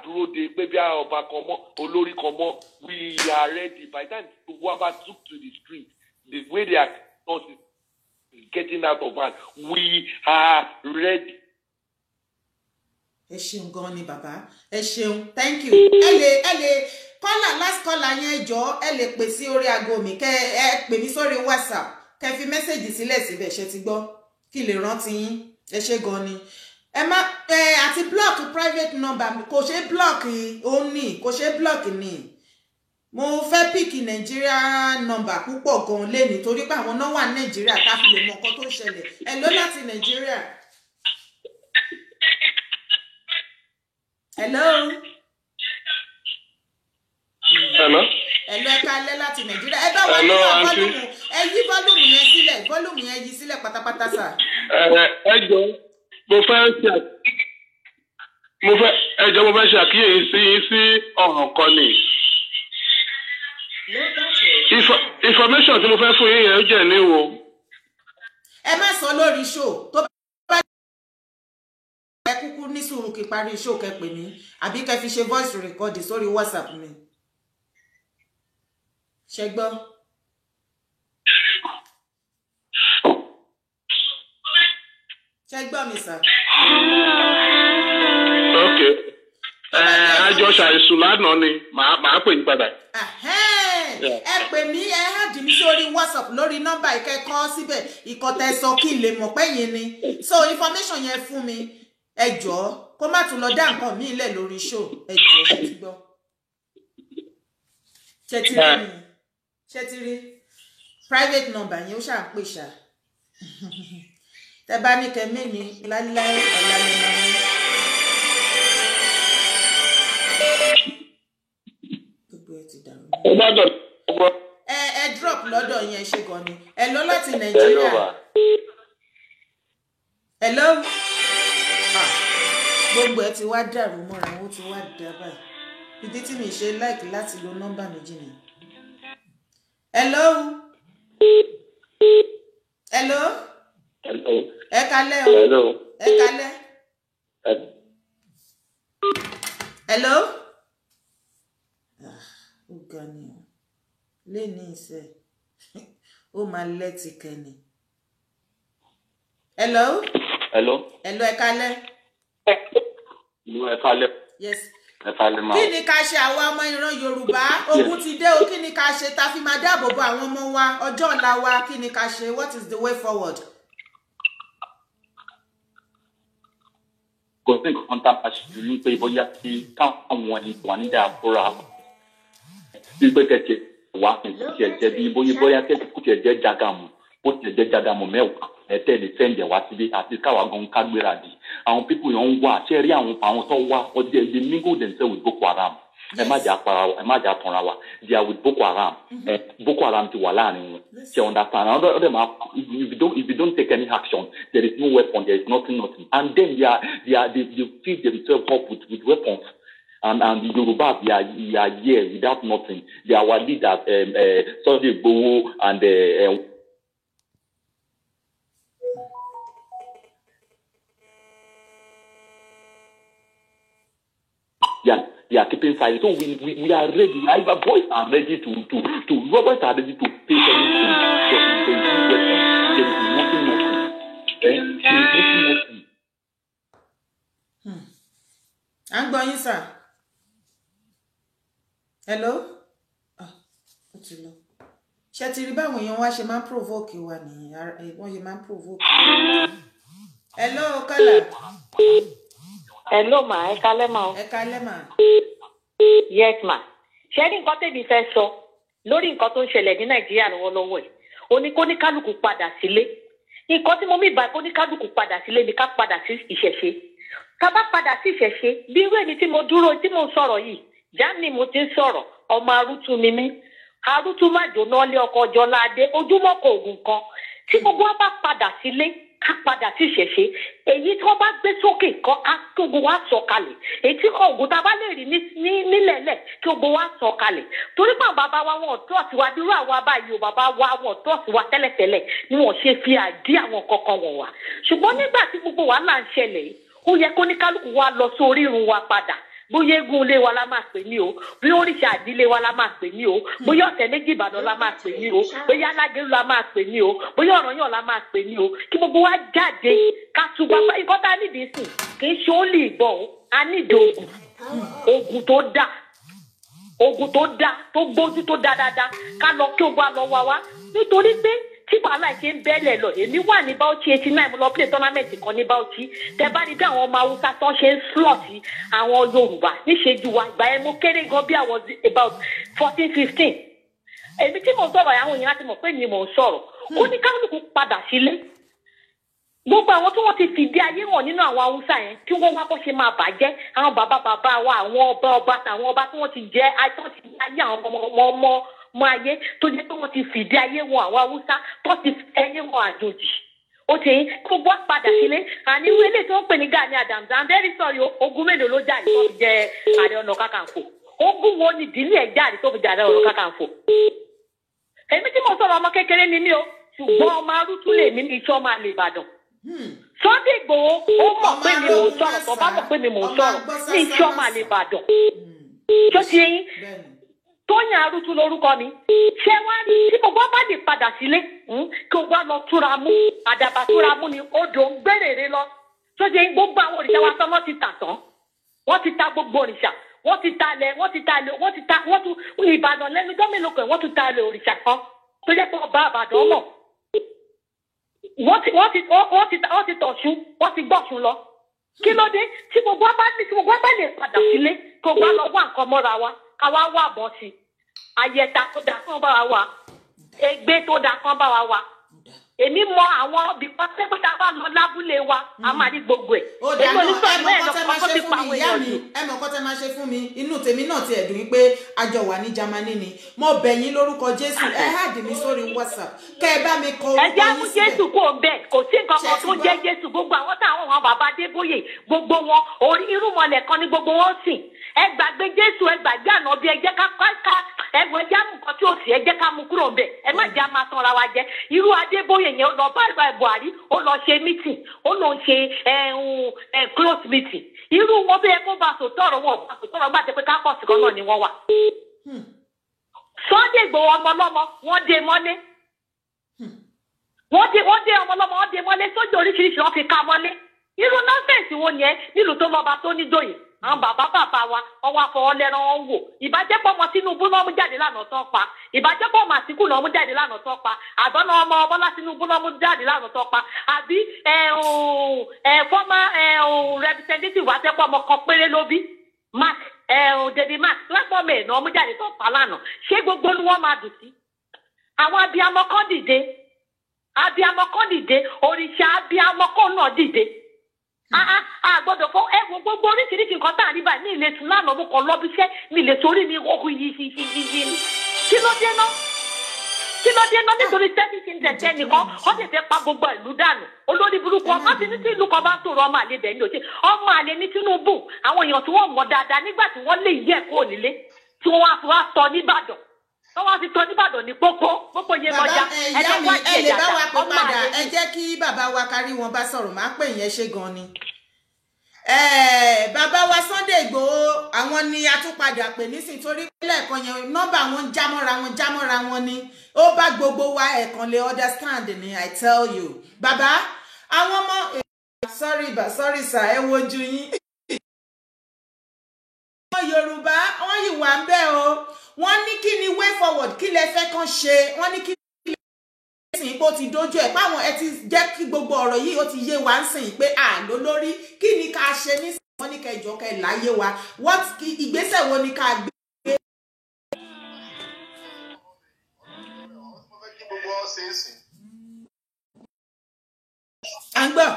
Dúró de pé bí ọba kan mọ́, olórí kan mọ́, we are ready. By the time the Waba took to the street, the way they are getting out of hand, we are ready. Ẹ ṣeun gan ni bàbá. Ẹ ṣeun. Thank you. Ẹ lè last caller yẹn jọ̀ọ́ ẹ lè pè sí orí aago mi kẹ́ ẹ pè mí sórí WhatsApp. Kẹ́ fi message sílẹ̀ síbẹ̀ ṣé ti gbọ́ kí lè rántí yín ẹ ṣé gan ni ẹ má àti block private number kò ṣe block ó ní kò ṣe block ni mo fẹ́ pick Nigeria number púpọ̀ gan lé ní torí pé àwọn náà wà ní Nigeria ká fi lè mọ nǹkan tó ṣẹlẹ̀ ẹ lọ láti Nigeria hello hello ẹ̀lọ́ ẹ̀ka alẹ́ láti Nàìjíríà ẹ bá wà nínú volume ẹ yí volume yẹn sílẹ̀ volume yẹn yí sílẹ̀ pátápátá sà. ẹ jọ̀ọ́ mo fẹ́ ṣàkíyèsí sí ọ̀ràn kan ni. information tí mo fẹ́ fún yín yẹn jẹ́ ní wo. ẹ má sọ lórí show tó bá ẹ kúkú ní sùúrù kí parí show kẹ́ pè mí àbí kẹ́ fi ṣe voice recording sórí WhatsApp mi. Ṣé gbọ́? Ṣé gbọ́ mi sà? Okay. Àjọ ṣàìsùn lánàá ni màá pè yín padà. Ẹ pè mí ẹ hàdí mi sórí WhatsApp lórí nọ́mbà ìkẹ́kọ̀ọ́ síbẹ̀ ìkọ̀tẹ̀ sọ kí n lè mọ̀ pé yín ni. So information yẹn fún mi ẹ jọ̀ọ́ kó má tún lọ dá nǹkan mi lẹ̀ lórí show ẹ jọ̀ọ́ ẹ ti gbọ́. Ṣé private number yẹn ó ṣáà pè ṣá. Tẹ́ bá ní kẹ́mí ni láíláí ọ̀làlẹ̀ máa ń. Gbogbo ẹ ti dàrú. Ẹ drop lọ́dọ̀ yẹn ṣe gan ni. Hello láti Nàìjíríà. Hello. Gbogbo ẹ ti wá dàrú mọ́ra wọn ti wá dà báyìí. Ìdí tí mi ṣe like láti lo nọ́mbà méjì ni. Hello. Hello. Hello. Ẹ kálẹ́ o. Hello. Ẹ kálẹ́. Hello. Ó ga ni o. Lé ní ìṣe. Ó máa lẹ́tì kẹ́ni. Hello. Hello. Hello, ẹ kálẹ́. Ẹ kálẹ́. Yes. Ẹ kálẹ́ ma. Kí ni ká ṣe àwa ọmọ ìran Yorùbá? Ogun ti dé o, kí ni ká ṣe tá fi máa dáàbò bo àwọn ọmọ wa, ọjọ́ ọ̀la wa, kí ni ká ṣe? What is the way forward? Kò sí nǹkan tá a ṣe jù ní pé bóyá kí káwọn ẹni wà ní diaspora gbígbé kẹ̀kẹ́ wà kí tiẹ̀ jẹ́ bí bóyá kẹ́kẹ́ tiẹ̀ jẹ́ Jagamu ó tiẹ̀ jẹ́ Jagamu mẹ́wàá ẹ̀tẹ́ lè sẹ́ǹdẹ̀ wá síbi àti káwa gan kágbéra di àwọn pípù yẹn ń wá ṣé rí àwọn tó wá ọdẹ they mingle themselves with Boko Haram ẹ má jà tanra wa they are with Boko Haram Boko Haram ti wà láàrin wọn ṣe understand ọdẹ máa if you don't take any action there is no weapon there is nothing and then they feed themselves up with weapons. And the Yoruba, they are here without nothing. They are our leaders, Sunday Igboho and they are keeping silent. So we are ready. Our boys are ready to robots are ready to face anything. There is nothing. I'm going, sir. Hello? Ó ti lọ. Ṣé ti rí báwọn èèyàn wá ṣe máa ń provoke wa nìyẹn, wọ́n ṣe máa ń provoke. Hello, Kọ́lá. Hello, ma. Ẹ kálẹ́ ma. Ẹ kálẹ́ ma. Yes, ma. Ṣé ní nǹkan tèmi fẹ́ sọ lórí nǹkan tó ń ṣẹlẹ̀ ní Nàìjíríà lọ́wọ́lọ́wọ́ ẹ̀? Ó ní kó ní kálukú padà sílé. Nǹkan tí mo mí bá kó ní kálukú padà sílé ni ká padà sí ìṣẹ̀ṣe. Ká bá padà sí ìṣẹ̀ṣe, bí irú ẹni tí mo dúró tí mo sọ̀rọ̀ yìí. Jáàní mo ti ń sọ̀rọ̀ ọmọ arútú ni mí arútú má jóná lé ọkọ̀ ọjọ́ láadé ojúmọ́ kò ògùn kan tí gbogbo wa bá padà sílé ká padà sí ìṣẹ̀ṣe èyí tí wọ́n bá gbé sókè kan á kí gbogbo wa sọ kalẹ̀ èyí tí ògùn tá a bá lè rí nílẹ̀lẹ̀ kí gbogbo wa sọ kalẹ̀ torí pé bàbá wa wọn tó ọ̀sìn wa dúró àwa báyìí o bàbá wa wọn tó ọ̀sìn wa tẹ́lẹ̀tẹ́lẹ̀ ni wọ́n ṣe fi àdí àwọn kankan wọ̀n wá ṣùgbọ́n nígbà tí gbogbo wa là ń ṣẹlẹ̀ ó yẹ kó ní kálukú wa lọ sórí irun wa padà bóyá eégún ilé wa la máa pè ní o bí òrìṣà àdílé wa la máa pè ní o bóyá ọ̀tẹ̀ méjì Ìbàdàn la máa pè ní o bóyá alágẹ̀rù la máa pè ní o bóyá Ọ̀rànyàn la máa pè ní o kí gbogbo wa jáde ká túbà pa nǹkan tá a nídìí sìn kì í ṣe ó lè gbọ́ o a nídìí oògùn tó dá tó gbójú tó dá dáadáa ká lọ kí ogun àlọ́ wa wá nítorí pé tí wàhálà ṣe ń bẹ́lẹ̀ lọ èmi wà ní Bauchi 89 mo lọ play tournament kan ní Bauchi tẹ bá rí bí àwọn ọmọ Haúsá tó ṣe ń slot àwọn Yorùbá níṣẹ́jú wa ìgbà yẹn mo kéré gan bí I was about 14-15 èmi tí mo sọ̀rọ̀ àwọn èèyàn láti mọ̀ pé mi mò ń sọ̀rọ̀ ó ní kálukú padà sílé gbogbo àwọn tí wọ́n ti fìdí ayé hàn nínú àwọn Haúsá yẹn kí wọ́n wá bó ṣe máa bàjẹ́ àwọn bàbá wa àwọn ọba tí wọ́n ti jẹ́ ayé àwọn ọmọ ayé tó jẹ́ pé wọ́n ti fìdí ayé wọn àwọn Haúsá tó ti fi ayé wọn àjòjì ó ti gbogbo padà sílé àní irú eléyìí tó ń pè ní Gani Adams I'm very sorry ogun mélòó ló jáde tó fi jẹ Ààrẹ Ọ̀nà Kakanfò ogun wo ni ìdílé ẹ̀ jáde tó fi jẹ Ààrẹ Ọ̀nà Kakanfò èmi tí mo sọ̀rọ̀ ọmọ kékeré ni mí o ṣùgbọ́n ọmọ arútú lè ní iṣẹ́ ọmọ àlè Ìbàdàn Sunday Igboho ó mọ̀ pé mi mò ń sọ̀rọ̀ tó bá mọ̀ pé mi mò ń sọ̀rọ̀ ní iṣẹ́ ọmọ àlè Ìbàdàn tó ti yín Tóyìn Arútú lórúkọ mi ṣé wá ní tí gbogbo bá lè padà sílé kí o gbọ́ lọ túra mú àdàbà túra mú ni odò ń gbèrèrè lọ tó ṣe gbogbo àwọn òrìṣà wa tán wọ́n ti tà tán wọ́n ti ta gbogbo òrìṣà wọ́n ti ta lẹ̀ wọ́n tún Ìbàdàn lẹ́nu gómìnà kan wọ́n tún ta lẹ̀ òrìṣà kan tó jẹ́ pé ọba Ìbàdàn mọ̀ wọ́n ti tọ̀ṣun wọ́n ti gbọ̀ṣun lọ kí ló dé tí gbogbo bá lè padà sílé kí o gbọ́ lọ wá nǹkan mọ́ra wa káwá wà bọ́ sí àyẹ̀tà tó dà kán bá wa wà ègbé tó dà kán bá wa wà èmi mọ àwọn ibì kan pé tá a bá lọ lábúlé wa a máa rí gbogbo ẹ̀. ó dáná ẹ mọ̀ kọ́ tẹ́ máa ṣe fún mi ìyá mi ẹ mọ̀ kọ́ tẹ́ máa ṣe fún mi inú tèmi náà ti ẹ̀dùn pé a jọ wà ní Jámánì ni mo bẹ̀ yín lórúkọ Jésù ẹ háàdì mi sórí WhatsApp kẹ́ ẹ bá mi kọ orúkọ yín síbẹ̀. ẹ jẹ́ mú Jésù kó o bẹ̀ kò sí nǹkan kan tó jẹ́ Jésù gbogbo àwọn táwọn wọn bàbá Adébóyè gbogbo wọn orí irúnmọlẹ̀ kan ní gbogbo wọn sìn ẹ gbàgbé Jésù ẹ gbàgbé Ànábì ẹ jẹ́ ká ẹgbẹ́ jáàmù kan tí ó sì ẹ jẹ́ ká mú kúrò ńbẹ̀ ẹ má jẹ́ máa tanra wa jẹ irú Adébóyè yẹn ó lọ bá Buhari ó lọ ṣe meeting ó lọ ṣe close meeting irú wọn bí ẹ kó bá sòtọ́ ọ̀rọ̀ wọn bá sòtọ́ ọ̀rọ̀ bá ti pé kápọ̀sì kan náà ni wọ́n wà. Sunday Igboho ọmọ ọlọ́mọ wọ́n dé mọ́lé wọ́n dé ọmọ ọlọ́mọ wọ́n dé mọ́lé sójú oríṣiríṣi wọ́n fi ká mọ́lé irú nọ́ọ̀sẹ̀sì wo ni ẹ nílùú tó lọ́ba tó níjòyè àwọn bàbá wa ọwọ́ afọwọ́ lẹ́ran wọn wò ìbàjẹ́pọ̀ ọmọ Tinubu náà mú jáde lánàá tán pa ìbàjẹ́pọ̀ ọmọ Àtíkù náà mú jáde lánàá tán pa àbọ̀nà ọmọ Bọ́lá Tinubu náà mú jáde lánàá tán pa àbí former representative wa tẹ́pọ̀ ọmọ kan péré ló bí Mark David Mark lẹ́pọ̀ mẹ́ẹ̀ náà mú jáde tán pa lánàá ṣé gbogbo ni wọ́n máa dùn sí àwọn abiyamọ kan dìde òrìṣà abiyamọ kan náà dìde. Gbọ́dọ̀ fọ ẹ̀wọ̀n gbogbo oríṣiríṣi nǹkan tá à ń rí báyìí ní ilé tún lánàá mo kàn lọ́bíṣẹ́ ní ilé torí mi okùn yìí kí ló dé ná nítorí sẹ́fíìsì ń tẹ̀tẹ̀ nìkan wọ́n sì fẹ́ pa gbogbo ìlú dànù olórí burúkú ọmọ tí ní tí ìlú kan bá ń tòrò ọmọ àlè bẹ̀ ní òsì ọmọ àlè ní Tinubu àwọn èèyàn tí wọ́n mọ̀ dáadáa nígbà tí wọ́n lé ìyẹ́ ẹ̀kọ́ nílé tí wọ́n wá sọ níbàdàn wọ́n ti tọ́ níbàdàn ní pópó yé mọ́já ẹ̀jẹ̀ wá tiẹ̀ dáadáa ọmọ àlè ẹ jẹ́ kí bàbá wa kárí wọn bá sọ̀rọ̀ máa pè yẹn ṣe gan ni. Bàbá wa Sunday Igboho àwọn ni a tún padà pè nísìnyí torí lẹ́ẹ̀kan yẹn nọ́mbà wọn jámọ́ra wọn ni ó bá gbogbo wa ẹ̀kan lè understand ni I tell you bàbá àwọn ọmọ sorry sir ẹ wojú yín. Yorùbá wọ́n yìí wà ń bẹ̀ o wọ́n ní kí ni way forward kí lẹ fẹ́ kàn ṣe wọ́n ní kí sìn pé ó ti dójú ẹ̀ páwọn ẹ ti jẹ́ kí gbogbo ọ̀rọ̀ yìí ó ti yé wa ń sìn pé àló lórí kí ni ká ṣe ní sìn wọ́n ní kẹjọ kẹ láyé wa ìgbésẹ̀ wo ni ká gbé. à ń gbọ́.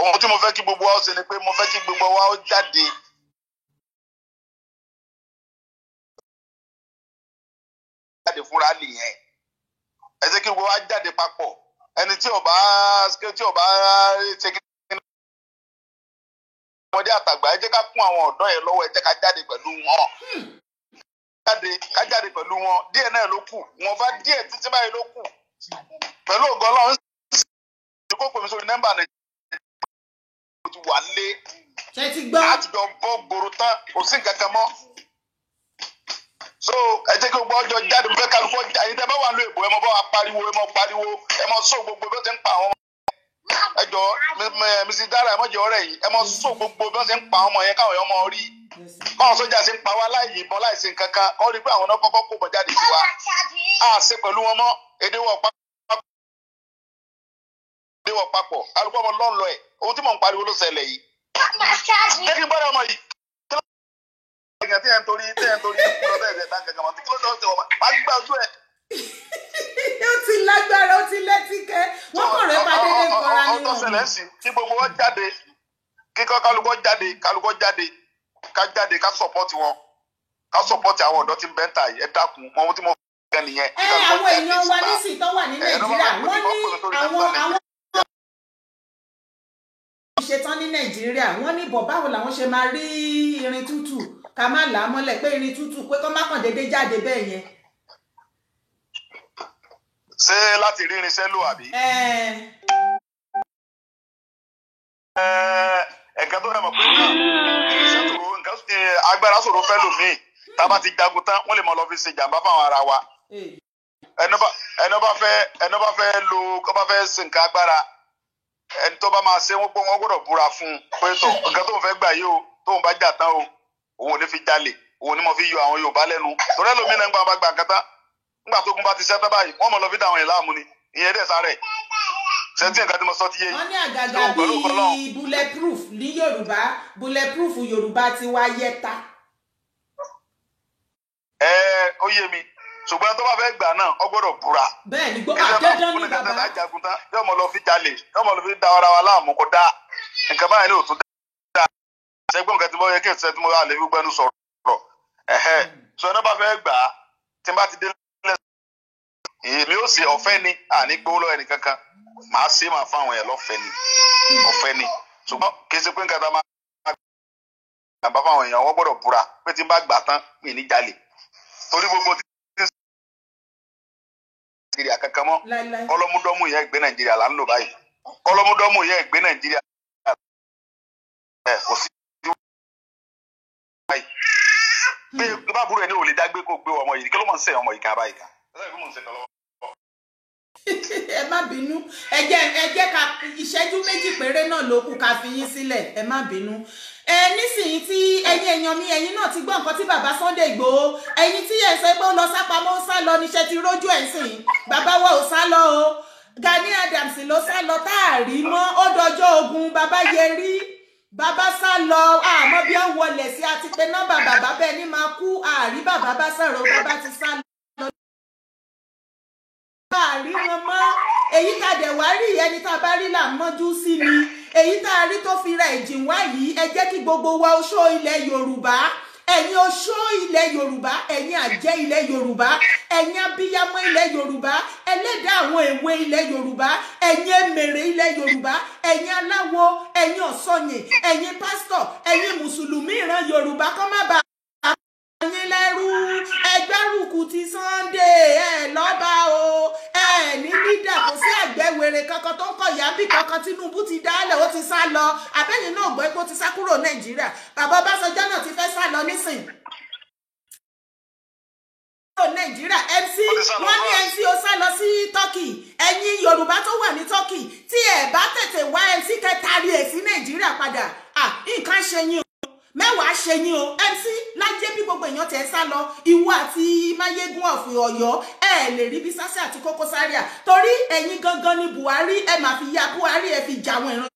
ohun tí mo fẹ́ kí gbogbo wa ó ṣe ni pé mo fẹ́ kí gbogbo wa ó jáde. jáde fúnra nìyẹn ẹ jẹ́ kí gbogbo wa jáde papọ̀ ẹni tí ó bá ṣe kí ọmọdé àtàgbà ẹ jẹ́ ká kún àwọn ọ̀dọ́ yẹn lọ́wọ́ ẹ jẹ́ ká jáde pẹ̀lú wọn ká jáde pẹ̀lú wọn díẹ̀ náà ló kù wọn bá díẹ̀ títí báyìí ló kù pẹ̀lú ògo Ọlọ́run ṣe kó pè mí sórí nọ́mbà Nàìjíríà ti wà lé àtijọ́ bọ́ gbòòrò tán kò sí nǹkan kan mọ́. So ẹ jẹ́ kí gbogbo ọjọ́ jáde mo fẹ́ kálukọ́ ẹ̀yin tẹ́ bá wà lóyè bò ẹ mọ bá wa pariwo ẹ mọ sọ gbogbo bí wọ́n ti ń pa àwọn ọmọ ẹ jọ Mrs. Dara ẹ mọ jẹ ọ̀rẹ́ yìí ẹ mọ sọ gbogbo bí wọ́n ti ń pa àwọn ọmọ yẹn káwọn ọmọ rí báwọn sójà ṣe ń pa wá láì yìnbọn láì ṣe nǹkan kan wọ́n rí pé àwọn náà kọ́kọ́ kó bọ̀ jáde sí wa á ṣe pẹ̀lú wọn mọ́ èdè wọ̀ papọ̀ kálukọ́ ọmọ lọ́nlọ́ ẹ̀ ohun tí mò ń pariwo ló ṣẹlẹ̀ yìí jẹ́ kí n bọ́dọ̀ ọmọ yìí èèyàn tí ẹ̀ ń torí lọ bẹ́ẹ̀ bẹ́ẹ̀ dáńgá gàmọ́ tí kí ló dọ́ sí ọmọ máa gbá ojú ẹ̀. ó ti lágbára ó ti lẹ́tíkẹ́ wọ́n kọ̀ rẹ́ bá dédé kọ́ra nínú. ọ̀tọ̀ ṣẹlẹ̀ sí kí gbogbo wọn jáde kíkọ́ kálukọ́ jáde ká sọ̀pọ̀tì wọn ká sọ̀pọ̀tì àwọn ọ̀dọ́ tí ń bẹ́ńtà yìí ẹ dákun mọ ohun tí mo fẹ́ nìyẹn. àwọn èèyàn wa nísìnyí tó wà ní Nàìjíríà wọ́n ní àwọn ṣetán ní Nàìjíríà wọ́n ní bọ̀ báwo làwọn ṣe máa rí irin tútù ká má là á mọ́lẹ̀ pé irin tútù pé kó má kàn déédéé jáde bẹ́ẹ̀ yẹn. ṣé láti rí irinṣẹ́ lò àbí. ẹ̀ka tó dàmọ̀ pé agbára ṣòro fẹ́ lò míì tá a bá ti jagun tán wọ́n lè mọ lọ fi ṣe jàǹbá fáwọn ara wa. ẹni bá fẹ́ lo kó bá fẹ́ ṣe nǹkan agbára ẹni tó bá máa ṣe wọ́n gbọ́dọ̀ búra fún un pé tó nǹkan tóun fẹ́ gbà yìí o tóun bá jà tán o òun ò ní fi jalè òun ni mo fi yọ àwọn Yorùbá lẹ́nu torí ẹlòmíín náà ń gbà bá gbà nǹkan tán nígbà tó kún bá ti ṣẹ́tọ́ báyìí wọ́n mọ̀ lọ fi dá àwọn yẹn láàmú ni ìyẹn dẹ̀ sáré ṣẹ́ntì nǹkan tí mo sọ ti yé yìí. wọ́n ní àgàgà bíi bulletproof ní Yorùbá bulletproof Yorùbá ti wá yẹta. ó yé mi ṣùgbọ́n tó bá fẹ́ gbà náà ọ gbọ́dọ̀ búra. bẹ́ẹ̀ni gbọ́dọ̀ dandan ní bàbá. ajagun tán yóò mọ lọ fi jalè yóò mọ lọ fi da ara wa láàmú kó dáa nǹkan báyìí ní òtún dáa ṣẹgbọn nǹkan tí mo yẹ kí n ṣe tí mo wà lè fi gbẹnu sọ̀rọ̀ sọ ẹni bá fẹ́ gbà á tí n bá ti dé lẹ́sẹ̀ èmi ó ṣe ọ̀fẹ́ ni àní gbowó lọ́wọ́ ẹnì kankan màá ṣe máa fún àwọn yẹn lọ́fẹ̀ẹ́ ni ọ̀fẹ́ ni ṣùgbọ́n kì í ṣe pé nǹkan tá a máa gbà fáwọn èèyàn wọ́n gbọ́dọ̀ búra pé tí n bá gbà tán mi ní jalè torí gbogbo Nàìjíríà kankan mọ́ kọlọmúdọ́mù yẹn gbé Nàìjíríà là ń lò báyìí kọlọmúdọ́mù yẹn gbé Nàìjíríà kò sí báyìí bí báburú ẹni ò lè dágbé kó gbé ọmọ yìí kí ló mọ̀ ń sẹ́ ọmọ yìí ká báyìí ká ẹ má bínú ẹ jẹ́ ká ìṣẹ́jú méjì péré náà ló kù ká fi yín sílẹ̀ ẹ má bínú nísìnyí tí ẹ̀yin èèyàn mi ẹ̀yin náà ti gbọ́ nǹkan tí bàbá Sunday Igboho ẹ̀yin tí ẹ̀ sọ pé ó lọ sápamọ́ ó sá lọ níṣẹ́ ti rójú ẹ̀ sìn bàbá wa ò sá lọ o Gani Adams ló sá lọ táàrí mọ́ ó dọjọ́ ogun bàbá Yẹrí bàbá sá lọ àmọ́ bí ó wọlé sí àti pé nọ́mbà bàbá bẹ́ẹ̀ ni máa kú àrí bàbá bá sọ̀rọ̀ bàbá ti sá lọ. àrí wọn mọ́ èyí tá a dẹ̀ wá rí ẹni tá a bá rí là ń mọ́jú sí ni èyí tá a rí tó fi ra ìjìn wá yìí ẹ jẹ́ kí gbogbo wa oṣó ilẹ̀ Yorùbá ẹ̀yin oṣó ilẹ̀ Yorùbá ẹ̀yin àjẹ́ ilẹ̀ Yorùbá ẹ̀yin abiyamọ ilẹ̀ Yorùbá ẹlẹ́dàá àwọn èwe ilẹ̀ Yorùbá ẹ̀yin emèrè ilẹ̀ Yorùbá ẹ̀yin aláwo ẹ̀yin ọ̀sọ́yìn ẹ̀yin pásítọ̀ ẹ̀yin mùsùlùmí ìran Yorùbá kọ́ má bàa ẹ̀yin lẹ́rú ẹgbẹ́rùkù ti Sunday lọ́ba o ní lídà kò sí àgbẹ̀wèrè kankan tó ń kọ̀ yá bí kankan Tinubu ti dálẹ̀ ó ti sá lọ abẹ́yìn náà gbọ́ pé ó ti sá kúrò Nàìjíríà bàbá Ọbásanjọ́ náà ti fẹ́ sá lọ nísìn. Nàìjíríà MC wọ́n ní MC ó sá lọ sí Turkey ẹ̀yin Yorùbá tó wà ní Turkey tí ẹ̀ bá tètè wá MC kẹtàrí ẹ̀ sí Nàìjíríà padà nǹkan ṣe yín o mẹ́wàá ṣe yín o MC lájẹ́ bí gbogbo èèyàn tẹ̀ sá lọ ìwọ àti Máyégún ọ̀fìn Ọ̀yọ́ lè rí bí Sásí àti Kókó Zaria torí ẹ̀yin gangan ni Buhari ẹ máa fi ya Buhari ẹ fi jà àwọn ìran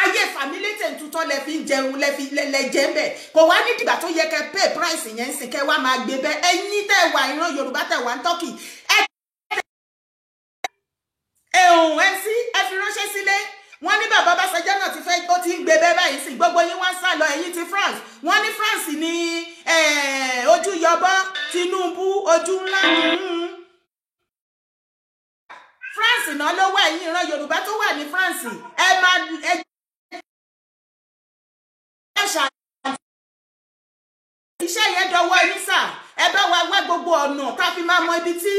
ayé fàmílétè tutọ́ lẹ fi jẹun lẹ jẹ ń bẹ̀ kò wá ní dìgbà tó yẹ kẹ pay price yẹn ń sìn kẹ wá máa gbé bẹ ẹ̀yin tẹ́ wà ìran Yorùbá tẹ́ wà ń Turkey MC ẹ fi ránṣẹ́ sílé wọ́n ní bàbá Ọbásanjọ́ náà ti fẹ́ ó ti ń gbé bẹ́ẹ̀ báyìí sí gbogbo yín wọ́n sá lọ ẹ̀yìn ti France wọ́n ní France ní ojú yọbọ́ Tinubu ojú ńlá France náà ló wà ẹ̀yìn ìran Yorùbá tó wà ní France ẹ máa iṣẹ́ yẹn dọwọ́ yín sà ẹ bá wa wá gbogbo ọ̀nà tá a fi máa mọ ibi tí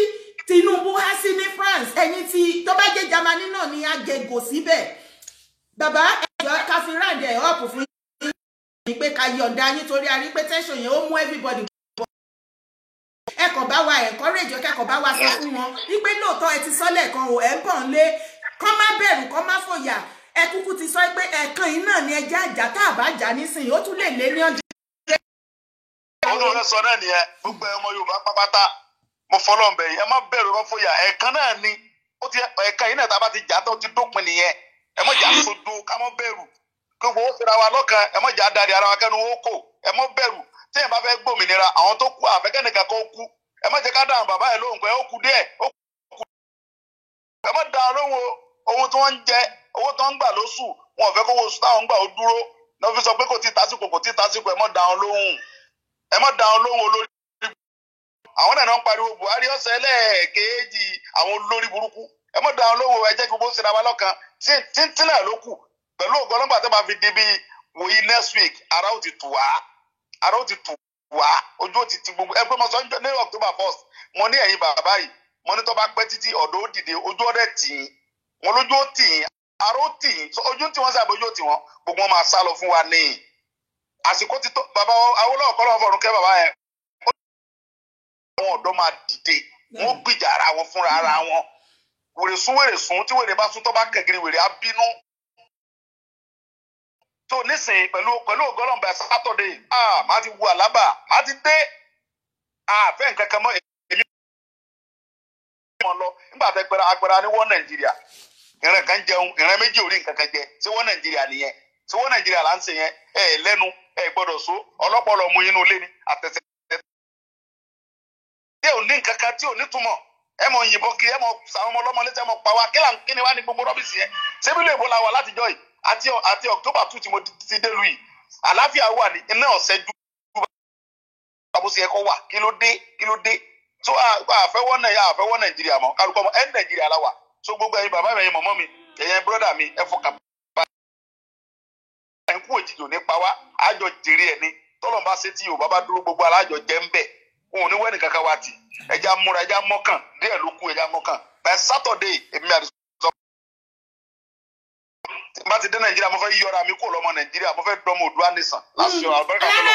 Tinubu há sí ní France ẹ̀yìn tí tó bá jẹ́ Germany náà ní agẹgò síbẹ̀ bàbá ẹjọ́ ká fi round ẹ̀ up fún yín pé ká yọ̀ǹda yín torí a rí pé tension yẹn ó mú everybody bọ̀ ẹ kàn bá wa encourage kẹ́kọ̀ọ́ bá wa sọ fún wọn wípé lóòótọ́ ẹ ti sọ lẹ́ẹ̀kan o ẹ̀ ń bọ̀ ń lé kọ́ má bẹ̀rù kọ́ má fòyà ẹ kúkú ti sọ pé ẹ̀kan yìí náà ni ẹjẹ́ àjà tá a bá jà nísìnyí ó tún lè lé ní ọdún. ọdún rẹ sọ náà nìyẹn gbogbo ọmọ Yorùbá pápátá mo fọlọ́ ń bẹ̀ yìí ẹ má bẹ̀rù ẹ má fòyà ẹ̀kan náà ni ẹ̀kan yìí náà tá a bá ti jà tó ti dópin nìyẹn ẹ má jà sodo ká má bẹ̀rù gbogbo ó fira wa lọ́kàn ẹ má jà darí ara wa kẹ́nu ó kò ẹ má bẹ̀rù tí ẹ bá fẹ́ gbòmìnira àwọn tó kú àfẹ́kẹ́nìkan kó kú ẹ má jẹ́ ká dáhùn bàbá ẹ lóhùn pé ó kú díẹ̀ ó kú ẹ má dáhùn lóhùn owó tí wọ́n ń jẹ owó tí wọ́n ń gbà lóṣù wọn ò fẹ́ kówó oṣù táwọn ń gbà ó dúró ní wọ́n fi sọ pé kò tí ì tásìkò ẹ má dáhùn lóhùn olórí àwọn náà ń pariwo Buhari ọ̀sẹ̀ lẹ́ẹ̀kejì àwọn olórí burúkú ẹ má dáhùn lóhùn ẹ jẹ́ kí gbogbo sinra wa lọ́kàn tí náà ló kù pẹ̀lú ògo ọlọ́gbà tó máa fi di bí wòye next week ara ó ti tù wá ojú ó ti ti gbogbo ẹgbẹ́ mọ́sán ní October 1st mo ní ẹ̀yin bàbá yìí mo ní tó bá pẹ́ títí ọ̀dọ́ ó dìde ojú ọ̀dẹ̀ tì í wọn lójú ó tì í ara ó tì í ojú tí wọ́n sábà ojú ó tì wọ́n gbogbo wọn máa sá lọ fún wa ní àsìkò tí tó bàbá Awólọ́wọ̀ kọ́ lọ́wọ́ fọ̀rùn kẹ́ bàbá yẹn àwọn ọ̀dọ́ máa dìde wọ́n gbìjà ara wọn fúnra ara wọn wèrè sún tí wèrè bá sún tó bá kẹ̀kiri wèrè á bínú. tó nísìnyí pẹ̀lú ògọ́lọ́mbà Saturday máa ti wu àlábà máa ti dé àfẹ́ nǹkan kan mọ́ èmi mọ́ lọ nígbà tẹ́ agbára ní wọ́n Nàìjíríà ìran kan jẹun ìran méjì orí nǹkan kan jẹ ṣé wọ́n Nàìjíríà nìyẹn ṣé wọ́n Nàìjíríà là ń ṣe yẹn lẹ́nu gbọ́dọ̀ so ọlọ́pọ̀lọ́ mú inú ilé ni àtẹ̀sẹ̀ tí ò ní nǹkan kan tí ò ní túmọ̀ ẹ mọ̀ yìnbọn kiri ẹ mọ̀ sàwọn ọmọ ọlọ́mọ létí ẹ mọ̀ pa wá kí ni wá ní gbogbo rọ́bìsì yẹn sẹ́bílù èbó la wà látijọ́ yìí àti October 2 tí mo ti dé lu yìí àlàáfíà wà ní iná ọ̀sẹ̀ ju àbúṣe ẹ̀kọ́ wà kí ló dé so àfẹ́wọ́ Nàìjíríà mọ́ kálukọ́ mọ́ ẹ̀ Nàìjíríà la wà so gbogbo ẹ̀yin bàbá mi ẹ̀yin mọ̀mọ́ mi ẹ̀yin bírọ́dà mi ẹ fọkàn bá ẹ̀ ń kú òjijì ní pa wá àjọ jèrè ẹ̀ ní tọ́lọ̀ bá ṣe tí Yorùbá bá dúró gbogbo alájọ jẹ́ ń bẹ̀ òun ní wẹ́nì kankan wá tì ẹja múra ẹja mọ́kàn díẹ̀ ló kú ẹja mọ́kàn by Saturday èmi àti sọ bá ti dé Nàìjíríà mo fẹ́ yọra mi kó lọ́mọ Nàìjíríà mo fẹ́ dọ́mọ Oòduà nation láti ọ àbẹ́rẹ́ kan lọ.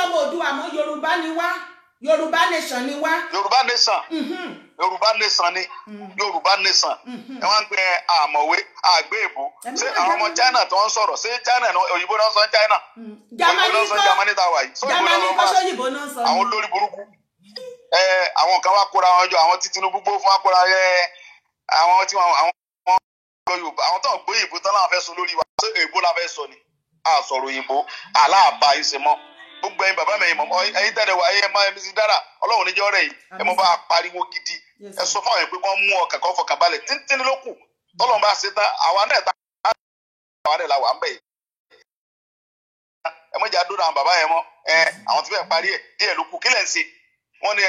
ọmọ Oòduà àmọ́ Yorùbá ni wá Yorùbá nation ni wá. Yorùbá nation Yorùbá nation ni Yorùbá nation ẹ wá ń pè àmọ̀wé àgbéèbó ṣé àwọn ọmọ China tó ń sọ̀rọ̀ ṣé China òyìnbó náà sọ China òyìnbó náà sọ Germany tá a wà yìí sọ òyìnbó náà sọ àwọn olórí burúkú àwọn kan wá kóra wọn jọ àwọn tí Tinubu gbó fún wa kóra àwọn tí àwọn Yorùbá àwọn tó ń gbé òyìnbó tán láwọn fẹ́ sọ lórí wa ṣé òyìnbó la fẹ́ sọ ni a sọ̀rọ̀ òyìnbó aláàbá ìṣẹ̀mọ́ gbogbo ẹ̀yin bàbá mi ẹ̀yin mọ̀mọ́ ẹ̀yin tẹ̀lé wa ẹ̀yin máa ẹ̀mí dára Ọlọ́run níjọ́ rẹ̀ yìí ẹ mọ̀ bá a pariwo gidi ẹ sọ fún àwọn pé wọ́n mú ọkàn kan fọkàn balẹ̀ tíntínní ló kù tọ́lọ́run bá ṣe tán àwa náà la wà ń bẹ̀ yìí. ẹ mọ̀ jẹ́ àdúrà àwọn bàbá yẹn mọ́ àwọn tí bẹ́ẹ̀ parí ẹ̀ díẹ̀ ló kù kí lẹ̀ ń ṣe wọ́n ní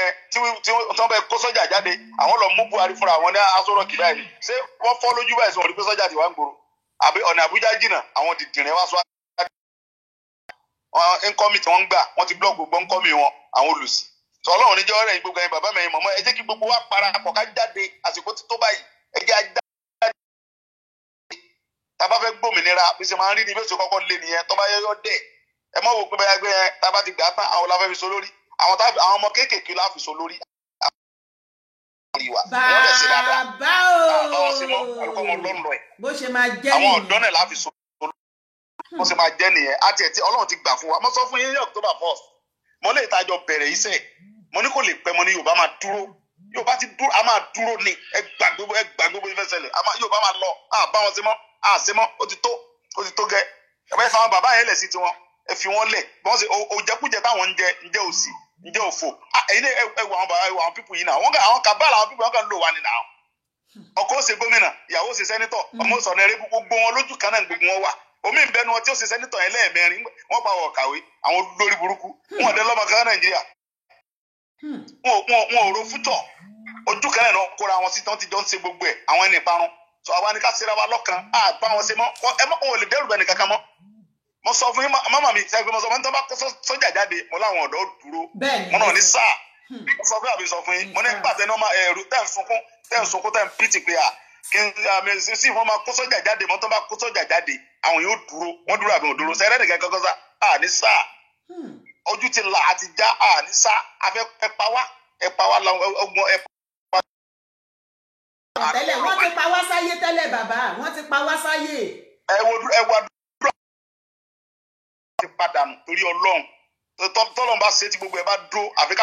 tí wọ́n bẹ kó sọ́jà jáde àwọn lọ mú Buhari fúnra àwọn ní asọ́rọ̀ kì báyìí ṣé wọ́n fọ́ lójú báyìí sọ wọ́n rí pé sọ́jà ti wá ń gbòòrò àbí ọ̀nà Àbújá jìnnà àwọn dìdìrín wá sọ nkọ́mì tí wọ́n ń gbà wọ́n ti blọ́ọ̀gù gbogbo nkọ́mì wọn àwọn olùsí sọ Ọlọ́run níjọ́ rẹ̀ gbogbo ẹ̀yin bàbá mi ẹ̀yin mọ̀mọ́ ẹ jẹ́ kí gbogbo wa parapọ̀ ká jáde àsìkò tí tó báyìí ẹ jẹ́ ajá tá a bá fẹ́ gbòmìnira bí ṣe máa ń rí ni bí ó ṣe kọ́kọ́ lé nìyẹn tó bá yẹ yọ dẹ̀ ẹ mọ̀ wò pé báyà gbé yẹn tá a bá ti gbà tán àwọn la fẹ́ fi so lórí àwọn ọmọ kéékèèké la fi so lórí bàbá bó ṣe máa jẹ́ àwọn ọ̀dọ́ náà la fi so wọ́n sì máa jẹ́ nìyẹn àti ẹ̀ tí Ọlọ́run ti gbà fún wa mo sọ fún yín ní October 1st mo lè tajọ bẹ̀rẹ̀ iṣẹ́ mo ní kò lè pẹ́ mo ní Yorùbá máa dúró Yorùbá ti dúró a máa dúró ní ẹ gbàgbé bó fẹ́ ṣẹlẹ̀ Yorùbá máa lọ bá wọn ṣe mọ́ ṣe mọ́ ó ti tó gẹ́ ẹ bá yẹ fáwọn bàbá yẹn lẹ̀ sí tiwọn ẹ fi wọn lẹ̀ bọ́n ṣe òjẹkújẹ táwọn ń jẹ ǹjẹ́ òsì ǹjẹ́ òfò ẹ̀yin ẹ wọ àwọn bàbá ẹ wọ àwọn pípù yìí náà àwọn kàbáàlà àwọn pípù wọn kàn lò wá nínú àwọn ọkọ ó ṣe gómìnà ìyàwó ó ṣe sẹ́nítọ̀ ọmọ sọ̀nà eré gbogbo wọn lójú kan náà gbogbo wọn wà omi ìbẹnu wọn tí ó ṣe sẹ́nítọ̀ yẹn lẹ́ẹ̀mẹrin wọ́n bá wọ̀ kàwé àwọn lórí burúkú wọn ọ̀dẹ lọ́mọ kan Nàìjíríà wọn ò ro fútọ̀ ojú kan náà kóra wọn sí tán ti jọ ń ṣe gbogbo ẹ̀ àwọn ẹni ìparun sọ àwa ni ká ṣe ra wa lọ́kàn àgbà wọn ṣe mọ́ wọn ò lè dẹ́rù bẹ́ẹ̀ nìkan kan mọ́ mo sọ fún yín màmá mi ṣe é pé mo sọ fún yín tó bá kó sọ́jà jáde mo láwọn ọ̀dọ́ dúró mo náà ní sáà mo sọ fún àbí sọ fún yín mo ní pàtẹ náà ẹ̀rù tẹ̀ ń sunkún tẹ̀ ń pìtì pé kí n sí wọn máa kó sọ́jà jáde mo tó bá kó sọ́jà jáde àwọn yóò dúró wọ́n dúró àbí wọ́n dúró sẹ́rẹ́ nìkan kankan sá ní sáà ojú ti là àti já ní sáà afẹ́ ẹ̀pá wa lọ́gbọ́n ẹ̀pá. tẹ́lẹ̀ wọ́n ti pa wá sáyé tẹ́lẹ̀ bàbá wọ́n ti pa wá sáyé. ẹ wá dúró ti padà nù torí Ọlọ́run tọ́lọ́run bá ṣe tí gbogbo ẹ̀ bá dúró àfi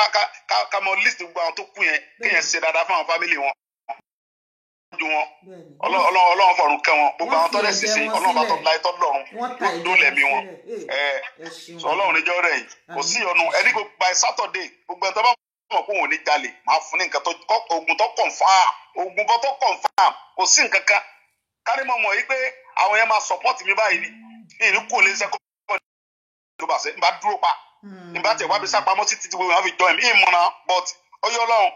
ká mọ list gbogbo àwọn tó kù yẹn kéèyàn ṣe dáadáa fún àwọn fámìlì wọn Ọlọ́run fọ̀run kẹ́ wọn gbogbo àwọn tọ́lẹ̀ ṣiṣẹ́ Ọlọ́run bá tọ́ láì tọ́ lọ́run ló lẹ̀mí wọn sọ Ọlọ́run níjọ́ rẹ̀ yìí kò sí ọ̀nù ẹni gbogbo by Saturday gbogbo ẹ̀ tó bá mọ̀ pé òun ò ní jalè máa fún ní nǹkan tó oògùn tó confam kò sí nǹkan kan kárí mọ̀ mọ̀ yìí pé àwọn yẹn máa support mi báyìí ni ìní kò lè ṣe kọ́ ló bá ṣe ń bá dúró pa ń bá tẹ̀ wá bí sápamọ́ sí títí gbogbo àwọn fi join mi ìmọ̀nà but ọyọ́ Ọlọ́run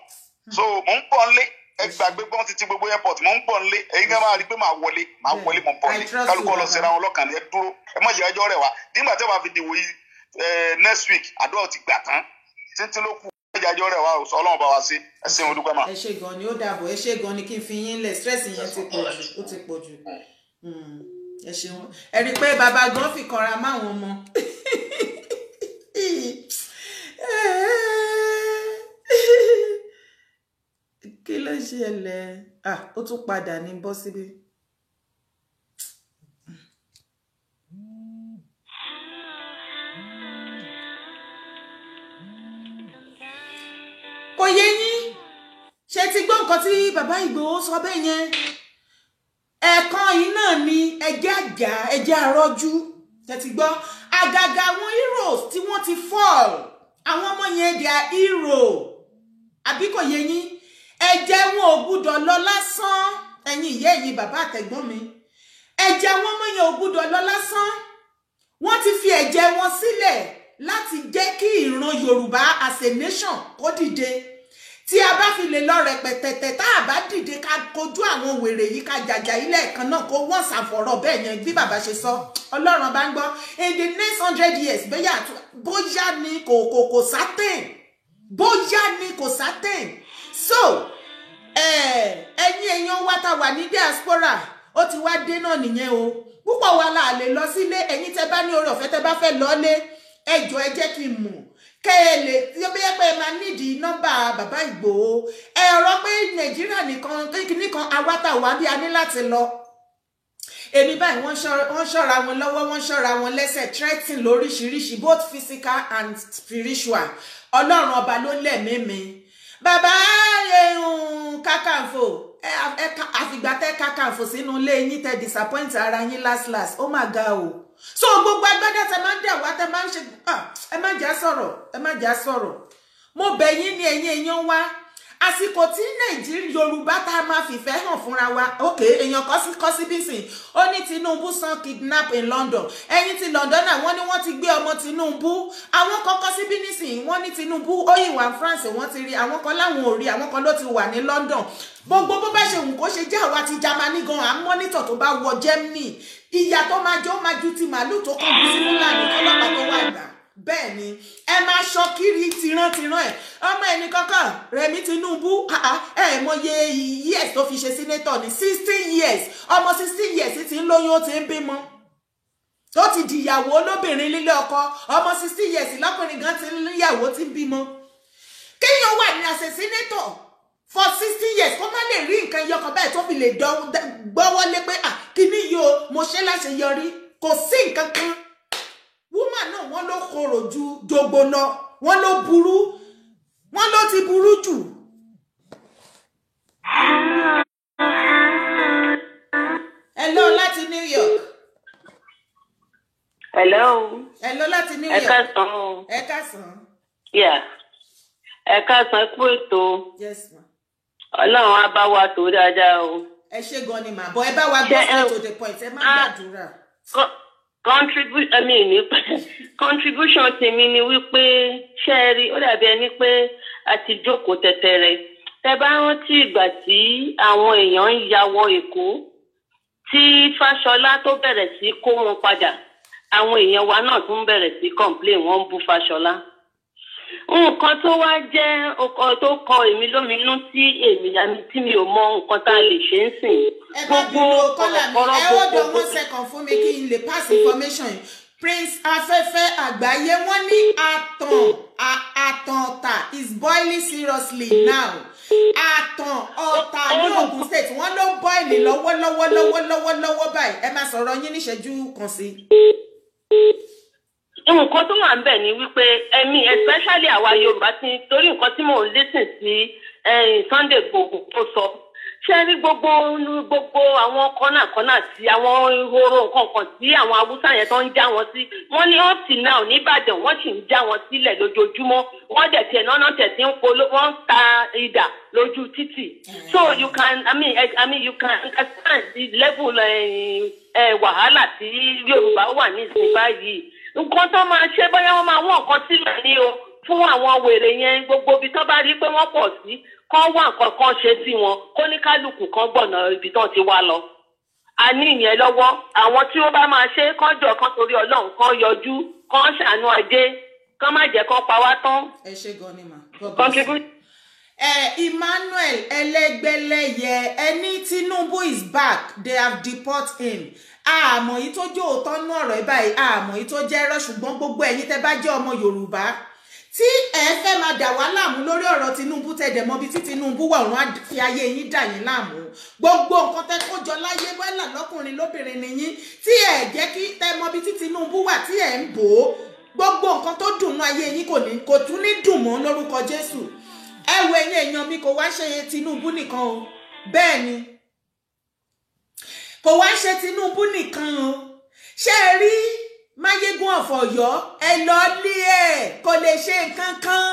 so mò ń pọ̀ nlé ẹ gbàgbé gbọ́n títí gbogbo airport mò ń pọ̀ nlé ẹ̀yin gan máa rí pé máa wọlé mò ń pọ̀ nlé kálukọ́ lọ síra wọn lọ́kàn ẹ dúró ẹ mọ̀ ìyá ẹjọ́ rẹ̀ wá nígbà tí wàá fi dìwò yìí next week àdúrà ti gbà tán títí ló kù ìyá ẹjọ́ rẹ̀ wá sọ Ọlọ́run bá wa sí ẹ ṣeun olùgbà máa. ẹ ṣe gan ni ó dàbọ̀ ẹ ṣe gan ni kí n fi yín lẹ̀ stress yẹn ti pọ̀ jù ẹ ṣeun ẹ rí i pé bàbá gan fi kanra máwọn ọmọ kí ló ṣẹlẹ̀ ó tún padà ní bọ́ síbí. kò yé yín ṣe ti gbọ́ nǹkan tí bàbá Ìgbòho sọ bẹ́ẹ̀ yẹn ẹ̀ẹ̀kan yìí náà ni ẹjẹ́ àjà ẹjẹ́ àrọ́jú tẹ̀tí gbọ́ àgàgà àwọn heroes tí wọ́n ti fall àwọn ọmọ yẹn they are hero àbí kò yé yín ẹ̀jẹ̀ wọn ò gbúdọ̀ lọ lásán ẹ̀yin ìyá ẹ̀yin bàbá àtẹ̀gbọ́n mi ẹ̀jẹ̀ àwọn ọmọ yẹn ò gbúdọ̀ lọ lásán wọ́n ti fi ẹ̀jẹ̀ wọn sílẹ̀ láti jẹ́ kí ìran Yorùbá as a nation kó dìde tí a bá fi lè lọ rẹpẹtẹtẹ tá a bá dìde ká kojú àwọn wèrè yìí ká jàjà ilé ẹ̀kan náà kó wọ́n ṣàfọ̀rọ̀ bẹ́ẹ̀ yẹn bí bàbá ṣe sọ Ọlọ́run bá ń gbọ́ in the next 100 years bóyá ni kò certain bóyá ni kò certain so ẹ̀yin èèyàn wa tá wà ní diaspora ó ti wá dé náà nìyẹn o púpọ̀ wa la lè lọ sílé ẹ̀yin tẹ́ bá ní oore ọ̀fẹ́ tẹ́ bá fẹ́ lọ́lé ẹjọ́ ẹ jẹ́ kí n mọ̀ kẹ́ẹ̀lẹ̀ tí ó bẹ́ẹ̀ pé máa nídìí nọ́mbà bàbá Ìgbòho ẹ̀rọ pé Nàìjíríà nìkan awátà wà bí a ní láti lọ èmi báyìí wọ́n ṣọ́ra wọn lọ́wọ́ wọ́n ṣọ́ra wọn lẹ́sẹ̀ threatening lóríṣiríṣi both physical and spiritual Ọlọ́run ọba ló lẹ̀mí mi bàbá Kakanfò àfìgbà tẹ́ Kakanfò sínú ilé yín tẹ́ disappoint ara yín last ó mà ga o so gbogbo agbádá tẹ́ máa ń dà wá tẹ́ máa ń ṣe ẹ má jà sọ̀rọ̀ mo bẹ̀ yín ní ẹ̀yin èèyàn wá àsìkò tí Nàìjíríà Yorùbá tá a máa fìfẹ́ hàn fúnra wa ok èèyàn kọ́ sí bísìn ó ní Tinubu san kidnap in London ẹ̀yin ti London náà wọ́n ní wọ́n ti gbé ọmọ Tinubu àwọn kọ́kọ́ sí bí nísìn wọ́n ní Tinubu ó yìí wà France wọ́n ti rí àwọn kan láwọn ò rí àwọn kan ló ti wà ní London gbogbo bó bá ṣe wù kó ṣe jẹ́ àwa ti Germany gan à ń mọ́nítọ̀ tó bá wọ Germany ìyà tó máa jẹ́ ó máa ju ti màálù tó kọ́ bí sínú láàrin ọlọ́pàá tó wà gbà bẹ́ẹ̀ ni ẹ máa ṣọ kiri tìrantìran ẹ̀ ọmọ ẹni kankan Rẹ̀mí Tinubu mọye years tó fi ṣe senator ní 16 years ọmọ 16 years ti ń lóyún ó ti ń bímọ tó ti dìyàwó olóbìnrin lílé ọkọ ọmọ 16 years lọ́kùnrin gan ti ń níyàwó ti ń bímọ kéèyàn wà ní àṣẹ senator for 60 years kó má lè rí nǹkan yọkàn báyìí tó fi lè gbọ́wọ́ lé pé kíní yìí o mo ṣe láṣeyọrí kò sí nǹkan kan woman náà wọ́n ló korò ju jogbo lọ wọ́n ló burú wọ́n ló ti burú jù. Hello láti New York. Hello láti New York. Ẹ káàsán. Yeah. Ẹ káàsán kú ètò. Yes ma. Ọlọ́run á bá wa tó dáadáa o. Ẹ ṣé gan ni mà bọ́ ẹ bá wa go straight to the point ẹ má gbàdúrà. Contribution tèmi ni wípé ṣe rí ó dàbí ẹni pé a ti jókòó tẹ̀tẹ̀rẹ̀. Tẹ́ bá rántí ìgbà tí àwọn èèyàn ń ya wọ Èkó tí Fáṣọlá tó bẹ̀rẹ̀ sí kó wọn padà àwọn èèyàn wa náà tún bẹ̀rẹ̀ sí complain wọ́n ń bú Fáṣọlá. Nǹkan tó wá jẹ́ ọkọ̀ tó kọ èmi lóminú tí mi ò mọ nǹkan tá a lè ṣe ń sìn. Gbogbo ọ̀rọ̀ gbogbo. Ẹ one second fún mi kí n lè pass information yìí. Prince Afẹ́fẹ́ Àgbáyé wọ́n ní àtàn is boiling seriously now. Àtàn Ọ̀tà ní Ògùn State wọ́n ló boil lọ́wọ́lọ́wọ́ báyìí. Ẹ máa sọ̀rọ̀ yín níṣẹ́jú kan sí. Nǹkan tó wà ń bẹ̀ ni wípé especially àwa Yorùbá ti torí nǹkan tí mò ń listen sí Sunday Igboho tó sọ ṣe rí gbogbo àwọn kọ́nà tí àwọn ìhòòrò nǹkan tí àwọn Haúsá yẹn tó ń já wọn sí wọ́n ní up till now nìbàdàn wọ́n sì ń já wọn sílẹ̀ lójoojúmọ́ wọ́n dẹ̀ tiẹ̀ náà tẹ̀ sí ń polo wọ́n ń ta idà lójú títì so you can you can understand the level wàhálà tí Yorùbá wà ní ìsìn báyìí. Nǹkan tó máa ṣe bóyá wọ́n máa wọ́n nǹkan sílẹ̀ ní o fún àwọn wèrè yẹn gbogbo ibi tó bá rí pé wọ́n pọ̀ sí kán wá nǹkan kan ṣe sí wọn kó ní kálukú kan gbọ̀nà ibi tó ti wá lọ. A ní ìyẹn lọ́wọ́ àwọn tí ó bá máa ṣe kán jọ kán torí Ọlọ́run kán yọjú kán ṣàánú ajé kán má jẹ́ kán pa wá tán. Ẹ ṣé gan ni mà. Emmanuel Ẹlẹ́gbẹ́lẹ́yẹ ẹni Tinubu is back they have deported him. Àmọ́ yìí tó jẹ́ òótọ́ nú ọ̀rọ̀ báyìí àmọ́ yìí tó jẹ́ ẹ̀rọ ṣùgbọ́n gbogbo ẹ̀yin tẹ́ bá jẹ́ ọmọ Yorùbá tí ẹ fẹ́ máa dà wá láàmú lórí ọ̀rọ̀ Tinubu tẹ̀dẹ̀ mọ́ bí tí Tinubu wà wọ́n á fi ayé yín dà yín láàmú gbogbo nǹkan tẹ́ kó jọ láyé wẹ́là lọ́kùnrin lóbìnrin nìyín tí ẹ jẹ́ kí tẹ́ mọ́ bí tí Tinubu wà tí ẹ ń bò ó gbogbo nǹkan tó dùn nú ayé yín kò tún ní dùn mọ́ lórúkọ Jésù ẹ wo ẹ̀yin èèyàn mi kò wá ṣe Tinubu nìkan o bẹ́ẹ̀ ni kò wá ṣe Tinubu nìkan o ṣé ẹ rí Máyégún of Ọ̀yọ́ ẹ lọ lé ẹ̀ kò lè ṣe nǹkan kan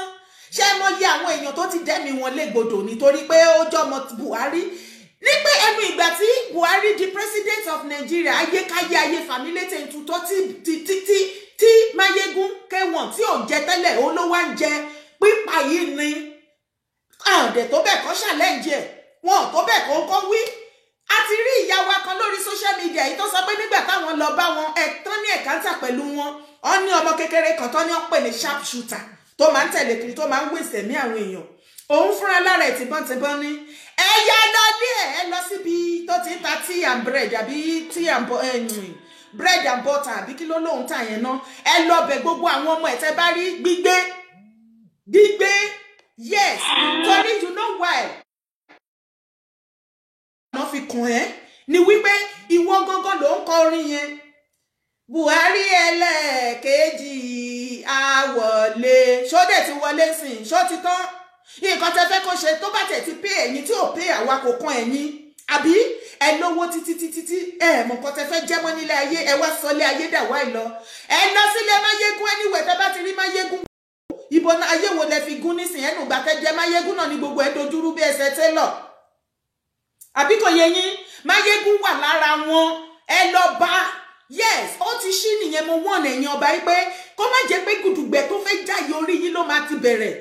ṣé mo yẹ àwọn èèyàn tó ti dẹ́mi wọn légbodò nítorí pé ó jọmọ Buhari ní pé ẹnu ìgbà tí Buhari di president of Nigeria ayékáyé ayé fàmílétè ntutọ́ tí Máyégún kẹwọn tí ò jẹ tẹ́lẹ̀ ó ló wá ń jẹ pípa yìí ni àǹdẹ̀ tó bẹ̀ kọ́ challenge ẹ̀ wọn tó bẹ̀ kọ́ wí a ti rí ìyá wa kan lórí social media yìí tó sọ pé nígbà táwọn lọ bá wọn tán ní ẹ̀kántà pẹ̀lú wọn ọ ní ọmọ kékeré kan tán ní ọ̀pẹ̀ ní sharp shooter tó máa ń tẹ̀lé kiri tó máa ń wèsè ní àwọn èèyàn òun fúnra lára ẹ̀ tìbọ́ntìbọ́n ní ẹ̀yà lọ ní ẹ̀ lọ síbi tó ti ń ta tea and bread àbí tea and bread and butter àbí kí ló lóun tà yẹn náà ẹ lọ bẹ̀ gbogbo àwọn ọmọ ẹ̀ tẹ́ bá rí gbígbé yes torí you know why wọ́n fi kàn ẹ́ ni wípé ìwọ gangan ló ń kọ orin yẹn Buhari ẹlẹ́ẹ̀kejì àwọlé ṣódẹ̀ ti wọlé sìn ṣó ti tán nǹkan tẹ́ fẹ́ kó ṣe tó bá tẹ̀ ti pé ẹ̀yin tí ò pé àwa kò kan ẹ̀yin àbí ẹ lówó títí ẹ mọ̀ nǹkan tẹ́ fẹ́ jẹ́mọ́ nílé ayé ẹ wá sọlé ayé dàwọ́ ẹ lọ sílé Máyégún anyway tẹ́ bá ti rí Máyégún ìbọn ayé wo lẹ fi gún nísìn ẹnu gbà tẹ́ jẹ́ Máyégún náà ní gbogbo ẹ dojúrú bí ẹsẹ̀ télọ̀ àbí kò yẹ yín Máyégún wà lára wọn ẹ lọ bá yes ó ti ṣí nìyẹn mo wọ́n ẹ̀yin ọba yìí pé kó má jẹ́ pé gùdùgbẹ́ tó fẹ́ jáyé orí yín ló máa ti bẹ̀rẹ̀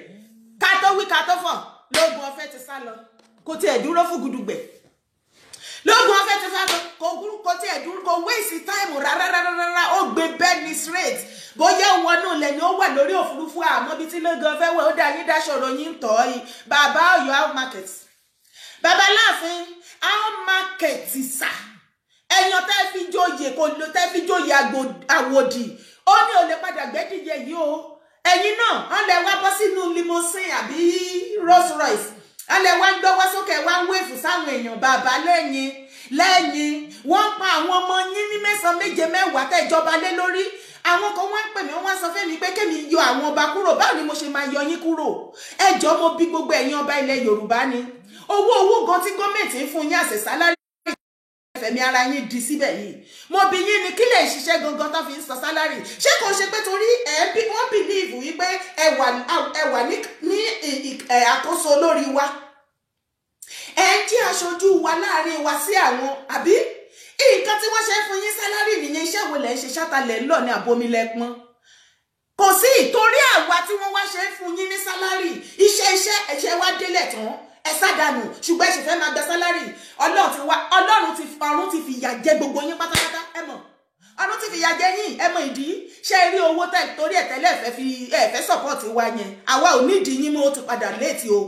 ká tó wí ká tó fọ̀ lóògùn ọ̀fẹ́ ti sá lọ kò tiẹ̀ dúró fún gùdùgbẹ́ lóògùn ọ̀fẹ́ ti sá lọ kò tiẹ̀ dúró kò wéèsì táìmù rárá ó gbé bẹ́ẹ̀ni straight bóyá wọn náà lẹ́ni ó wà lórí òfurufú àmọ́ bí tí lóògùn ọ̀fẹ́ wẹ̀ ó dá yín dáṣọ̀rọ̀ yín tọ́ yìí bàbá Ọ̀yọ́ how market bàbá láàfin how market sà ẹ̀yàn tẹ́ fi jóye kò ló tẹ́ fi jóye àwòdì ó ní ò lè padà gbẹ́dìyẹ yìí o ẹ̀yin náà wọ́n lè wá bọ́ sínú limousine àbí Rolls Royce wọ́n lè wá gbọ́wọ́ sókè wá ń wéèfù sáwọn èèyàn bàbá lẹ́yìn wọ́n pa àwọn ọmọ yín ní mẹ́sàn-án méje mẹ́wàá tẹ́ ìjọba lé lórí àwọn kan wọ́n pè mí wọ́n sọ fún mi pé kémi yọ àwọn ọba kúrò báwo ni mo ṣe máa yọ yín kúrò ẹjọ́ mo bí gbogbo ẹ̀yin ọba ilẹ̀ Yorùbá ni owó gan tí gọ́ọ̀mẹ̀ntì ń fún yín àṣẹ sálárì fẹ̀mí ara yín di síbẹ̀ yìí mo bí yín ni kí lè ṣiṣẹ́ gangan tó fi ń sọ sálárì ṣé kò ṣe pé torí wọ́n bìlíìfù wípé ẹ wà ní àkóso lórí wa ẹ ń jí aṣojú wa láàrin wa sí àwọn àbí nǹkan tí wọ́n ṣe fún yín sálárì nìyẹn iṣẹ́ wo lẹ̀ ń ṣe ṣátàlẹ̀ ńlọ ní àbomilẹ́pọ́n kò sí ìtorí àwa tí wọ́n wá ṣe fún yín ní sálárì iṣẹ́ ẹ̀ṣẹ̀ wá délẹ̀ tán ẹ sádànù ṣùgbọ́n ẹ sì fẹ́ máa gba sálárì ọlọ́run ti fìyà jẹ gbogbo yín pátápátá ẹ mọ̀ ọdún ti fìyà jẹ yín ẹ mọ̀ ìdí ṣé rí owó torí ẹ̀ tẹ́lẹ̀ ẹ̀fẹ́ sọ̀pọ̀tì wa yẹn àwa ò nídìí yín mọ́ ó ti padà léètì o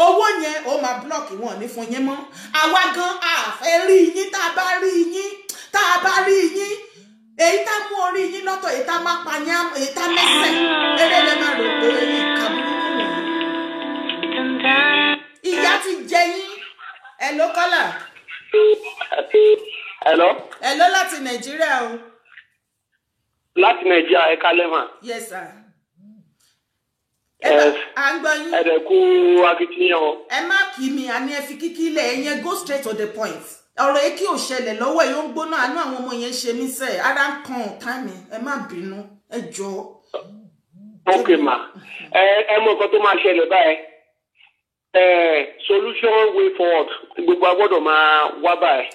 owó yẹn ó máa blọ́ọ̀kì wọn ní fún yín mọ́ àwa gan àfẹ́ rí yín tá a bá rí yín èyí tá mú orí yín lọ́tọ̀ èyí tá máa pa yín èyí tá mẹ́sẹ̀ eré lẹ́ máa rò pé kàbúrú ìyá ti jẹ yín hello kọ́là. hello láti Nàìjíríà o. láti Nàìjíríà ẹ kálẹ́ mà. yes sir. à ń gbọ́ yín. ẹ̀dẹ̀kú akitiyan. ẹ má kí mi àní ẹ fi kíkí lẹ̀ ẹ yẹn go straight to the point. ọ̀rọ̀ yìí kí ò ṣẹlẹ̀ lọ́wọ́ yóò ń gbóná àánú àwọn ọmọ yẹn ṣe mí sẹ́ẹ̀ ara ń kan ọ̀tá mi ẹ má bínú ẹ jọ̀ọ́. ok ma ẹ mọ nǹkan tó máa ṣẹlẹ̀ báyìí solution way forward gbogbo agbọ́dọ̀ máa wá báyìí.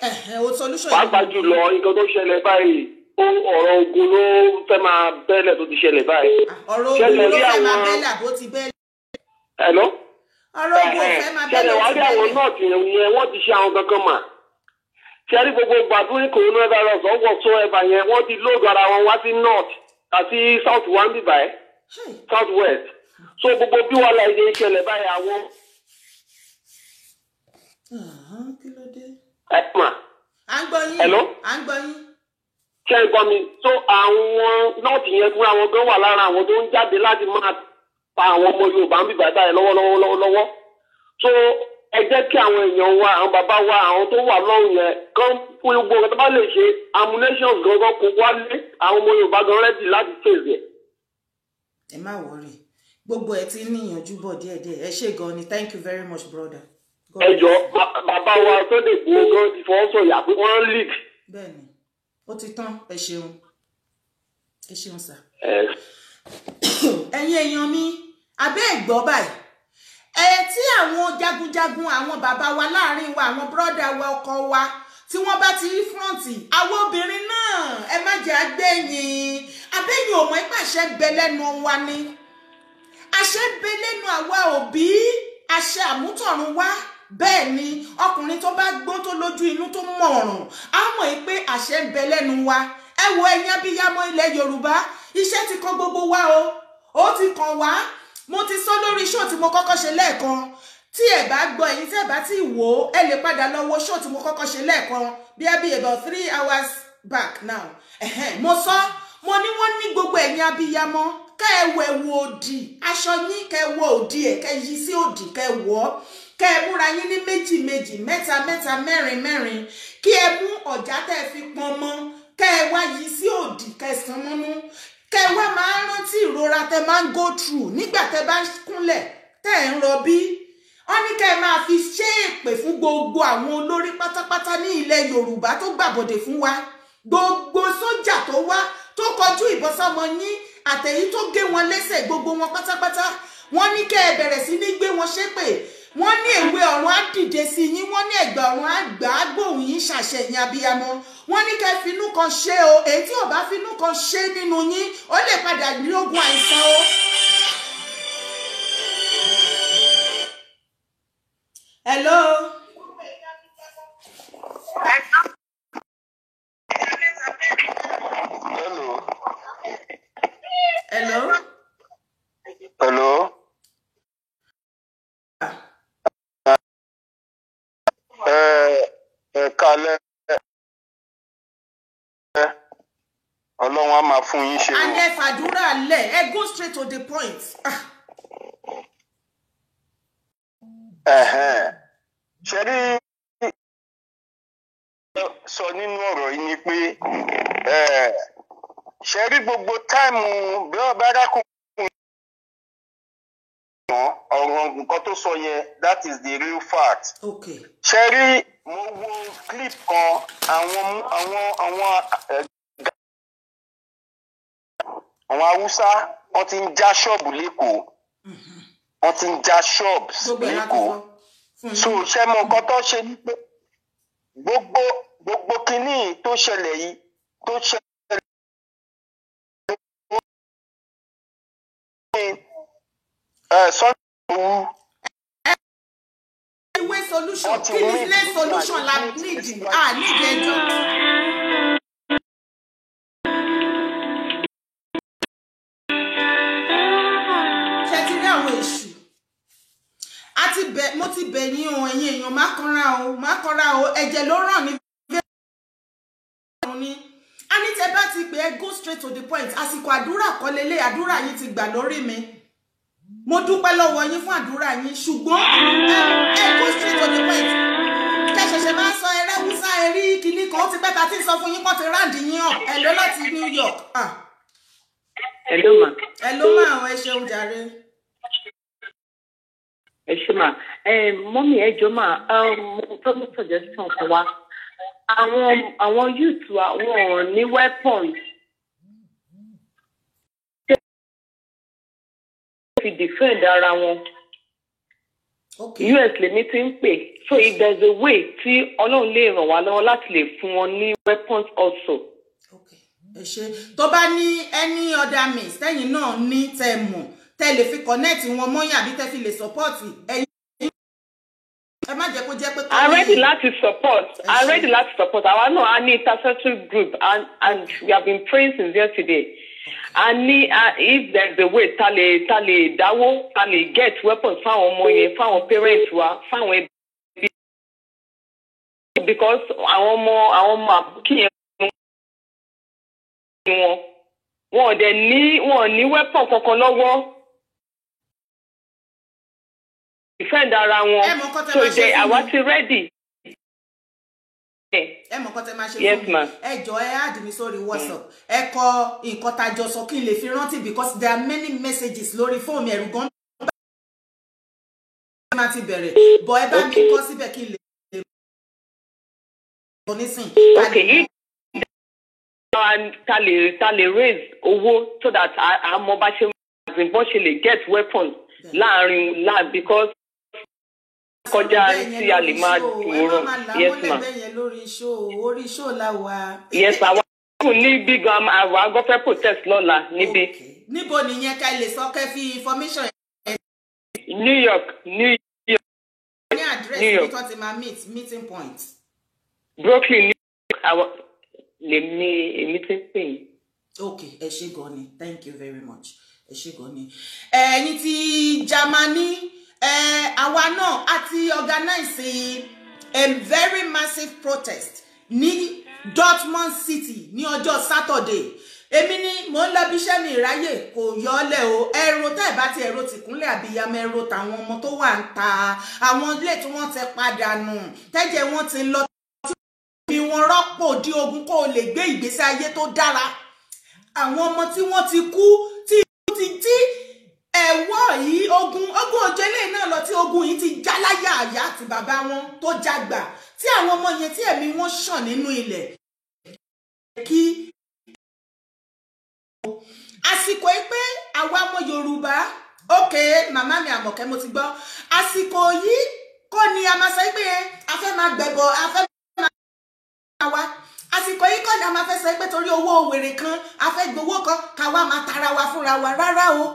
pàápàá jùlọ nǹkan tó ṣẹlẹ̀ báyìí ọ̀rọ̀ ogun ló fẹ́ máa bẹ́lẹ̀ tó ti ṣẹlẹ̀ báyìí. ọ̀rọ̀ ogun ló fẹ́ máa bẹ́lẹ̀ àbó ti bẹ́lẹ̀. hello. ọ̀rọ̀ ogun ò fẹ́ máa bẹ́lẹ̀ ó ti bẹ́lẹ̀. ṣẹlẹ̀ wá rí àwọn nọ́ọ̀tì yẹn wọ́n ti ṣe àwọn kankan mà. ṣẹ́rí gbogbo gbàdúrà coronavirus ọ̀wọ̀ tó ẹ̀bà yẹn wọ́n ti lóògù ara wọn wá sí north àti south one bíbá ẹ̀ south west. so gbogbo bí wàhálà ilé ìṣẹ̀lẹ̀ báyìí àwọn. kí ló dé. ẹ mà. à ń gbọ́ yín. hello. à ń gbọ́ yín. ṣé ẹ gbọ́ mi so àwọn nọ́ọ̀tì yẹn fúnra wọn gan wà lára àwọn tó ń jáde láti máa pa àwọn ọmọ Yorùbá ń bíbá báyìí lọ́wọ́lọ́wọ́ so ẹ jẹ́ kí àwọn èèyàn wa àwọn bàbá wa àwọn tó wà lọ́rùn yẹn kán fún gbogbo ọ̀gá tó bá lè ṣe ammunition gangan kó wálé àwọn ọmọ Yorùbá gan rẹ́dì láti fèsì ẹ̀. ẹ má wọrí gbogbo ẹ ti níyànjú bọ̀ díẹ̀díẹ̀ ẹ ṣé gan ni thank you very much brother. ẹ jọ bàbá wa Sunday Igboho gan ti fọwọ́ sọ̀yà pé wọ́n leak. bẹ́ẹ̀ni ó ti tán ẹ ṣeun ẹ ṣeun sà. ẹ̀yin èèyàn mi abẹ́ ẹ̀gbọ́ báyìí tí àwọn jagunjagun àwọn bàbá wa láàrin wa àwọn bọ́dà wa ọkọ wa tí wọ́n bá ti rí fúrọ̀ǹtì àwọn obìnrin náà ẹ má jẹ́ àgbẹ̀yìn abẹ́yìn ò mọ̀ ìpàṣẹ bẹ lẹ́nu wa ni àṣẹ bẹ lẹ́nu àwa òbí àṣẹ àmútọ̀run wá bẹ́ẹ̀ ni ọkùnrin tó bá gbó tó lójú inú tó mọ̀ràn á mọ̀ pé àṣẹ ń bẹ lẹ́nu wa ẹ wo ẹ̀yin abiyamọ ilẹ̀ Yorùbá iṣẹ́ ti kan gbogbo wa o ó ti kàn wá mo ti sọ lórí show tí mo kọ́kọ́ ṣe lẹ́ẹ̀kan tí ẹ bá gbọ́ ẹ̀yin tí ẹ bá ti wò ó ẹ lè padà lọ wo show tí mo kọ́kọ́ ṣe lẹ́ẹ̀kan bí about 3 hours back now mo sọ mo ní wọ́n ní gbogbo ẹ̀yin abiyamọ kẹ́ ẹ wọ ẹ̀wù òdì aṣọ yín kẹ́ ẹ wọ òdì ẹ̀ kẹ́ yí sí òdì kẹ́ ẹ wọ̀ ọ́ kẹ́ ẹ múra yín ní méjì méjì mẹ́ta mẹ́ta mẹ́rin mẹ́rin kí ẹ mú ọ̀já tẹ́ ẹ fi pọn mọ́ kẹ́ ẹ wá yí sí òdì kẹ́ ẹ sàn mọ́nú kẹ́ ẹ wá máa rántí ìrora tẹ́ máa ń go through nígbà tẹ́ bá ń kúnlẹ̀ tẹ́ ẹ ń rọbí wọ́n ní kẹ́ ẹ máa fi ṣe èpè fún gbogbo àwọn olórí pátápátá ní ilẹ̀ Yorùbá tó gbàbọ̀dè fún wa gbogbo sójà tó wá tó kọjú ìbọn sọ́mọ yín àtẹ̀yí tó gé wọn lẹ́sẹ̀ gbogbo wọn pátápátá wọ́n ní kẹ́ ẹ bẹ̀rẹ̀ sí ní gbé wọn ṣépè wọ́n ní èwe ọ̀run á dìde sí yín wọ́n ní ẹ̀gbà ọ̀run á gbà á gbóhùn yín ṣàṣẹ yín abiyamọ wọ́n ní kẹ́ finú kan ṣe o èyí tí ò bá finú kan ṣe nínú yín ó lè padà ní ogun àìsàn o. Hello. Hello. Hello. Kalẹ̀ Ọlọ́run á máa fún yín ṣe o. And ẹ fàdúrà lẹ̀ ẹ go straight to the point. Ṣé rí sọ nínú ọ̀rọ̀ yìí ni pé ṣé rí gbogbo táìmù bí ọba arákùnrin ọ̀rọ̀ nǹkan tó sọ yẹn that is the real fact. Okay. Ṣé rí mo wo clip kan àwọn Haúsá wọ́n ti ń já ṣọ́ọ̀bù lẹ́kọ̀ọ́ wọ́n ti ń já ṣọ́ọ̀bù lẹ́kọ̀ọ́ so ṣé mo nǹkan tó ṣe ní pé gbogbo kinní tó ṣẹlẹ̀ yìí tó ṣẹlẹ̀ Ìwé solution kí ni ilé solution la need ẹjọ́. Mo ti bẹ̀ yín o ẹ̀yin èèyàn má kanra o ẹ̀jẹ̀ ló ràn ní ní a ní tẹ́ bá ti pè é go straight to the point àsìkò àdúrà kọ́ lélẹ̀ àdúrà yín ti gbà lórí mi mo dúpẹ́ lọ́wọ́ yín fún àdúrà yín ṣùgbọ́n ẹ go straight to the point kẹ́ṣẹ̀ṣẹ̀ máa sọ ẹrẹ́ wúsá ẹrí kìíní kan ó ti pẹ́ ta tí ń sọ fún yín kọ́ ti ráǹdì yín ọ̀ ẹ̀ ló láti New York. Hello ma. Hello ma àwọn ẹ ṣeun jàre. Ẹ ṣé ma mọ́mí ẹ jọ̀ọ́ ma mo fẹ́ mú suggestion kan wá àwọn youth wa wọn ní weapons fi defend ara wọn US lèmi ti ń pè so if there's a way tí Ọlọ́run lè ràn wá lọ́wọ́ láti lè fún wọn ní weapons also. Ẹ ṣé tó bá ní any other means tẹ́yìn náà ní tẹ́ mọ̀ tẹ́ lè fi connect wọn mọ́ yín àbí tẹ́ fi lè support ẹ̀yin ẹ má jẹ́ kó jẹ́ pé I'm ready láti support àwa náà a ní intercessory group and we have been praying since yesterday and if there's a way ta lè dáwó ta lè get weapons fáwọn ọmọ yẹn fáwọn parents wa fáwọn ẹbí because àwọn ọmọ àbúkí yẹn wọn ní weapon kankan lọ́wọ́ defend ara wọn so they àwa ti ready. ẹ mọ̀ kọ́ tẹ́ máa ṣe fún mi ẹ jọ̀ọ́ ẹ add mi sórí WhatsApp ẹ kọ nǹkan tá a jọ sọ kí n lè fi rántí because there are many messages lórí fóònù mi ẹ̀rù gan máa ti bẹ̀rẹ̀ bọ̀ ẹ bá mi kọ síbẹ̀ kí n lè nísìn. ta lè raise owó so that àmọ́ bá ṣe bó ṣe lè get weapons láàrin because kọjá tí a lè máa dúró. Yes ma. Orí show la wà. Yes àwa ní big àwa agọ́fẹ́ protest lọ́la níbí. Níbo nìyẹn ká lè sọ kẹ́ fi information. New York. Ní address ní tó ti máa meeting point. Brooklyn, New York, àwa lè ní meeting point. Okay, ẹ ṣé gan ni. Thank you very much. Ẹ ṣé gan ni. Ẹ̀yin ti Germany, àwa náà àti organize a very massive protest ní Dortmund City ní ọjọ́ Saturday. Èmi ni mo ń lọ bí iṣẹ́ mi ìráyè kò yọlẹ̀ o. Ẹ̀rọ tá ìbá ti ẹ̀rọ tìkúnlẹ̀ àbíyamọ ẹ̀rọ tàwọn ọmọ tó wà ń ta àwọn ilé tí wọ́n ti padà nù tẹ́jẹ̀ wọ́n ti lọ bí wọ́n rọ́pò di ogun kó o lè gbé ìgbésí ayé tó dára. Àwọn ọmọ tí wọ́n ti kú tí ẹ̀wọ́ yìí ogun ọjọ́ ilé náà lọ tí ogun yìí ti já láyà àyà àti bàbá wọn tó jágbà tí àwọn ọmọ yẹn tí ẹ̀mí wọn ṣàn nínú ilẹ̀ kí àsìkò pé àwa ọmọ Yorùbá okay màmá mi Àmọ̀kẹ́ mo ti gbọ́ àsìkò yìí kọ́ ni a máa sọ pé a fẹ́ máa gbẹ̀bọ̀ a fẹ́ máa wá àsìkò yìí kọ́ ni a máa fẹ́ sọ pé torí owó wèrè kan a fẹ́ gbowó kan káwa máa tara wa fúnra wa rárá o.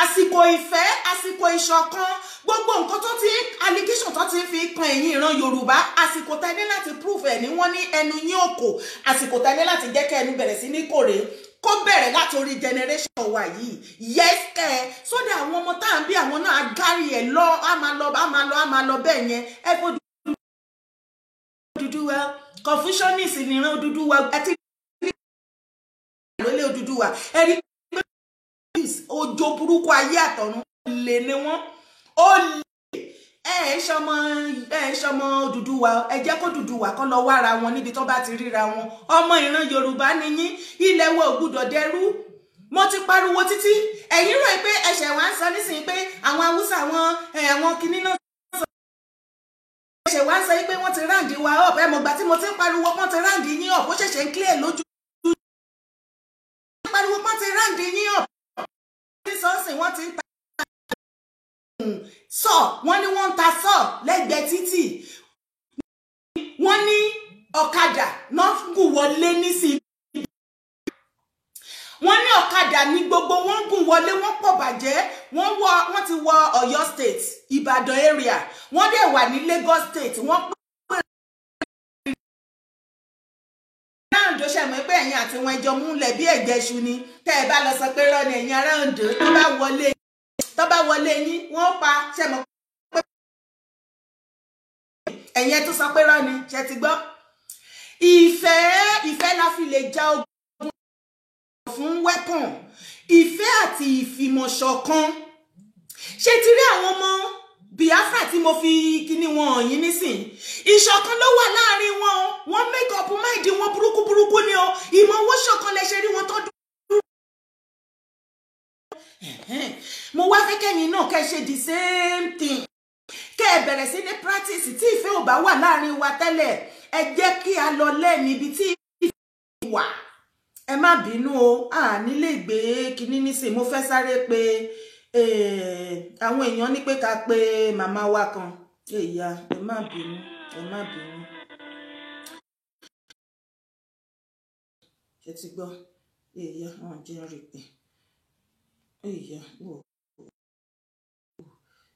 Àsìkò ìfẹ́ àsìkò ìṣọ̀kan gbogbo nǹkan tó ti allegation tó ti fi kan ẹ̀yin ìran Yorùbá àsìkò tá ní láti prove ẹ̀ ní wọ́n ní ẹnu yín òkò àsìkò tá ní láti jẹ́ kẹ́ ẹnu bẹ̀rẹ̀ sí ní kòrè kó bẹ̀rẹ̀ láti orí generation wa yìí yes sódà àwọn ọmọ tá à ń bí àwọn náà gárí ẹ̀ lọ á máa lọ bẹ́ẹ̀ yẹn ẹ kó Odùduwà Confucianist nìran Odùduwà àti lólè Odùduwà ẹ rí ojo burúkú ayé àtọ̀run lè ní wọ́n ó lè ṣọmọ Odùduwà ẹ jẹ́ kó Odùduwà kó lọ wára wọn níbi tó bá ti ríra wọn ọmọ ìran Yorùbá ni yín ilẹ̀ wo ò gbúdọ̀ dẹrú mo ti pariwo títí ẹ̀yin rò pé ẹ̀ṣẹ̀ wa ń sọ nísìnyí pé àwọn Haúsá àwọn kinní náà ẹ̀ṣẹ̀ wa ń sọ pé wọ́n ti ráǹdì wa up ẹ mọ̀gbà tí mo ti ń pariwo wọ́n ti ráǹdì yín up ó ṣẹ̀ṣẹ̀ ń clear lójú pariwo wọ́n ti ráǹdì yín up sọ́ọ̀sì wọ́n ti ń ta sọ wọ́n ní wọ́n ń ta sọ lẹ́gbẹ̀ẹ́ títì wọ́n ní ọ̀kadà náà gùn wọlé nísìnyí wọ́n ní ọ̀kadà ní gbogbo wọ́n gùn wọlé wọ́n pọ̀ bàjẹ́ wọ́n ti wọ Ọ̀yọ́ state Ìbàdàn area wọ́n dẹ̀ wà ní Lagos state wọ́n pè náà Ondo ṣẹ̀mọ́ pé ẹ̀yin àti wọn ẹjọ́ múlẹ̀ bí ẹ̀jẹ̀ ṣu ni tẹ́ ẹ bá lọ sọ pé rọ́ọ̀nì ẹ̀yin ará Ondo tó bá wọlé yín wọ́n pa ṣẹ̀mọ́ pé ẹ̀yin ẹ̀ tún sọ pé rọ́ọ̀nì ṣe ti gbọ́ ìfẹ́ la fi lè ja ogun fún weapon ìfẹ́ àti ìfìmọ̀ṣọ̀kan ṣe ti rí àwọn ọmọ Biafra tí mo fi kíní wọn yín nísìn ìṣọ̀kan ló wà láàrin wọn wọ́n make up mind wọn burúkú ni o ìmọ̀ owó ṣọ̀kan lè ṣe rí wọn tó dúró mo wá fẹ́ kẹ́yìn náà kẹ́ ṣe the same thing kẹ́ ẹ bẹ̀rẹ̀ sí ní practice tí ìfẹ́ ò bá wà láàrin wa tẹ́lẹ̀ ẹ jẹ́ kí a lọ lẹ́ni ibi tí ìfẹ́ wà ẹ má bínú o nílé ìgbé kíní nísìn mo fẹ́ sáré pé àwọn èèyàn ní pé ká pé màmá wa kan ìyá ẹ má bínú ṣe ti gbọ́ ìyá wọn jẹ́ rí pé ìyá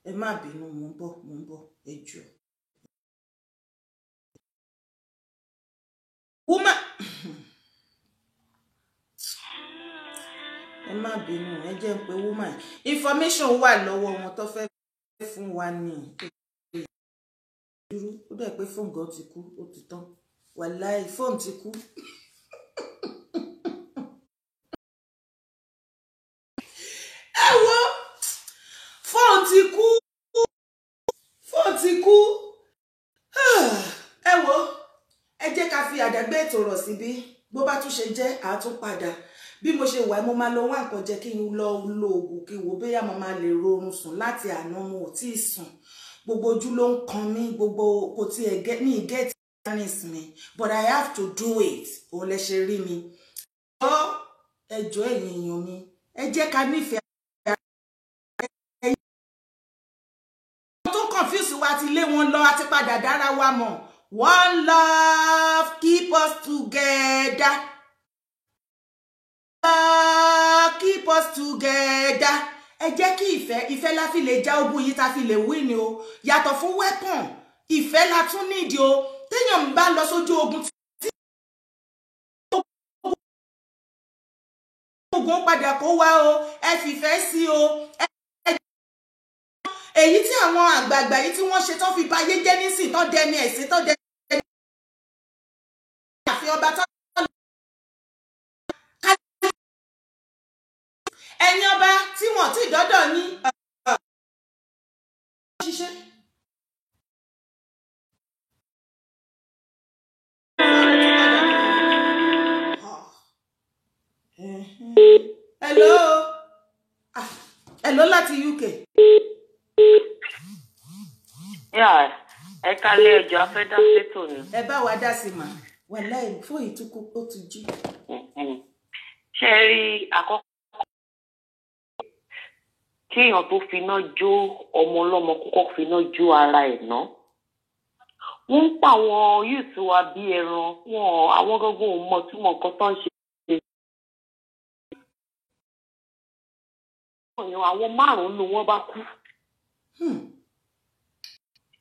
ẹ má bínú mo ń bọ̀ ẹ jọ̀ọ́. Woman ẹ má bínú ẹ jẹ́ ń pe woman information wà lọ́wọ́ wọn tó fẹ́ fún wa ní dúró ó dẹ̀ pé fóònù gan ti kú ó ti tán wàláì fóònù ti kú. ẹ wo fóònù ti kú ẹ wo ẹ jẹ́ ká fi àdàgbé ètò rọ̀ síbí bó bá tún ṣe jẹ́ àtúnpadà bí mo ṣe wà mo máa lọ wá nǹkan jẹ kí n lọ lo oògùn kí wo bóyá mo máa lè rọrùn sùn láti àná mo ò tí ì sùn gbogbo ojú ló ń kan mí gbogbo kò tí ẹ ní ìgẹ́tì me, but I have to do it. O lè ṣe rí mi. Ẹjọ́ ẹ̀yin èèyàn mi. Ẹ jẹ́ ká nífẹ̀ẹ́. Tó confuse wa ti lé wọn lọ àti padà dára wa mọ̀. One love keep us together. Keep us together. Ẹ jẹ́ kí ìfẹ́ la fi lè já ogun yìí ta fi lè win o. Yàtọ̀ fún weapon. Ìfẹ́ la tún need o. Téèyàn bá lọ sójú ogun tí ogun padà kó wá o. Ẹ fìfẹ́ sí o. Èyí tí àwọn àgbààgbà yìí tí wọ́n ṣe tán fi ba ayé jẹ́ nísìn tán dẹni ẹ̀sìn tán dẹni àfi ọba tán. Ẹ̀yin ọba tí wọ́n ti dọ́dọ̀ ní ṣiṣẹ́. Hello. Hello láti UK. Yeah, ẹ kálẹ̀ ẹjọ́ afẹ́ dá sétò ni. Ẹ bá wa dá sí mà. Wàláhì fún ìtukú ó ti jí. Ṣé rí àkọ́kọ́ kí èèyàn tó finá jó ọmọ ọlọ́mọ kọ́kọ́ finá jó ara ẹ̀ ná. Wọ́n ń pa àwọn youth wa bí ẹran wọn àwọn gangan ò mọ túmọ̀ nǹkan tó ń ṣe. Àwọn márùn-ún ló wọ́n bá kú.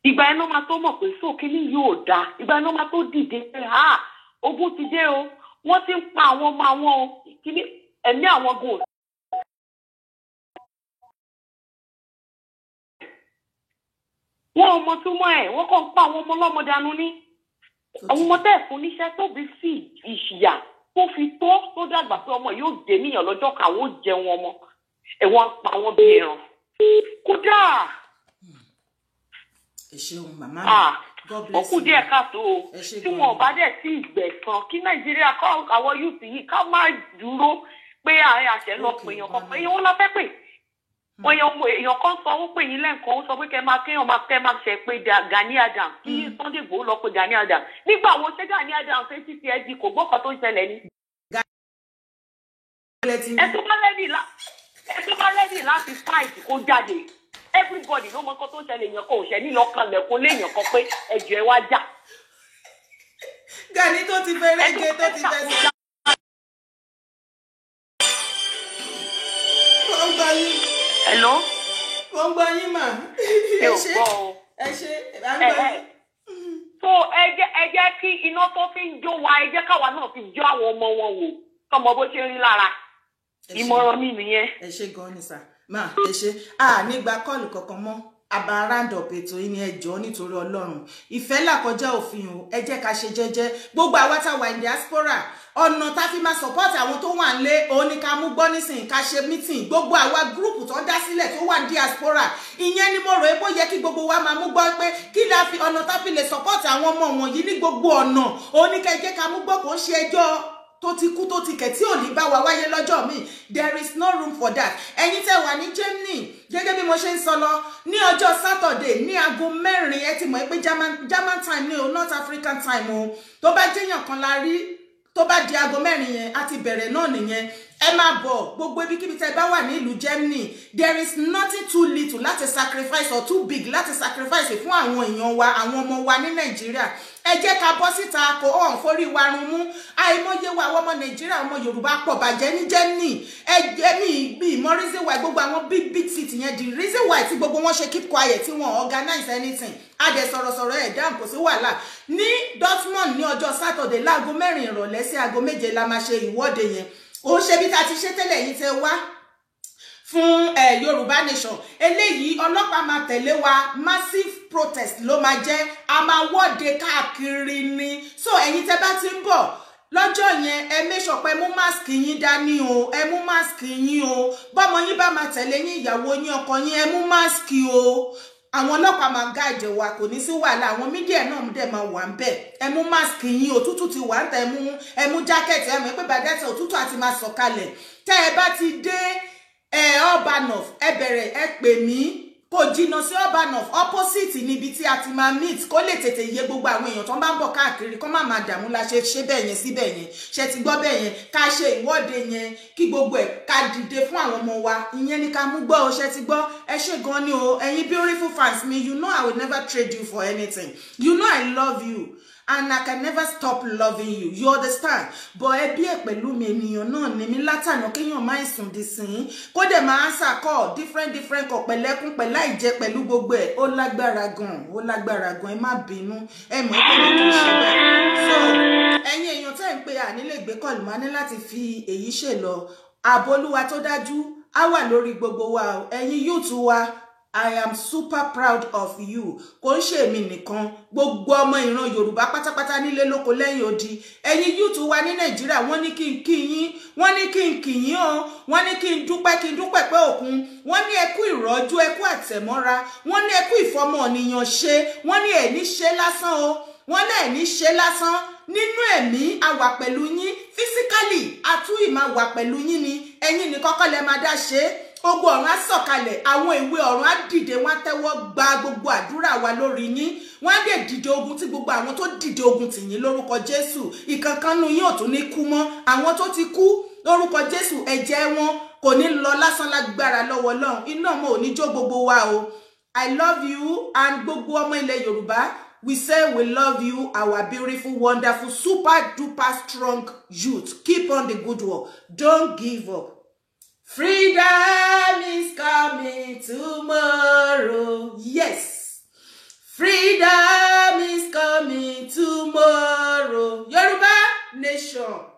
Ìgbà iná máa tó mọ̀ pé sókè ní yóò dá. Ìgbà iná máa tó dìde pé ogun ti dé o. Wọ́n ti ń pa àwọn ọmọ àwọn o. Kíní ẹ̀mí àwọn gò. Wọ́n ọmọ túmọ̀ ẹ̀ wọ́n kàn ń pa àwọn ọmọ ọlọ́mọ dànù ní. Àwọn ọmọ tẹ̀ fún níṣẹ́ tó bí sí ìṣìyà tó fi tó dàgbà pé ọmọ yóò dé níyàn lọ́jọ́ kàwọ́ jẹun ọmọ. Ẹ̀wọ̀n pa àwọn bí ẹran. Kódà. Ẹ ṣeun màmá mi. Ó kù díẹ̀ káàtó o. Tí wọn ò bá dẹ̀ sí ìgbẹ̀san kí Nàìjíríà kọ́ àwọn youth yìí ká má dúró pé àárín àṣẹ lọ pé èèyàn kan pé èèyàn la fẹ́ pè. Èèyàn kan sọ ó pè yín lẹ́ǹkan ó sọ pé kẹ́ máa ṣe pé Gani Adams kí Sunday Igboho lọ pé Gani Adams. Nígbà wo ṣé Gani Adams ṣe títí ẹ di kò gbọ́kàn tó ń ṣẹlẹ̀ ni. Ẹ tó bá rẹ́dì láti fight kó jáde. Everybody ló mọ nǹkan tó ṣẹlẹ̀ èèyàn kan ò ṣẹ́ nílò kan lẹ̀kún léèyàn kan pé ẹ̀jọ̀ ẹ wá jà. Gani tó ti fẹ́ rẹ́gẹ́ tó ti fẹ́ sọ. Wọ́n gbọ́ yín. Hello. Wọ́n gbọ́ yín mà. Ẹ ò gbọ́ o. Ẹ ṣe ìbágbọ́ yín. So ẹ jẹ́ kí iná tó fi ń jó wa ẹ jẹ́ káwa náà fi jó àwọn ọmọ wọn wò kọ́mọ bó ṣe rí lára. Ìmọ̀ràn mi nìyẹn. Ẹ ṣe gan ni sà. Máa ẹ ṣe nígbà kọ́ọ̀lù kankan mọ́ àbá round-up ètò yìí ní ẹjọ́ nítorí Ọlọ́run ìfẹ́ là kọjá òfin o ẹ jẹ́ ká ṣe jẹ́jẹ́ gbogbo àwa tá wà ní diaspora ọ̀nà tá fi máa support àwọn tó wà nílé òun ni ká mú gbọ́ nísìnyí ká ṣe meeting gbogbo àwa group tó dá sílẹ̀ tó wà ní diaspora ìyẹn ni mo rò pé ó yẹ kí gbogbo wa máa mú gbọ́ pé kí la fi ọ̀nà tá fi lè support àwọn ọmọ wọ̀nyí ní gbogbo ọ̀nà òun ni ká jẹ́ ká mú gbọ́ kó ṣe ẹjọ́ tó ti kú tó ti kẹ̀ tí ò ní bá wa wáyé lọ́jọ́ mi there is no room for that ẹ̀yin tẹ́ wà ní Germany gẹ́gẹ́ bí mo ṣe ń sọ lọ ní ọjọ́ Saturday ní aago 4 ẹ ti mọ̀ pé German time ni o North African time o tó bá jẹ́yàn kan la rí tó bá di aago 4 yẹn a ti bẹ̀rẹ̀ náà nìyẹn ẹ máa bọ̀ gbogbo ibikíbi tẹ́ bá wà ní ìlú Germany there is nothing too little láti sacrifice or too big láti sacrifice fún àwọn èèyàn wa àwọn ọmọ wa ní Nàìjíríà ẹ jẹ́ ká bọ́ síta kó ọ̀hún forí wa run mú àìmọye wa àwọn ọmọ Nàìjíríà ọmọ Yorùbá pọ̀ bàjẹ́ ní Germany ẹgbẹ́mí ìmọ̀ reason why gbogbo àwọn big city yẹn the reason why tí gbogbo wọn ṣe keep quiet tí wọn organize anything adẹ sọ̀rọ̀sọ̀rọ̀ ẹ̀ dáhùn kò sí wàhálà ní Dortmund ní ọjọ́ Saturday láago 4 ìrọ̀lẹ́ sí aago 7 la máa ṣe ìwọ́de yẹn ó ṣe bí ta ti ṣe tẹ́lẹ̀ yìí tẹ́ wá fún Yorùbá nation eléyìí ọlọ́pàá máa tẹ̀lé wa massive protest ló máa jẹ́ a máa wọ́de káàkiri ni so ẹ̀yin tẹ́ bá ti ń bọ̀ lọ́jọ́ yẹn ẹ make sure pé mú mask yín dání o ẹ mú mask yín o bọ́mọ yín bá máa tẹ̀lé yín ìyàwó yín ọkọ yín ẹ mú mask o àwọn ọlọ́pàá máa gáàjẹ wa kò ní sí wàhálà àwọn mídíà náà dẹ̀ máa wà ń bẹ̀ ẹ mú mask yín òtútù ti wà ń tẹ̀ ẹ mú jákẹ́ẹ̀tì ẹ mọ̀ pé bàdẹ́tẹ̀ òtútù àti máa sọ̀kalẹ̀ tẹ́ ẹ bá ti dé Urbanov ẹ bẹ̀rẹ̀ ẹ pè mí kò jìnnà sí Urbanov opposite níbi tí a ti máa meet kó lè tètè yé gbogbo àwọn èèyàn tó ń bá ń bọ̀ káàkiri kó má máa dààmú la ṣe bẹ́ẹ̀ yẹn síbẹ̀ yẹn ṣe ti gbọ́ bẹ́ẹ̀ yẹn ká ṣe ìwọ́de yẹn kí gbogbo ẹ̀ ká dìde fún àwọn ọmọ wa ìyẹn ni ká mú gbọ́ o ṣe ti gbọ́ ẹ ṣe gan ni o ẹ̀yin beautiful fans mi you know I will never trade you for anything you know I love you and I can never stop loving you you understand but ẹbí ẹ pẹ̀lú mi ènìyàn náà ni mi látànà kéèyàn má ìsùn di sìn kó dẹ̀ máa ń sàkọ́ different kọ̀ pẹ̀lẹ́kún pẹ̀lá ìjẹ pẹ̀lú gbogbo ẹ̀ ó lágbára gan ẹ má bínú ẹ mọ̀ pé mi kì í ṣe bẹ́ẹ̀ so ẹ̀yin èèyàn tẹ́ ń pe ànílè gbé kọlù máa ní láti fi èyí ṣe lọ ààbò Olúwa tó dájú á wà lórí gbogbo wa ẹ̀yin youth wa I am super proud of you. Kò ń ṣe èmi nìkan, gbogbo ọmọ ìran Yorùbá pátápátá nílé lóko lẹ́yìn odi. Ẹ̀yin youth wa ní Nàìjíríà wọ́n ní kí n kí yín, wọ́n ní kí n kí yín o, wọ́n ní kí n dúpẹ́ pé òkun, wọ́n ní ẹ kú ìrọ́jú, ẹ kú àtẹ̀mọ́ra, wọ́n ní ẹ kú ìfọmọnìyàn ṣe, wọ́n ní ẹ ní ṣe lásán o, wọ́n ní ẹ ní ṣe lásán. Nínú ẹ̀mí a wà pẹ̀lú yín, physically a tún ì máa wà pẹ̀lú yín ni, ẹ̀yin ní kọ́kọ́ lẹ máa dá ṣe. Gbogbo ọ̀run á sọ̀kalẹ̀ àwọn ìwé ọ̀run á dìde wọ́n á tẹ́wọ́ gba gbogbo àdúrà wa lórí yín wọ́n á dẹ̀ dìde ogun tí gbogbo àwọn tó dìde ogun tì yín lórúkọ Jésù ìkankanú yín ò tún ní kú mọ́ àwọn tó ti kú lórúkọ Jésù ẹ̀jẹ̀ wọn kò ní lọ lásán lágbára lọ́wọ́ Ọlọ́run iná mọ́ ò ní jó gbogbo wa o I love you and gbogbo ọmọ ilẹ̀ Yorùbá we say we love you our beautiful wonderful super duper strong youth keep on the good work don't give up. Freedom is coming tomorrow. Yes. Freedom is coming tomorrow. Yoruba nation.